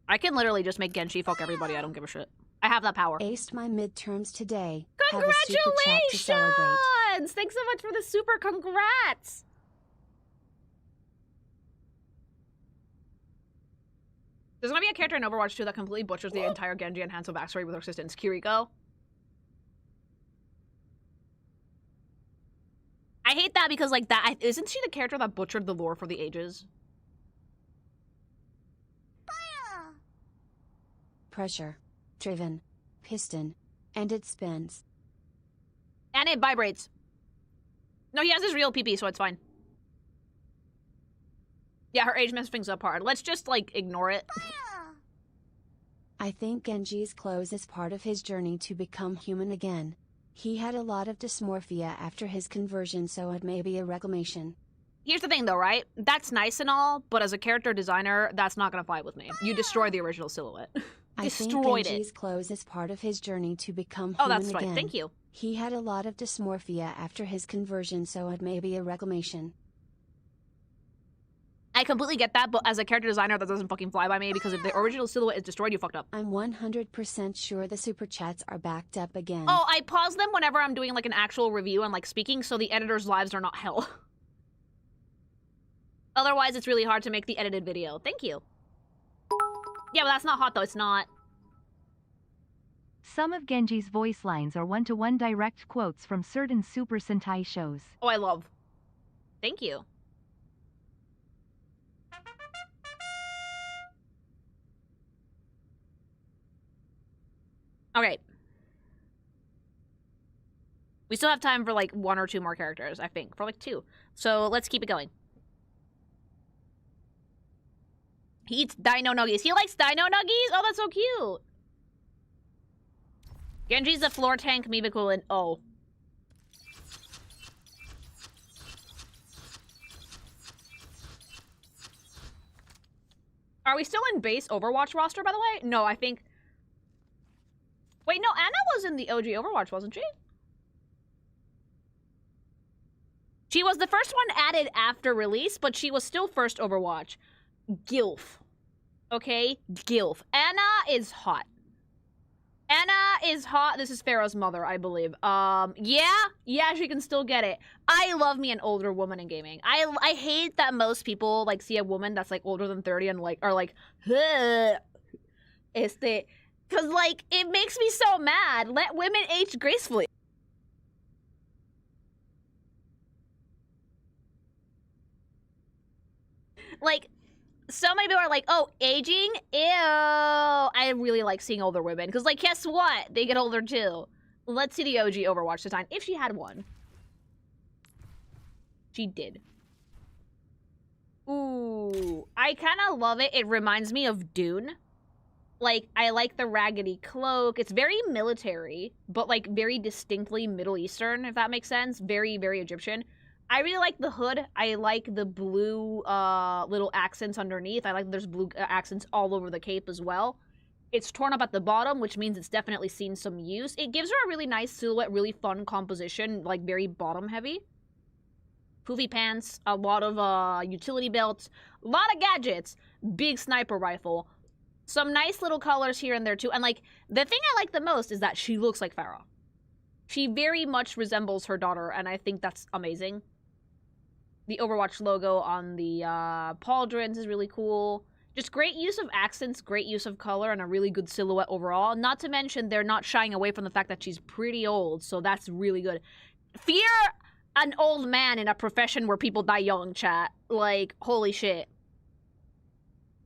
I can literally just make Genji fuck everybody. I don't give a shit. I have that power. Aced my midterms today. Congratulations! Have a super chat to celebrate. Thanks so much for the super congrats! There's gonna be a character in Overwatch 2 that completely butchers the entire Genji and Hanzo backstory with her assistants, Kiriko. I hate that because, like, isn't she the character that butchered the lore for the ages? Pressure. Driven. Piston. And it spins. And it vibrates. No, he has his real PP, so it's fine. Yeah, her age messed things up hard. Let's just, like, ignore it. I think Genji's clothes is part of his journey to become human again. He had a lot of dysmorphia after his conversion, so it may be a reclamation. Here's the thing, though, right? That's nice and all, but as a character designer, that's not gonna fly with me. You destroyed the original silhouette. I think Genji's clothes is part of his journey to become human again. Oh, that's fine. Again. Thank you. He had a lot of dysmorphia after his conversion, so it may be a reclamation. I completely get that, but as a character designer, that doesn't fucking fly by me, because if the original silhouette is destroyed, you fucked up. I'm 100% sure the super chats are backed up again. Oh, I pause them whenever I'm doing, like, an actual review and, like, speaking, so the editor's lives are not hell. Otherwise, it's really hard to make the edited video. Thank you. Yeah, but that's not hot, though. It's not. Some of Genji's voice lines are one-to-one direct quotes from certain Super Sentai shows. Oh, I love. Thank you. Okay. We still have time for, like, 1 or 2 more characters, I think. For, like, 2. So, let's keep it going. He eats dino nuggies. He likes dino nuggies? Oh, that's so cute. Genji's a floor tank meme equivalent. Oh. Are we still in base Overwatch roster, by the way? No, I think... Wait, no, Anna was in the OG Overwatch, wasn't she? She was the first one added after release, but she was still first Overwatch. Gilf. Okay? Gilf. Anna is hot. Anna is hot. This is Pharaoh's mother, I believe. Yeah, she can still get it. I love me an older woman in gaming. I hate that most people, like, see a woman that's, like, older than 30 and, like, are like, huh. Because, like, it makes me so mad. Let women age gracefully. Like, so many people are like, oh, aging? Ew. I really like seeing older women. Because, like, guess what? They get older, too. Let's see the OG Overwatch design. If she had one. She did. Ooh. I kind of love it. It reminds me of Dune. Like, I like the raggedy cloak. It's very military, but, like, very distinctly Middle Eastern, if that makes sense. Very, very Egyptian. I really like the hood. I like the blue little accents underneath. I like there's blue accents all over the cape as well. It's torn up at the bottom, which means it's definitely seen some use. It gives her a really nice silhouette, really fun composition, like very bottom heavy. Poofy pants, a lot of utility belts, a lot of gadgets, big sniper rifle. Some nice little colors here and there too. And like, the thing I like the most is that she looks like Farah. She very much resembles her daughter, and I think that's amazing. The Overwatch logo on the pauldrons is really cool. Just great use of accents, great use of color, and a really good silhouette overall. Not to mention, they're not shying away from the fact that she's pretty old, so that's really good. Fear an old man in a profession where people die young, chat. Like, holy shit.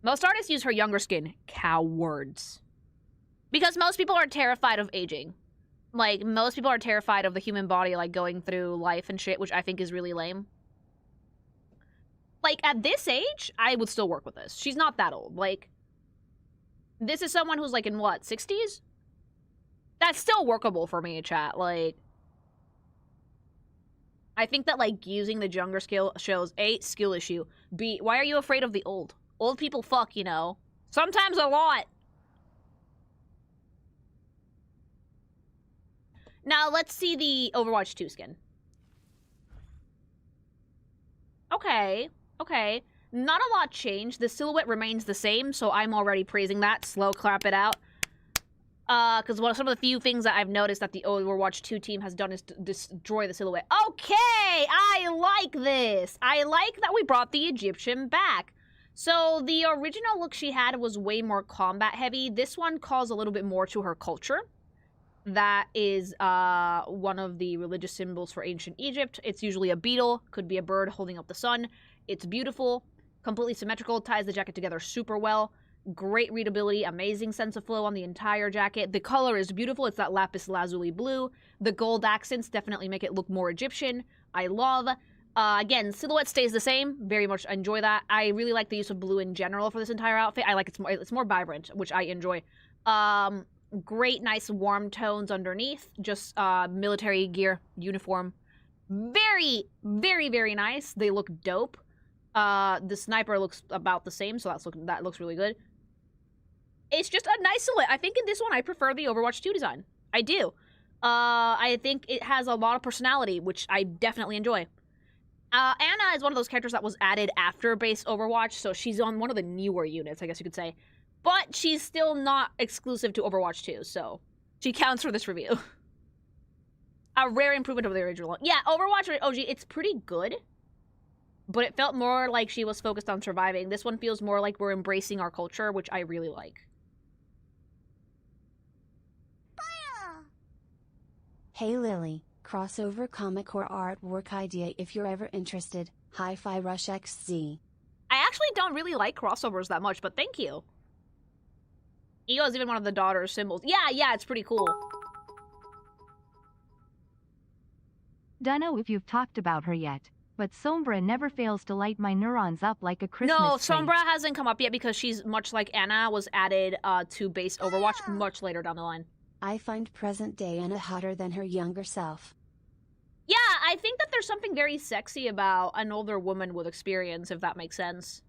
Most artists use her younger skin. Cowards. Because most people are terrified of aging. Like, most people are terrified of the human body, like, going through life and shit, which I think is really lame. Like, at this age, I would still work with this. She's not that old. Like, this is someone who's, like, in what, 60s? That's still workable for me, chat. Like, I think that, like, using the younger skill shows, A, skill issue. B, why are you afraid of the old? Old people fuck, you know. Sometimes a lot. Now, let's see the Overwatch 2 skin. Okay, okay. Not a lot changed. The silhouette remains the same, so I'm already praising that. Slow clap it out. Because some of the few things that I've noticed that the Overwatch 2 team has done is to destroy the silhouette. Okay, I like this. I like that we brought the Egyptian back. So the original look she had was way more combat heavy. This one calls a little bit more to her culture. That is one of the religious symbols for ancient Egypt. It's usually a beetle, could be a bird holding up the sun. It's beautiful, completely symmetrical, ties the jacket together super well. Great readability, amazing sense of flow on the entire jacket. The color is beautiful. It's that lapis lazuli blue. The gold accents definitely make it look more Egyptian. I love. Again, silhouette stays the same. Very much enjoy that. I really like the use of blue in general for this entire outfit. I like it's more vibrant, which I enjoy. Great, nice, warm tones underneath. Just military gear, uniform. Very, very, very nice. They look dope. The sniper looks about the same, so that looks really good. It's just a nice silhouette. I think in this one, I prefer the Overwatch 2 design. I do. I think it has a lot of personality, which I definitely enjoy. Anna is one of those characters that was added after base Overwatch, so she's on one of the newer units, I guess you could say. But she's still not exclusive to Overwatch 2, so she counts for this review. A rare improvement over the original one. Yeah, Overwatch OG, it's pretty good. But it felt more like she was focused on surviving. This one feels more like we're embracing our culture, which I really like. Hey Lily, crossover comic or artwork idea if you're ever interested. Hi-Fi Rush XZ. I actually don't really like crossovers that much, but thank you. Ego is even one of the daughter's symbols. Yeah, it's pretty cool. Dunno if you've talked about her yet, but Sombra never fails to light my neurons up like a Christmas tree. No, Sombra hasn't come up yet because she's, much like Anna, was added to base Overwatch much later down the line. I find present-day Anna hotter than her younger self. Yeah, I think that there's something very sexy about an older woman with experience, if that makes sense.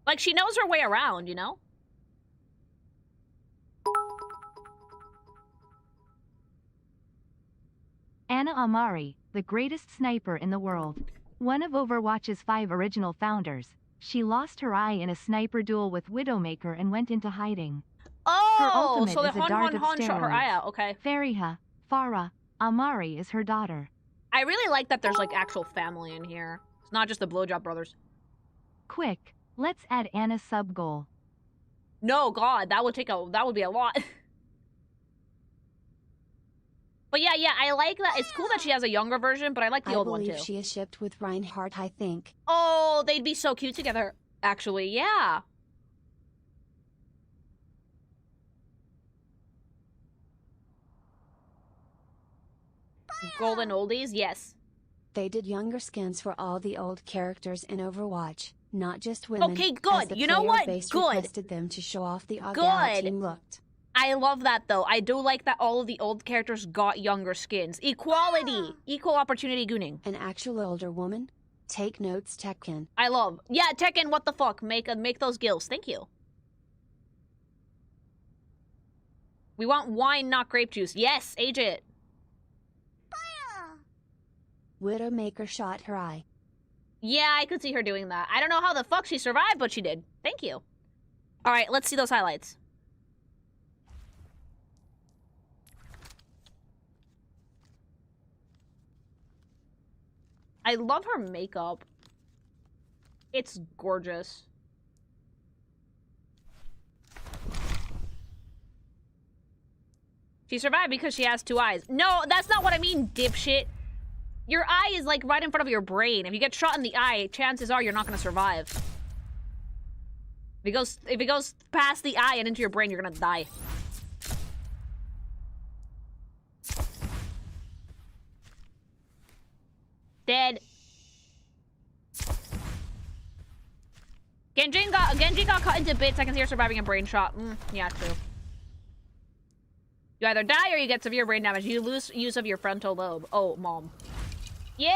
Like, she knows her way around, you know? Anna Amari, the greatest sniper in the world. One of Overwatch's 5 original founders. She lost her eye in a sniper duel with Widowmaker and went into hiding. Oh, so the is a dart of Hun shot her eye out, okay. Fariha, Farah, Amari is her daughter. I really like that there's, like, actual family in here. It's not just the Blowjob brothers. Quick, let's add Anna's sub-goal. No, God, that would be a lot. But yeah, I like that. It's cool that she has a younger version, but I like the old one, too. I believe she is shipped with Reinhardt, I think. Oh, they'd be so cute together, actually, yeah. Golden oldies, yes. They did younger skins for all the old characters in Overwatch, not just women. Okay, good. You know what? Good. Requested them to show off the how team looked. I love that, though. I do like that all of the old characters got younger skins. Equality. Equal opportunity gooning. An actual older woman? Take notes, Tekken. I love. Yeah, Tekken, what the fuck? Make those gills. Thank you. We want wine, not grape juice. Yes, age it. Widowmaker shot her eye. Yeah, I could see her doing that. I don't know how the fuck she survived, but she did. Thank you. All right, let's see those highlights. I love her makeup. It's gorgeous. She survived because she has 2 eyes. No, that's not what I mean, dipshit. Your eye is, like, right in front of your brain. If you get shot in the eye, chances are you're not gonna survive. If it goes past the eye and into your brain, you're gonna die. Genji got cut into bits. I can see her surviving a brain shot. Yeah, true. You either die or you get severe brain damage. You lose use of your frontal lobe. Oh, mom. Yeah!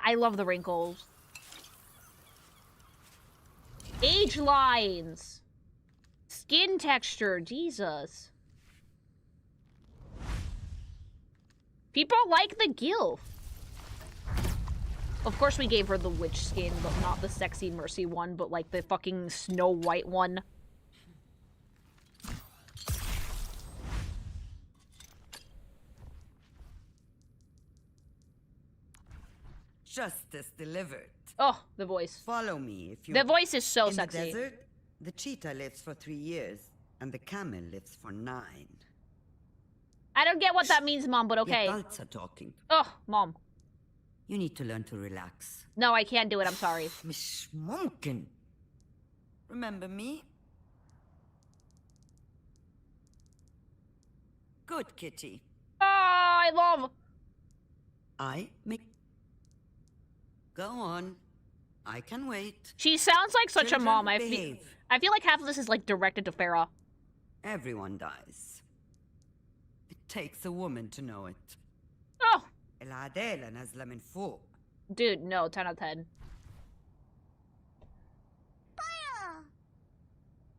I love the wrinkles. Age lines. Skin texture. Jesus. People like the gilf. Of course we gave her the witch skin, but not the sexy mercy one, but like the fucking Snow White one. Justice delivered. Oh, the voice. Follow me if you... The voice is so In sexy. In the desert, the cheetah lives for 3 years, and the camel lives for 9. I don't get what that means, Mom, but okay. Your adults are talking. Oh, Mom. You need to learn to relax. No, I can't do it. I'm sorry. Miss Schmunken. Remember me? Good, kitty. Oh, I love... I make... Go on. I can wait. She sounds like such Children, a mom. I feel like half of this is like directed to Farah. Everyone dies. It takes a woman to know it. Oh. العدالة نازلة من فوق. Dude, no, 10 out of 10.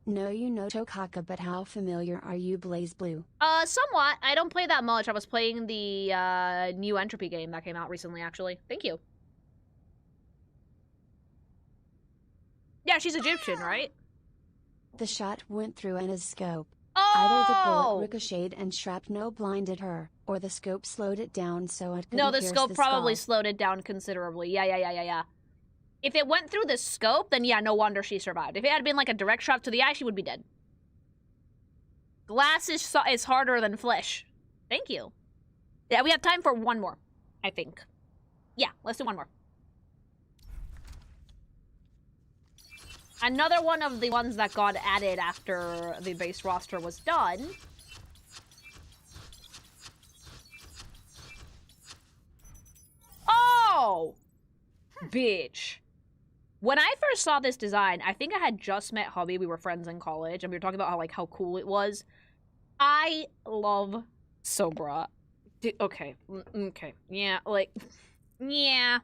No, you know Tokaka, but how familiar are you, Blaze Blue? Somewhat. I don't play that much. I was playing the new Entropy game that came out recently, actually. Thank you. Yeah, she's Egyptian, right? The shot went through Anna's scope. Oh! Either the bullet ricocheted and shrapnel blinded her, or the scope slowed it down so it couldn't No, the pierce scope the probably skull. slowed it down considerably. Yeah. If it went through the scope, then yeah, no wonder she survived. If it had been like a direct shot to the eye, she would be dead. Glass is harder than flesh. Thank you. Yeah, we have time for one more, I think. Yeah, let's do one more. Another one of the ones that got added after the base roster was done. Oh! Bitch. When I first saw this design, I think I had just met Hubby. We were friends in college, and we were talking about how cool it was. I love Sombra. Okay. Okay. Yeah, like... Yeah.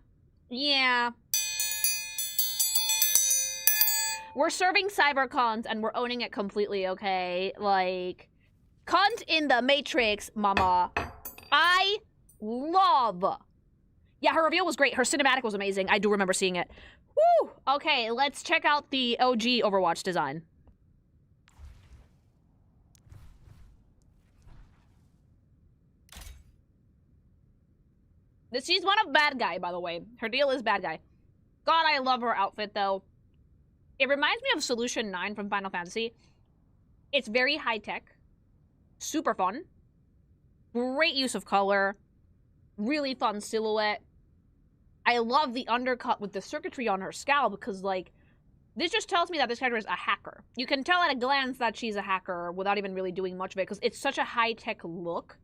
We're serving cybercons, and we're owning it completely, okay? Like... Cunt in the Matrix, mama. I love... Yeah, her reveal was great. Her cinematic was amazing. I do remember seeing it. Woo! Okay, let's check out the OG Overwatch design. She's one of bad guy, by the way. Her deal is bad guy. God, I love her outfit, though. It reminds me of Solution 9 from Final Fantasy. It's very high-tech. Super fun. Great use of color. Really fun silhouette. I love the undercut with the circuitry on her scalp because, like, this just tells me that this character is a hacker. You can tell at a glance that she's a hacker without even really doing much of it because it's such a high-tech look.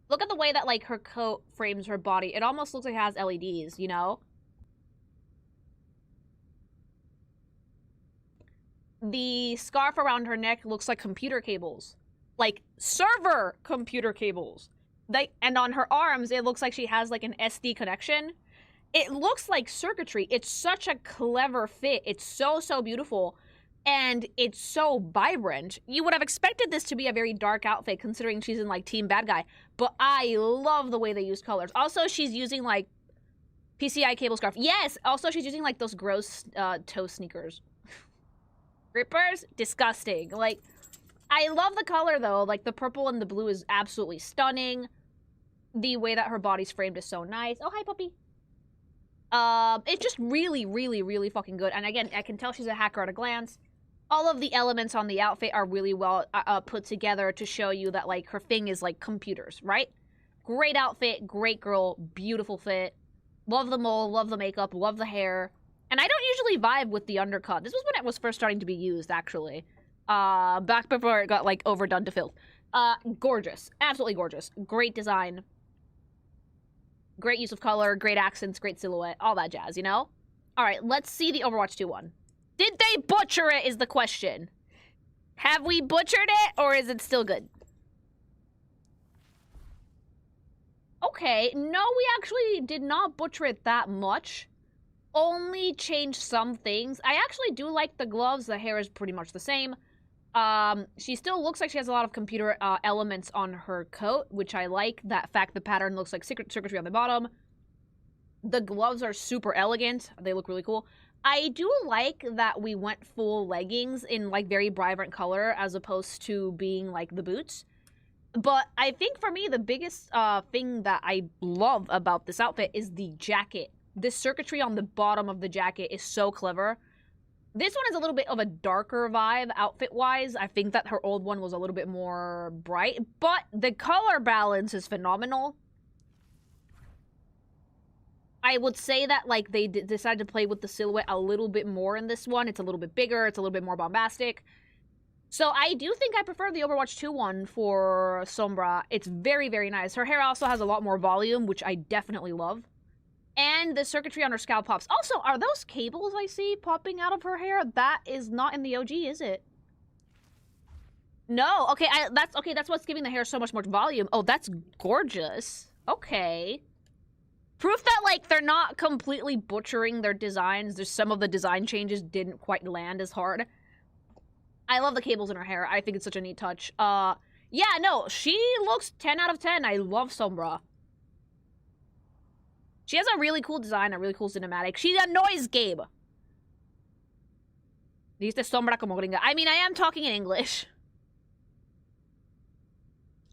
Look at the way that, like, her coat frames her body. It almost looks like it has LEDs, you know? The scarf around her neck looks like computer cables. Like, server computer cables. And on her arms, it looks like she has, like, an SD connection. It looks like circuitry. It's such a clever fit. It's so, so beautiful. And it's so vibrant. You would have expected this to be a very dark outfit, considering she's in, like, Team Bad Guy. But I love the way they use colors. Also, she's using, like, PCI cable scarf. Yes! Also, she's using, like, those gross toe sneakers. Grippers? Disgusting. Like... I love the color, though. Like, the purple and the blue is absolutely stunning. The way that her body's framed is so nice. Oh, hi, puppy. It's just really, really, really fucking good. And again, I can tell she's a hacker at a glance. All of the elements on the outfit are really well put together to show you that, like, her thing is, like, computers, right? Great outfit, great girl, beautiful fit. Love the mole, love the makeup, love the hair. And I don't usually vibe with the undercut. This was when it was first starting to be used, actually. Back before it got, like, overdone to filth. Gorgeous. Absolutely gorgeous. Great design. Great use of color, great accents, great silhouette, all that jazz, you know? Alright, let's see the Overwatch 2 one. Did they butcher it is the question. Have we butchered it, or is it still good? Okay, no, we actually did not butcher it that much. Only changed some things. I actually do like the gloves. The hair is pretty much the same. She still looks like she has a lot of computer elements on her coat, which I like. That fact the pattern looks like circuitry on the bottom. The gloves are super elegant. They look really cool. I do like that we went full leggings in, like, very vibrant color as opposed to being, like, the boots. But I think for me, the biggest thing that I love about this outfit is the jacket. This circuitry on the bottom of the jacket is so clever. This one is a little bit of a darker vibe outfit-wise. I think that her old one was a little bit more bright. But the color balance is phenomenal. I would say that, like, they decided to play with the silhouette a little bit more in this one. It's a little bit bigger. It's a little bit more bombastic. So I do think I prefer the Overwatch 2 one for Sombra. It's very, very nice. Her hair also has a lot more volume, which I definitely love. And the circuitry on her scalp pops. Also, are those cables I see popping out of her hair? That is not in the OG, is it? No. Okay, that's what's giving the hair so much more volume. Oh, that's gorgeous. Okay. Proof that, like, they're not completely butchering their designs. There's some of the design changes didn't quite land as hard. I love the cables in her hair. I think it's such a neat touch. Yeah, no, she looks 10 out of 10. I love Sombra. She has a really cool design, a really cool cinematic. She annoys Gabe. Dice Sombra como gringa. I mean, I am talking in English.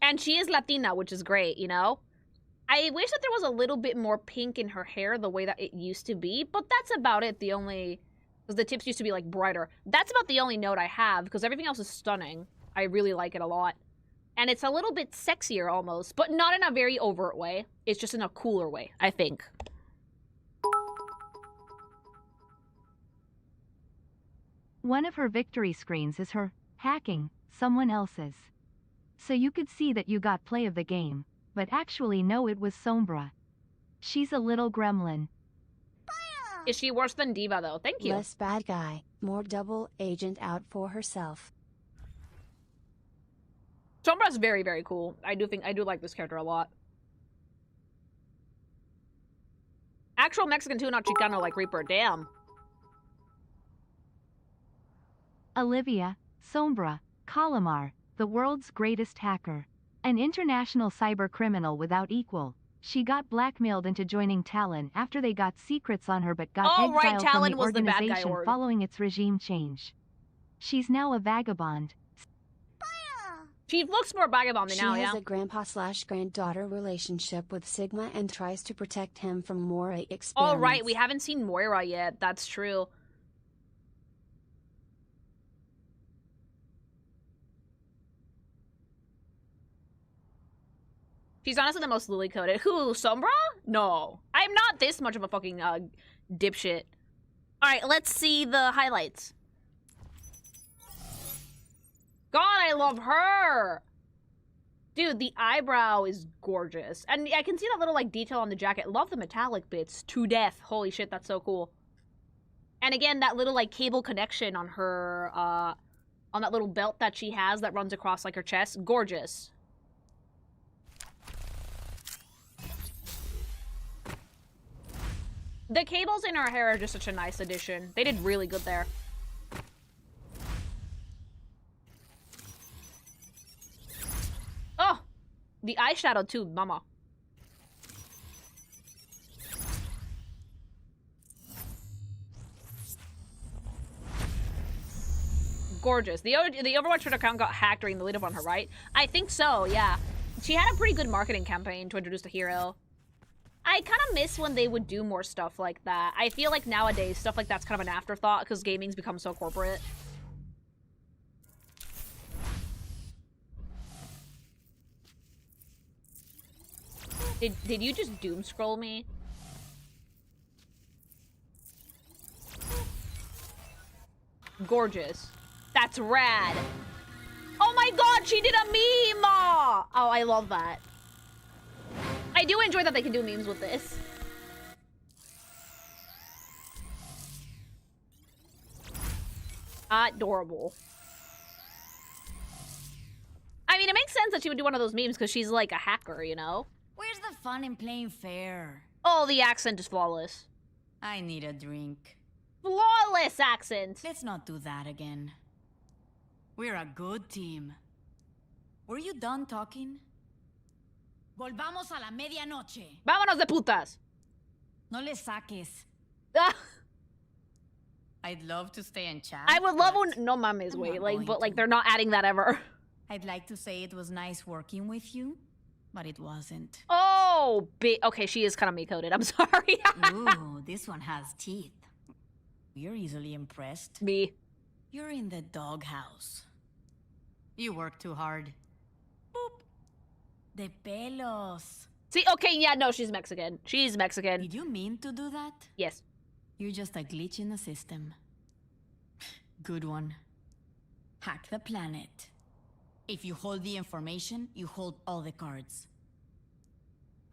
And she is Latina, which is great, you know? I wish that there was a little bit more pink in her hair the way that it used to be, but that's about it. The only... Because the tips used to be, like, brighter. That's about the only note I have, because everything else is stunning. I really like it a lot. And it's a little bit sexier, almost, but not in a very overt way. It's just in a cooler way, I think. One of her victory screens is her hacking someone else's. So you could see that you got play of the game. But actually no, it was Sombra. She's a little gremlin. Is she worse than D.Va, though? Thank you. Less bad guy, more double agent out for herself. Sombra's very, very cool. I do like this character a lot. Actual Mexican too, not Chicano like Reaper. Damn. Olivia, Sombra, Calamar, the world's greatest hacker. An international cyber criminal without equal. She got blackmailed into joining Talon after they got secrets on her but got exiled from the organization following its regime change. She's now a vagabond. She looks more vagabond than now, yeah. She has a grandpa/granddaughter relationship with Sigma and tries to protect him from Moira experiments. Oh, right, we haven't seen Moira yet. That's true. She's honestly the most lily-coated. Who, Sombra? No. I'm not this much of a fucking dipshit. Alright, let's see the highlights. God, I love her! Dude, the eyebrow is gorgeous. And I can see that little, like, detail on the jacket. Love the metallic bits to death. Holy shit, that's so cool. And again, that little, like, cable connection on her, on that little belt that she has that runs across, like, her chest. Gorgeous. The cables in her hair are just such a nice addition. They did really good there. Oh! The eyeshadow too, mama. Gorgeous. The Overwatch Twitter account got hacked during the lead up on her, right? I think so, yeah. She had a pretty good marketing campaign to introduce the hero. I kind of miss when they would do more stuff like that. I feel like nowadays, stuff like that's kind of an afterthought because gaming's become so corporate. Did you just doom scroll me? Gorgeous. That's rad. Oh my god, she did a meme! Oh, I love that. I do enjoy that they can do memes with this. Adorable. I mean, it makes sense that she would do one of those memes because she's like a hacker, you know? Where's the fun in playing fair? Oh, the accent is flawless. I need a drink. Flawless accent. Let's not do that again. We're a good team. Were you done talking? Volvamos a la medianoche. Vámonos de putas. No le saques. Ah, I'd love to stay and chat. I would love but one. No mames, I'm wait, not like, going but like to. they're not adding that ever. I'd like to say it was nice working with you, but it wasn't. Oh, okay, she is kind of me coded. I'm sorry. Ooh, this one has teeth. You're easily impressed. Me. You're in the doghouse. You work too hard. Boop. De pelos. See, okay, yeah, no, she's Mexican. She's Mexican. Did you mean to do that? Yes. You're just a glitch in the system. Good one. Hack the planet. If you hold the information, you hold all the cards.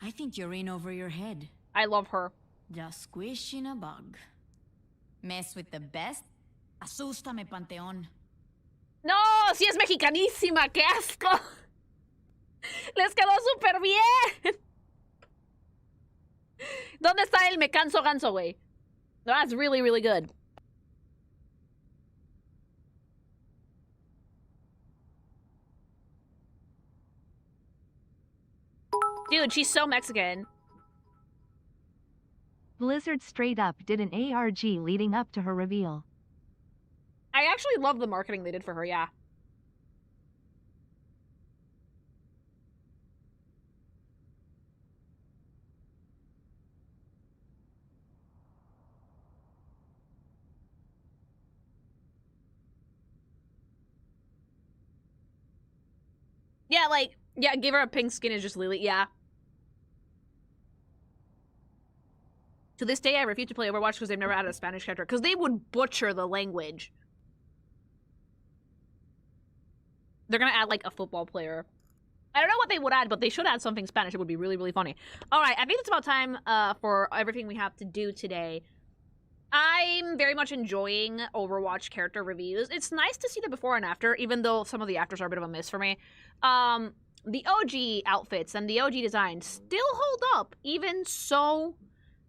I think you're in over your head. I love her. Just squishing a bug. Mess with the best. Asústame, Panteón. No, si es mexicanísima, qué asco. Les quedó súper bien. ¿Dónde está el me canso ganso, güey? No, that's really, really good. Dude, she's so Mexican. Blizzard straight up did an ARG leading up to her reveal. I actually love the marketing they did for her, yeah. Yeah, like, yeah, give her a pink skin is just Lily, yeah. To this day, I refuse to play Overwatch because they've never added a Spanish character. Because they would butcher the language. They're gonna add, like, a football player. I don't know what they would add, but they should add something Spanish. It would be really, really funny. Alright, I think it's about time for everything we have to do today. I'm very much enjoying Overwatch character reviews. It's nice to see the before and after, even though some of the afters are a bit of a miss for me. The OG outfits and the OG designs still hold up, even so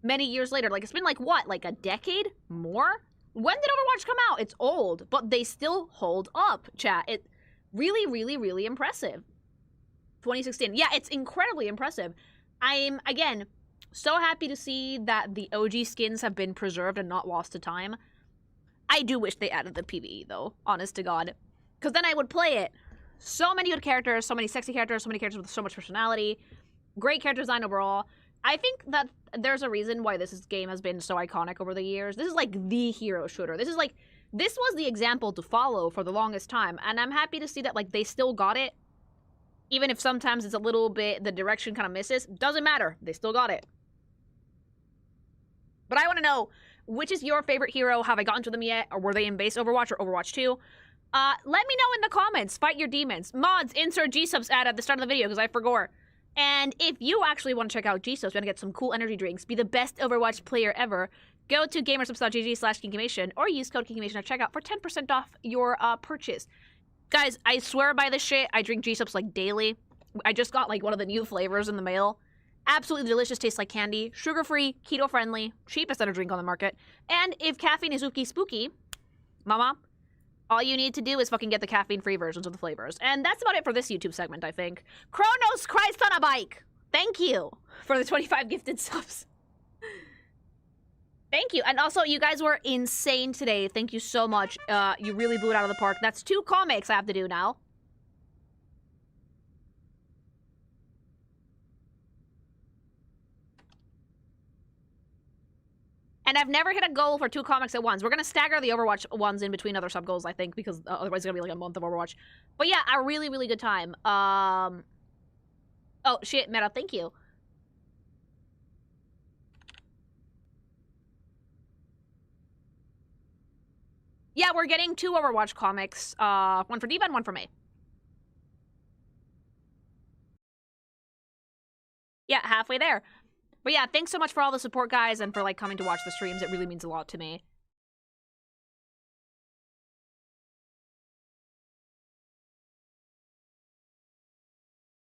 many years later. Like, it's been like, what, like a decade? More? When did Overwatch come out? It's old, but they still hold up, chat. It really, really, really impressive. 2016. Yeah, it's incredibly impressive. I'm, again, so happy to see that the OG skins have been preserved and not lost to time. I do wish they added the PvE, though, honest to God. Because then I would play it. So many good characters, so many sexy characters, so many characters with so much personality. Great character design overall. I think that there's a reason why this game has been so iconic over the years. This is like the hero shooter. This was the example to follow for the longest time. And I'm happy to see that, like, they still got it. Even if sometimes it's a little bit, the direction kind of misses. Doesn't matter. They still got it. But I want to know, which is your favorite hero? Have I gotten to them yet? Or were they in base Overwatch or Overwatch 2? Let me know in the comments. Fight your demons. Mods, insert gsupps ad at the start of the video because I forgot. And if you actually want to check out gsupps, you want to get some cool energy drinks, be the best Overwatch player ever, go to gamersupps.gg/kinkimation or use code kinkimation at checkout for 10% off your purchase. Guys, I swear by this shit, I drink gsupps like daily. I just got like one of the new flavors in the mail. Absolutely delicious, tastes like candy, sugar-free, keto-friendly, cheapest energy drink on the market. And if caffeine is ooky spooky, mama, all you need to do is fucking get the caffeine-free versions of the flavors. And that's about it for this YouTube segment, I think. Kronos Christ on a bike! Thank you for the 25 gifted subs. Thank you. And also, you guys were insane today. Thank you so much. You really blew it out of the park. That's 2 comics I have to do now. And I've never hit a goal for 2 comics at once. We're going to stagger the Overwatch ones in between other sub-goals, I think, because otherwise it's going to be like a month of Overwatch. But yeah, a really, really good time. Oh, shit, Meta, thank you. Yeah, we're getting 2 Overwatch comics. One for D.Va and one for me. Yeah, halfway there. But yeah, thanks so much for all the support, guys, and for, like, coming to watch the streams. It really means a lot to me.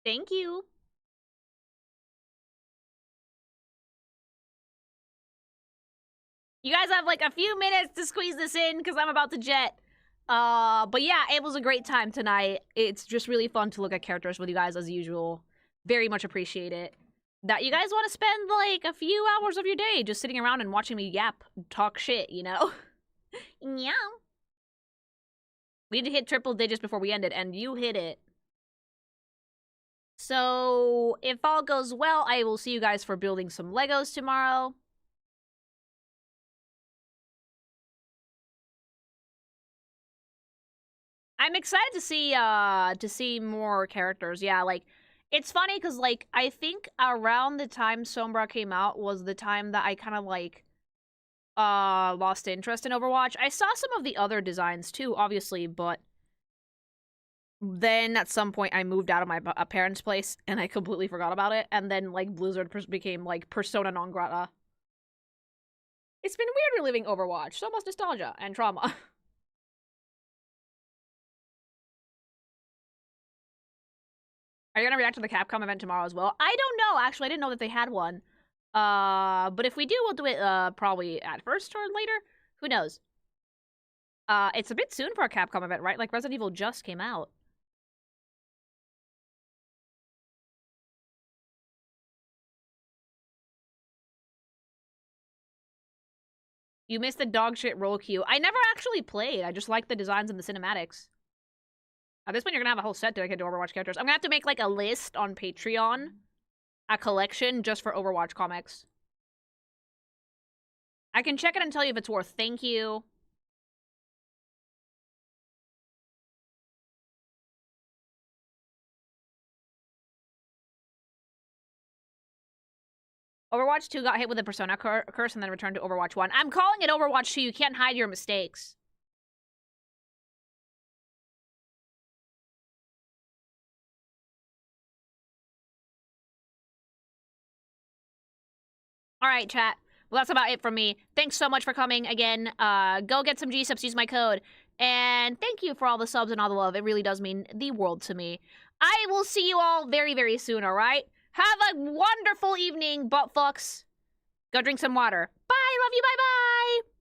Thank you. You guys have like a few minutes to squeeze this in because I'm about to jet. But yeah, it was a great time tonight. It's just really fun to look at characters with you guys as usual. Very much appreciate it. That you guys want to spend like a few hours of your day just sitting around and watching me yap, talk shit, you know? Yeah. We need to hit triple digits before we end it, and you hit it. So, if all goes well, I will see you guys for building some Legos tomorrow. I'm excited to see more characters. Yeah, like, it's funny because, like, I think around the time Sombra came out was the time that I kind of, like, lost interest in Overwatch. I saw some of the other designs, too, obviously, but then at some point I moved out of my parents' place, and I completely forgot about it, and then, like, Blizzard became, like, persona non grata. It's been weird reliving Overwatch. So much nostalgia and trauma. Are you gonna react to the Capcom event tomorrow as well? I don't know, actually. I didn't know that they had one. But if we do, we'll do it, probably at first or later. Who knows? It's a bit soon for a Capcom event, right? Like, Resident Evil just came out. You missed the dog shit roll queue. I never actually played. I just like the designs and the cinematics. At this point, you're gonna have a whole set dedicated to Overwatch characters. I'm gonna have to make, like, a list on Patreon. A collection just for Overwatch comics. I can check it and tell you if it's worth. Thank you. Overwatch 2 got hit with a Persona curse and then returned to Overwatch 1. I'm calling it Overwatch 2. You can't hide your mistakes. Alright, chat. Well, that's about it from me. Thanks so much for coming again. Go get some gsupps, use my code. And thank you for all the subs and all the love. It really does mean the world to me. I will see you all very, very soon, alright? Have a wonderful evening, buttfucks. Go drink some water. Bye, love you, bye-bye!